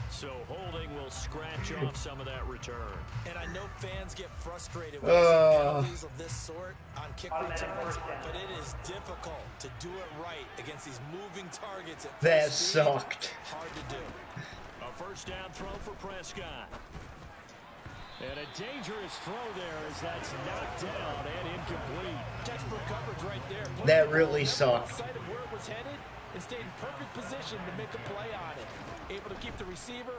So holding will scratch off some of that return. And I know fans get frustrated with penalties of this sort on kick returns, but it is difficult to do it right against these moving targets at That full speed. sucked. Hard to do. A 1st down throw for Prescott. And a dangerous throw there as that's knocked down and incomplete. Textbook coverage right there. That really sucked. Sight of where it was headed and stayed in perfect position to make a play on it. Able to keep the receiver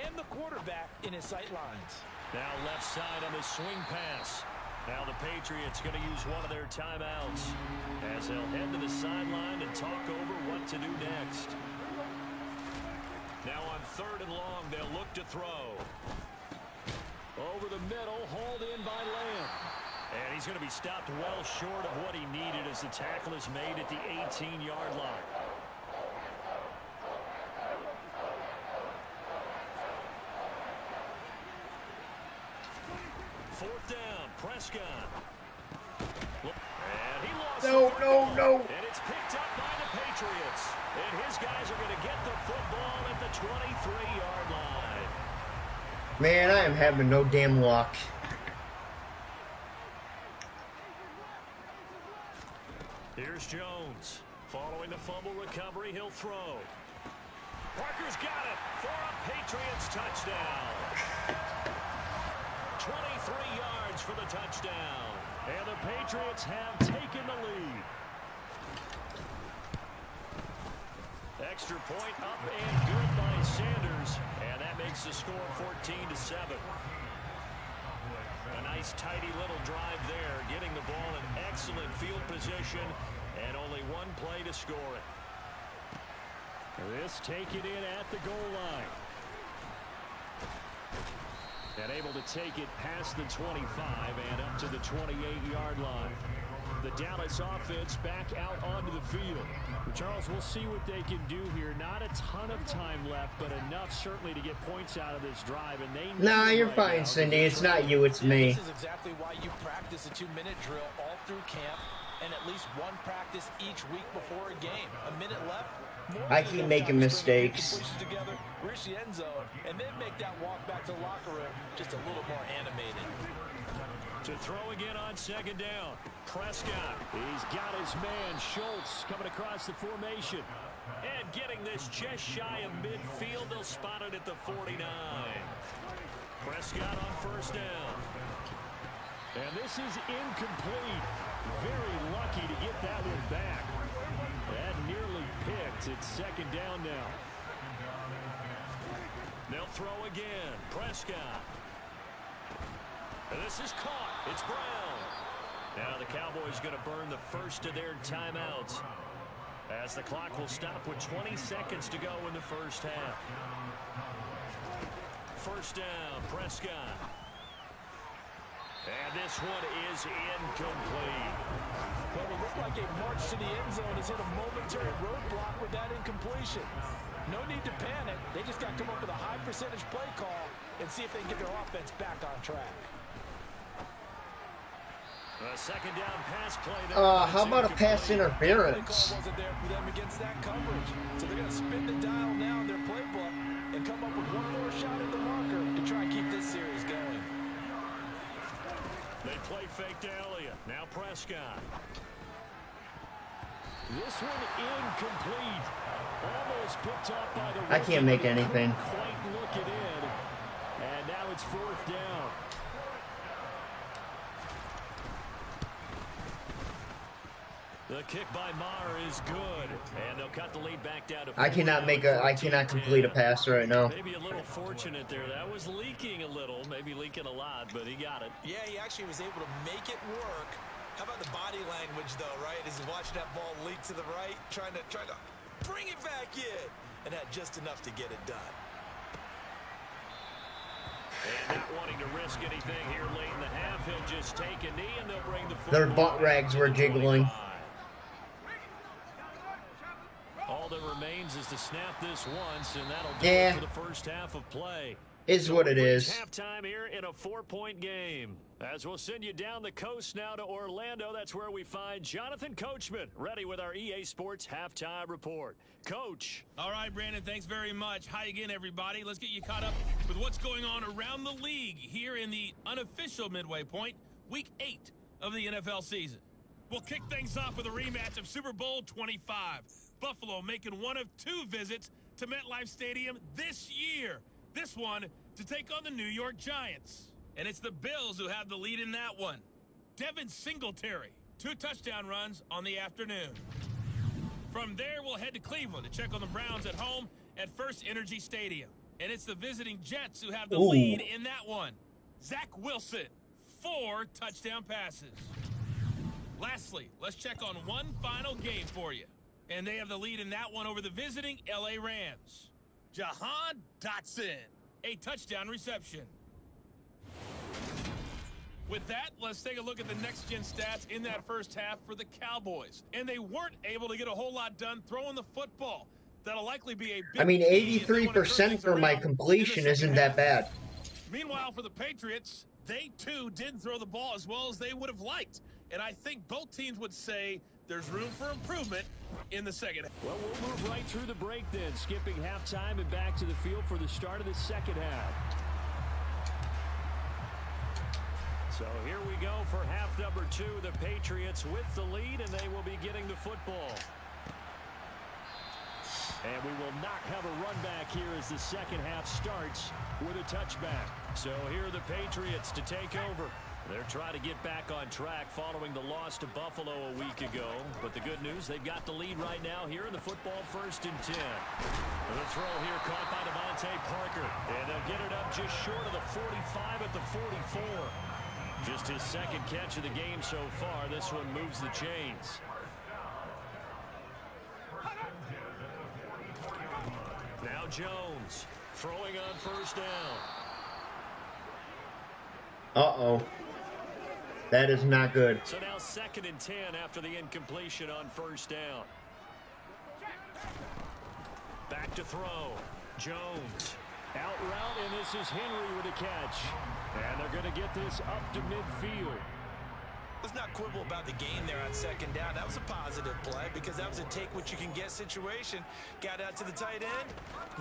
and the quarterback in his sight lines. Now left side on the swing pass. Now the Patriots going to use one of their timeouts as they'll head to the sideline and talk over what to do next. Now on 3rd and long, they'll look to throw. Over the middle, hauled in by Lamb. And he's going to be stopped well short of what he needed as the tackle is made at the 18-yard line. Fourth down, Prescott. And he lost No. And it's picked up by the Patriots. And his guys are going to get the football at the 23-yard line. Man, I am having no damn luck. Here's Jones. Following the fumble recovery, he'll throw. Parker's got it for a Patriots touchdown. 23 yards for the touchdown. And the Patriots have taken the lead. Extra point up and good by Sanders. And that makes the score 14-7. A nice tidy little drive there, getting the ball in excellent field position, and only one play to score it. This taken in at the goal line. And able to take it past the 25 and up to the 28-yard line. The Dallas offense back out onto the field. Charles, we'll see what they can do here. Not a ton of time left, but enough certainly to get points out of this drive. And they Nah, you're fine, Cindy. It's not you, it's me. This is exactly why you practice a 2-minute drill all through camp and at least one practice each week before a game. A minute left. I keep making mistakes. Together, reach the end zone, and then make that walk back to the locker room just a little more animated. To throw again on 2nd down. Prescott. He's got his man, Schultz, coming across the formation. And getting this just shy of midfield. They'll spot it at the 49. Prescott on 1st down. And this is incomplete. Very lucky to get that one back. That nearly picked. It's 2nd down now. They'll throw again. Prescott. And this is caught. It's Brown. Now the Cowboys going to burn the first of their timeouts as the clock will stop with 20 seconds to go in the first half. 1st down, Prescott. And this one is incomplete. Well, it looked like a march to the end zone has hit a momentary roadblock with that incompletion. No need to panic. They just got to come up with a high percentage play call and see if they can get their offense back on track. A 2nd down pass play there. How about a pass interference? Wasn't there for them against that coverage. So they're going to spin the dial now in their playbook and come up with one more shot at the marker to try and keep this series going. They play fake to Elliott. Now Prescott. This one incomplete. Almost picked off by the I can't make anything. Quite look it in. And now it's 4th down. The kick by Maher is good, and they'll cut the lead back down to. I cannot complete a pass right now. Maybe a little fortunate there. That was leaking a little, maybe leaking a lot, but he got it. Yeah, he actually was able to make it work. How about the body language, though, right? As he's watching that ball leak to the right, trying to bring it back in, and had just enough to get it done. And not wanting to risk anything here late in the half, he'll just take a knee, and they'll bring the football. Their butt rags were jiggling. All that remains is to snap this once, and that'll do it for the first half of play. Is what it is. Halftime here in a 4-point game. As we'll send you down the coast now to Orlando, that's where we find Jonathan Coachman, ready with our EA Sports Halftime Report. Coach. All right, Brandon, thanks very much. Hi again, everybody. Let's get you caught up with what's going on around the league here in the unofficial midway point, Week 8 of the NFL season. We'll kick things off with a rematch of Super Bowl 25. Buffalo making one of 2 visits to MetLife Stadium this year. This one to take on the New York Giants. And it's the Bills who have the lead in that one. Devin Singletary, 2 touchdown runs on the afternoon. From there, we'll head to Cleveland to check on the Browns at home at First Energy Stadium. And it's the visiting Jets who have the lead in that one. Zach Wilson, 4 touchdown passes. Lastly, let's check on one final game for you. And they have the lead in that one over the visiting LA Rams. Jahan Dotson, a touchdown reception. With that, let's take a look at the next-gen stats in that first half for the Cowboys. And they weren't able to get a whole lot done throwing the football. That'll likely be a big... I mean, 83% for my completion isn't that bad. Meanwhile, for the Patriots, they too didn't throw the ball as well as they would have liked. And I think both teams would say there's room for improvement in the second half. Well, we'll move right through the break then, skipping halftime and back to the field for the start of the second half. So here we go for half number 2. The Patriots with the lead, and they will be getting the football. And we will not have a run back here as the second half starts with a touchback. So here are the Patriots to take over. They're trying to get back on track following the loss to Buffalo a week ago. But the good news, they've got the lead right now here in the football 1st and 10. The throw here caught by Devontae Parker. And they'll get it up just short of the 45 at the 44. Just his second catch of the game so far. This one moves the chains. Now Jones throwing on 1st down. Uh-oh. That is not good. So now 2nd and 10 after the incompletion on 1st down. Back to throw. Jones. Out route, and this is Henry with a catch. And they're going to get this up to midfield. Let's not quibble about the game there on 2nd down. That was a positive play because that was a take-what-you-can-get situation. Got out to the tight end.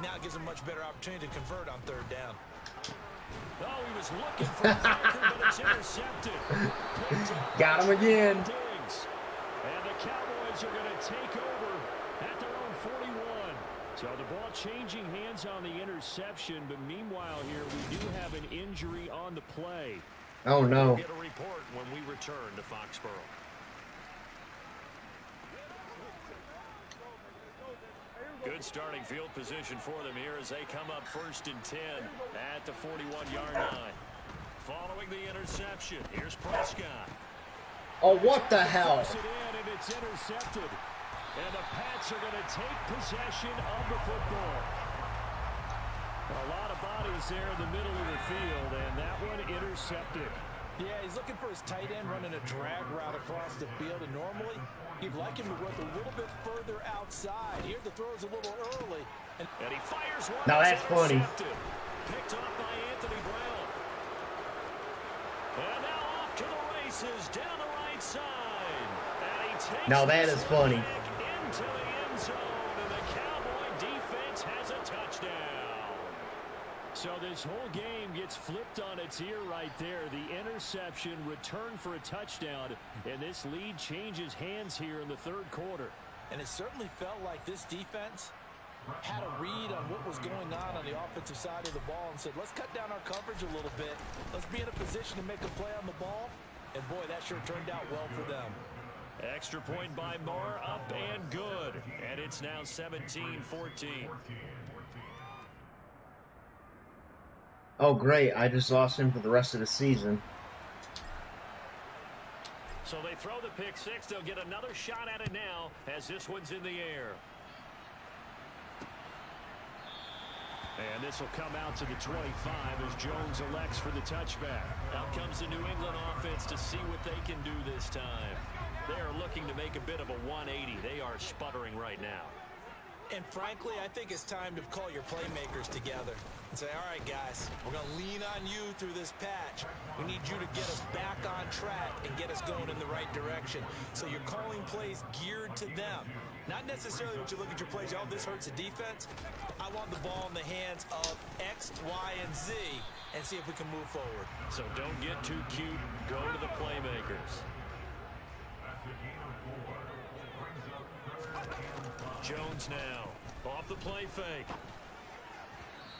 Now it gives them much better opportunity to convert on 3rd down. Oh, he was looking for Parker, but it's intercepted. Got him again. Diggs. And the Cowboys are going to take over at their own 41. So the ball changing hands on the interception, but meanwhile here we do have an injury on the play. Oh, no. We'll get a report when we return to Foxborough. Good starting field position for them here as they come up 1st and 10 at the 41-yard line. Following the interception, here's Prescott. Oh, what the hell? It in and it's intercepted. And the Pats are going to take possession of the football. A lot of bodies there in the middle of the field, and that one intercepted. Yeah, he's looking for his tight end running a drag route across the field, and normally you'd like him to work a little bit further outside. Here the throw's a little early. And he fires one. Now that's funny. Picked off by Anthony Brown. And now off to the races down the right side. And he takes now that is funny. Into the end zone, and the Cowboy defense has a touchdown. So this whole game gets flipped on its ear right there. The interception, return for a touchdown, and this lead changes hands here in the 3rd quarter. And it certainly felt like this defense had a read on what was going on the offensive side of the ball and said, let's cut down our coverage a little bit. Let's be in a position to make a play on the ball. And boy, that sure turned out well for them. Extra point by Moore, up and good. And it's now 17-14. Oh, great. I just lost him for the rest of the season. So they throw the pick 6. They'll get another shot at it now as this one's in the air. And this will come out to the 25 as Jones elects for the touchback. Out comes the New England offense to see what they can do this time. They are looking to make a bit of a 180. They are sputtering right now. And frankly, I think it's time to call your playmakers together and say, all right, guys, we're going to lean on you through this patch. We need you to get us back on track and get us going in the right direction. So you're calling plays geared to them. Not necessarily when you look at your plays, oh, this hurts the defense. I want the ball in the hands of X, Y, and Z and see if we can move forward. So don't get too cute. Go to the playmakers. Jones now off the play fake.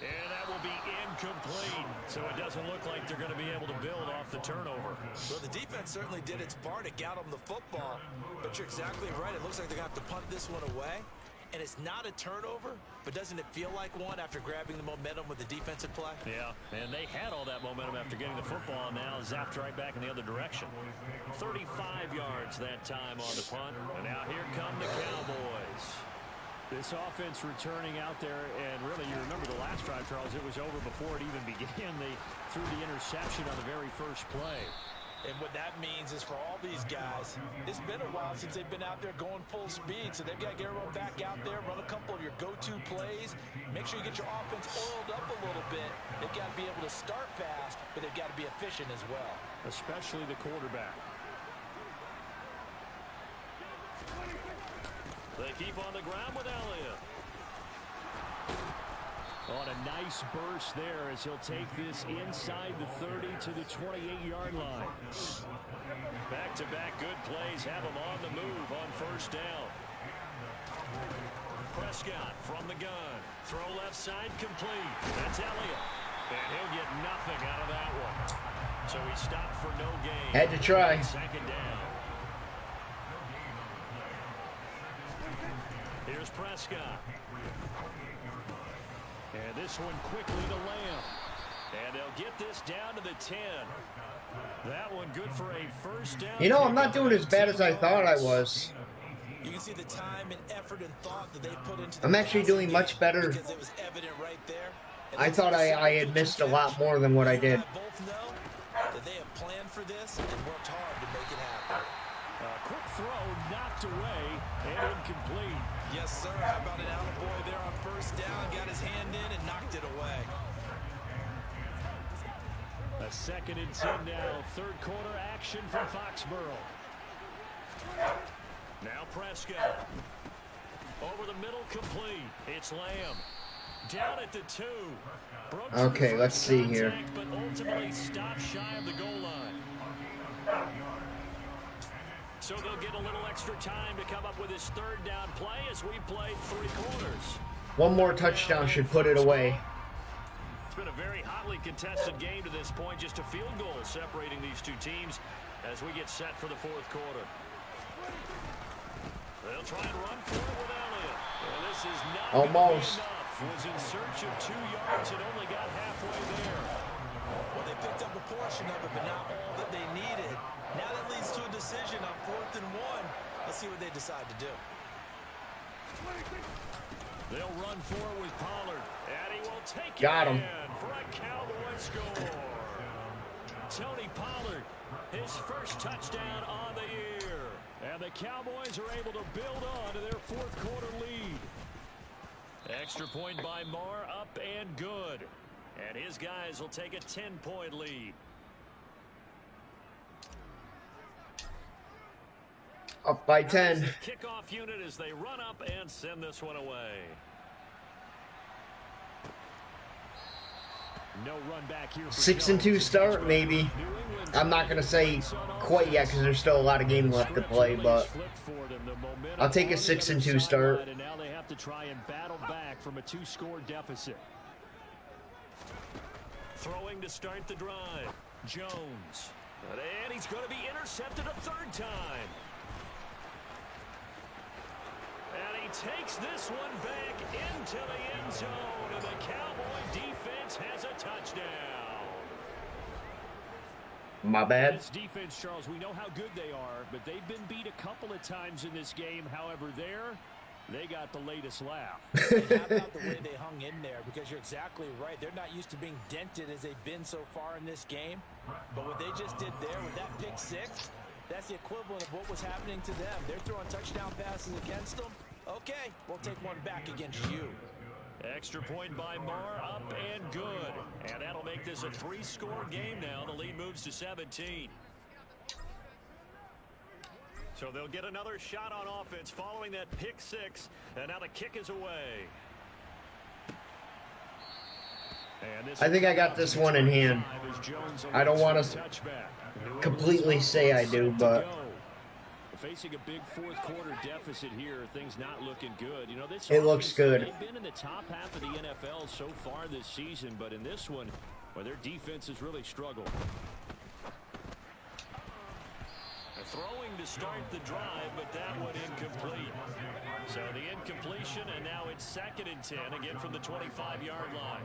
And that will be incomplete. So it doesn't look like they're going to be able to build off the turnover. Well, the defense certainly did its part to get them the football. But you're exactly right. It looks like they're going to have to punt this one away. and it's not a turnover, but doesn't it feel like one after grabbing the momentum with the defensive play? Yeah, and they had all that momentum after getting the football, and now zapped right back in the other direction. 35 yards that time on the punt, and now here come the Cowboys. This offense returning out there, and really, you remember the last drive, Charles, it was over before it even began. They threw the interception on the very first play. And what that means is for all these guys, it's been a while since they've been out there going full speed, so they've got to get everyone back out there, run a couple of your go-to plays, make sure you get your offense oiled up a little bit. They've got to be able to start fast, but they've got to be efficient as well. Especially the quarterback. They keep on the ground with Elliott. On a nice burst there as he'll take this inside the 30 to the 28-yard line. Back-to-back good plays have him on the move on first down. Prescott from the gun. Throw left side complete. That's Elliott. And he'll get nothing out of that one. So he stopped for no gain. Had to try. Second down. Here's Prescott. And this one quickly to Lamb. And they'll get this down to the 10. That one good for a first down. You know, I'm not doing as bad as I thought I was. You can see the time and effort and thought that they put into the I'm actually doing much better. because it was evident right there. I thought I had missed a lot more than what I did. Both know that they have planned for this and worked hard to make it happen. Quick throw knocked away and incomplete. Yes, sir. How about an attaboy there on first down? Got his hand in and knocked it away. A 2nd and 10 now. Third quarter action from Foxborough. Now Prescott. Over the middle complete. It's Lamb. Down at the 2. Okay, let's see here. But ultimately stopped shy of the goal line. So they'll get a little extra time to come up with his third down play as we played 3 quarters. One more touchdown should put it away. It's been a very hotly contested game to this point. Just a field goal separating these two teams as we get set for the 4th quarter. They'll try and run for it with Elliott. And this is not almost enough. Was in search of 2 yards and only got halfway there. Well, they picked up a portion of it, but not all that they needed. Now that leads to a decision on 4th and 1. Let's see what they decide to do. They'll run for it with Pollard, and he will take Got it him. in for a Cowboy score. Tony Pollard, his first touchdown on the year. And the Cowboys are able to build on to their 4th quarter lead. Extra point by Marr, up and good. And his guys will take a 10-point lead. Up by 10. The kickoff unit as they run up and send this one away. No run back here. 6 and 2 start, maybe. I'm not gonna say quite yet because there's still a lot of game left to play, but I'll take a 6 and 2 start. And now they have to try and battle back from a 2-score deficit. Throwing to start the drive. Jones. And he's going to be intercepted a 3rd time. And he takes this one back into the end zone. And the Cowboy defense has a touchdown. My bad. This defense, Charles, we know how good they are, but they've been beat a couple of times in this game. However, they got the latest laugh. And how about the way they hung in there? Because you're exactly right. They're not used to being dented as they've been so far in this game. But what they just did there with that pick 6, that's the equivalent of what was happening to them. They're throwing touchdown passes against them. Okay, we'll take one back against you. Extra point by Marr, up and good. And that'll make this a 3-score game now. The lead moves to 17. So they'll get another shot on offense following that pick 6. And now the kick is away. I think I got this one in hand. I don't want to completely say I do, but facing a big 4th quarter deficit here, things not looking good. You know, this it looks good. They've been in the top half of the NFL so far this season, but in this one, well, their defense has really struggled. Throwing to start the drive, but that one incomplete. So the incompletion, and now it's 2nd and 10, again from the 25-yard line.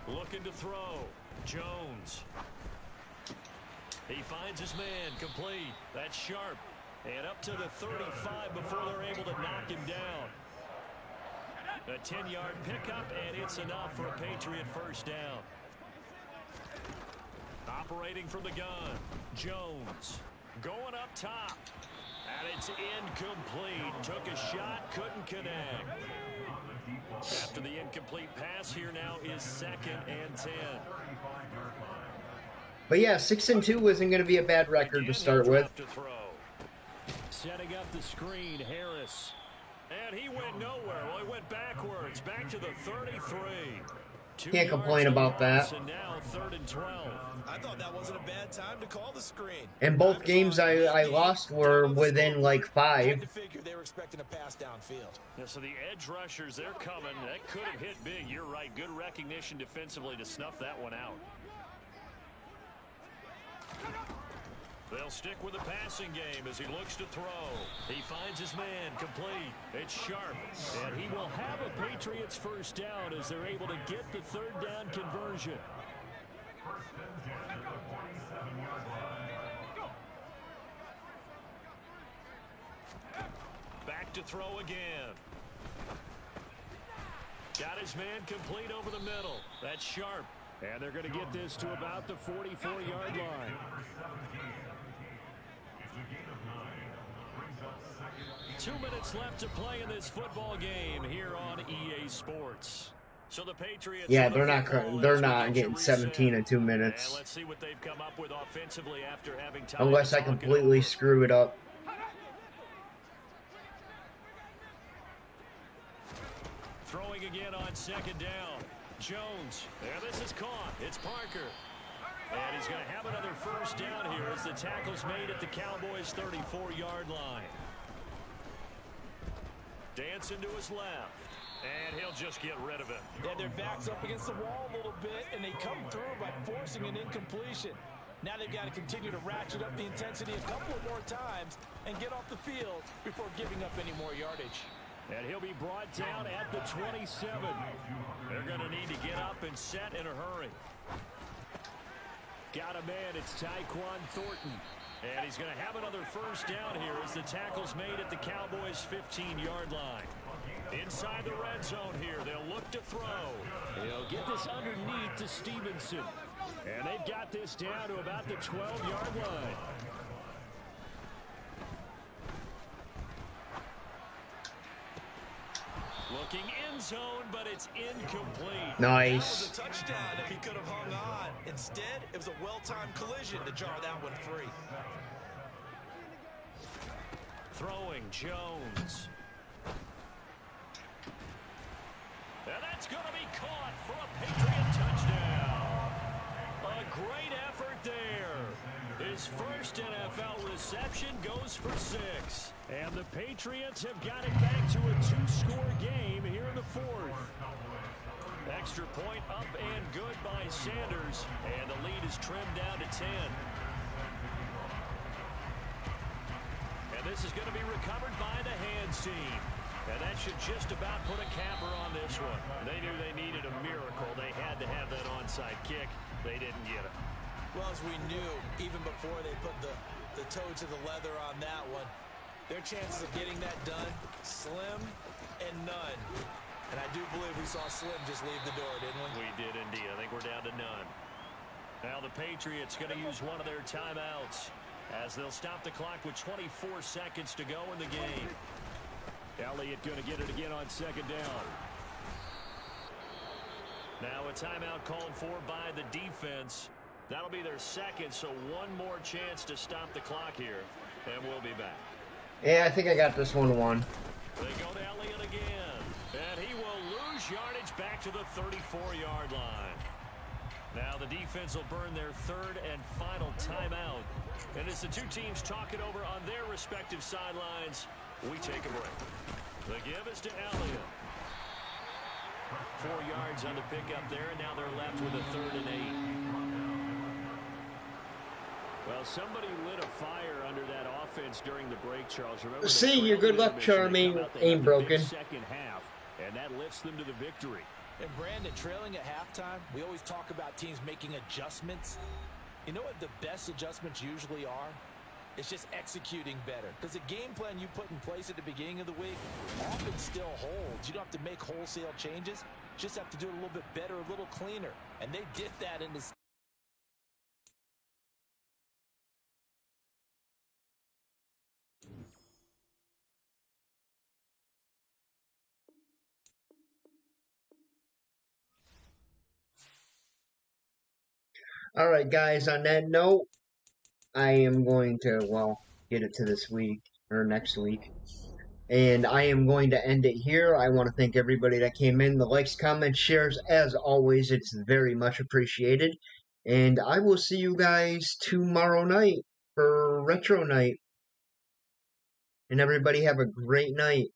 Looking to throw. Jones. He finds his man, complete. That's sharp. And up to the 35 before they're able to knock him down. A 10-yard pickup, and it's enough for a Patriot first down. Operating from the gun, Jones going up top, and it's incomplete. Took a shot, couldn't connect. After the incomplete pass, here now is 2nd and 10. But yeah, 6-2 isn't going to be a bad record to start with. Setting up the screen, Harris. And he went nowhere. Well, he went backwards, back to the 33. Can't complain about that. And now 3rd and 12. I thought that wasn't a bad time to call the screen. And both games I lost were within like 5. I figure they were expecting a pass downfield. Yeah, so the edge rushers, they're coming. That could have hit big. You're right. Good recognition defensively to snuff that one out. They'll stick with the passing game as he looks to throw. He finds his man, complete. It's sharp, and he will have a Patriots first down as they're able to get the 3rd down conversion. Back to throw again. Got his man complete over the middle. That's sharp. And they're going to get this to about the 44-yard line. 2 minutes left to play in this football game here on EA Sports. So the Patriots, yeah, they're not getting 17 in 2 minutes. And let's see what they've come up with offensively after having time. Unless I completely screw it up. Throwing again on 2nd down. Jones. There, this is caught. It's Parker. And he's going to have another first down here as the tackle's made at the Cowboys' 34-yard line. Dancing to his left. And he'll just get rid of it. Yeah, their back's up against the wall a little bit, and they come through by forcing an incompletion. Now they've got to continue to ratchet up the intensity a couple of more times and get off the field before giving up any more yardage. And he'll be brought down at the 27. They're going to need to get up and set in a hurry. Got a man, it's Tyquan Thornton. And he's going to have another first down here as the tackle's made at the Cowboys' 15-yard line. Inside the red zone here, they'll look to throw. He'll get this underneath to Stevenson. And they've got this down to about the 12-yard line. Looking end zone, but it's incomplete. Nice. That was a touchdown if he could have hung on. Instead, it was a well-timed collision to jar that one free. Throwing Jones. And that's going to be caught for a Patriot touchdown. A great effort there. His first NFL reception goes for 6. And the Patriots have got it back to a 2-score game here in the 4th. Extra point up and good by Sanders. And the lead is trimmed down to 10. And this is going to be recovered by the hands team. And that should just about put a capper on this one. They knew they needed a miracle. They had to have that onside kick. They didn't get it. Well, as we knew, even before they put the toe to the leather on that one, their chances of getting that done, slim and none. And I do believe we saw Slim just leave the door, didn't we? We did indeed. I think we're down to none. Now the Patriots going to use one of their timeouts as they'll stop the clock with 24 seconds to go in the game. Elliott going to get it again on 2nd down. Now a timeout called for by the defense. That'll be their second, so one more chance to stop the clock here, and we'll be back. Yeah, I think I got this one won. They go to Elliott again, and he will lose yardage back to the 34-yard line. Now the defense will burn their 3rd and final timeout. And as the two teams talk it over on their respective sidelines, we take a break. The give is to Elliott. 4 yards on the pickup there, and now they're left with a 3rd and 8. Well, Well, somebody lit a fire under that offense during the break, Charles. Remember, See, your good luck charming ain't broken. Second half, and that lifts them to the victory. And Brandon, trailing at halftime, we always talk about teams making adjustments. You know what the best adjustments usually are? It's just executing better. Because the game plan you put in place at the beginning of the week often still holds. You don't have to make wholesale changes. You just have to do it a little bit better, a little cleaner. And they did that in this. All right, guys, on that note, I am going to, well, get it to this week or next week. And I am going to end it here. I want to thank everybody that came in. The likes, comments, shares, as always, it's very much appreciated. And I will see you guys tomorrow night for Retro Night. And everybody have a great night.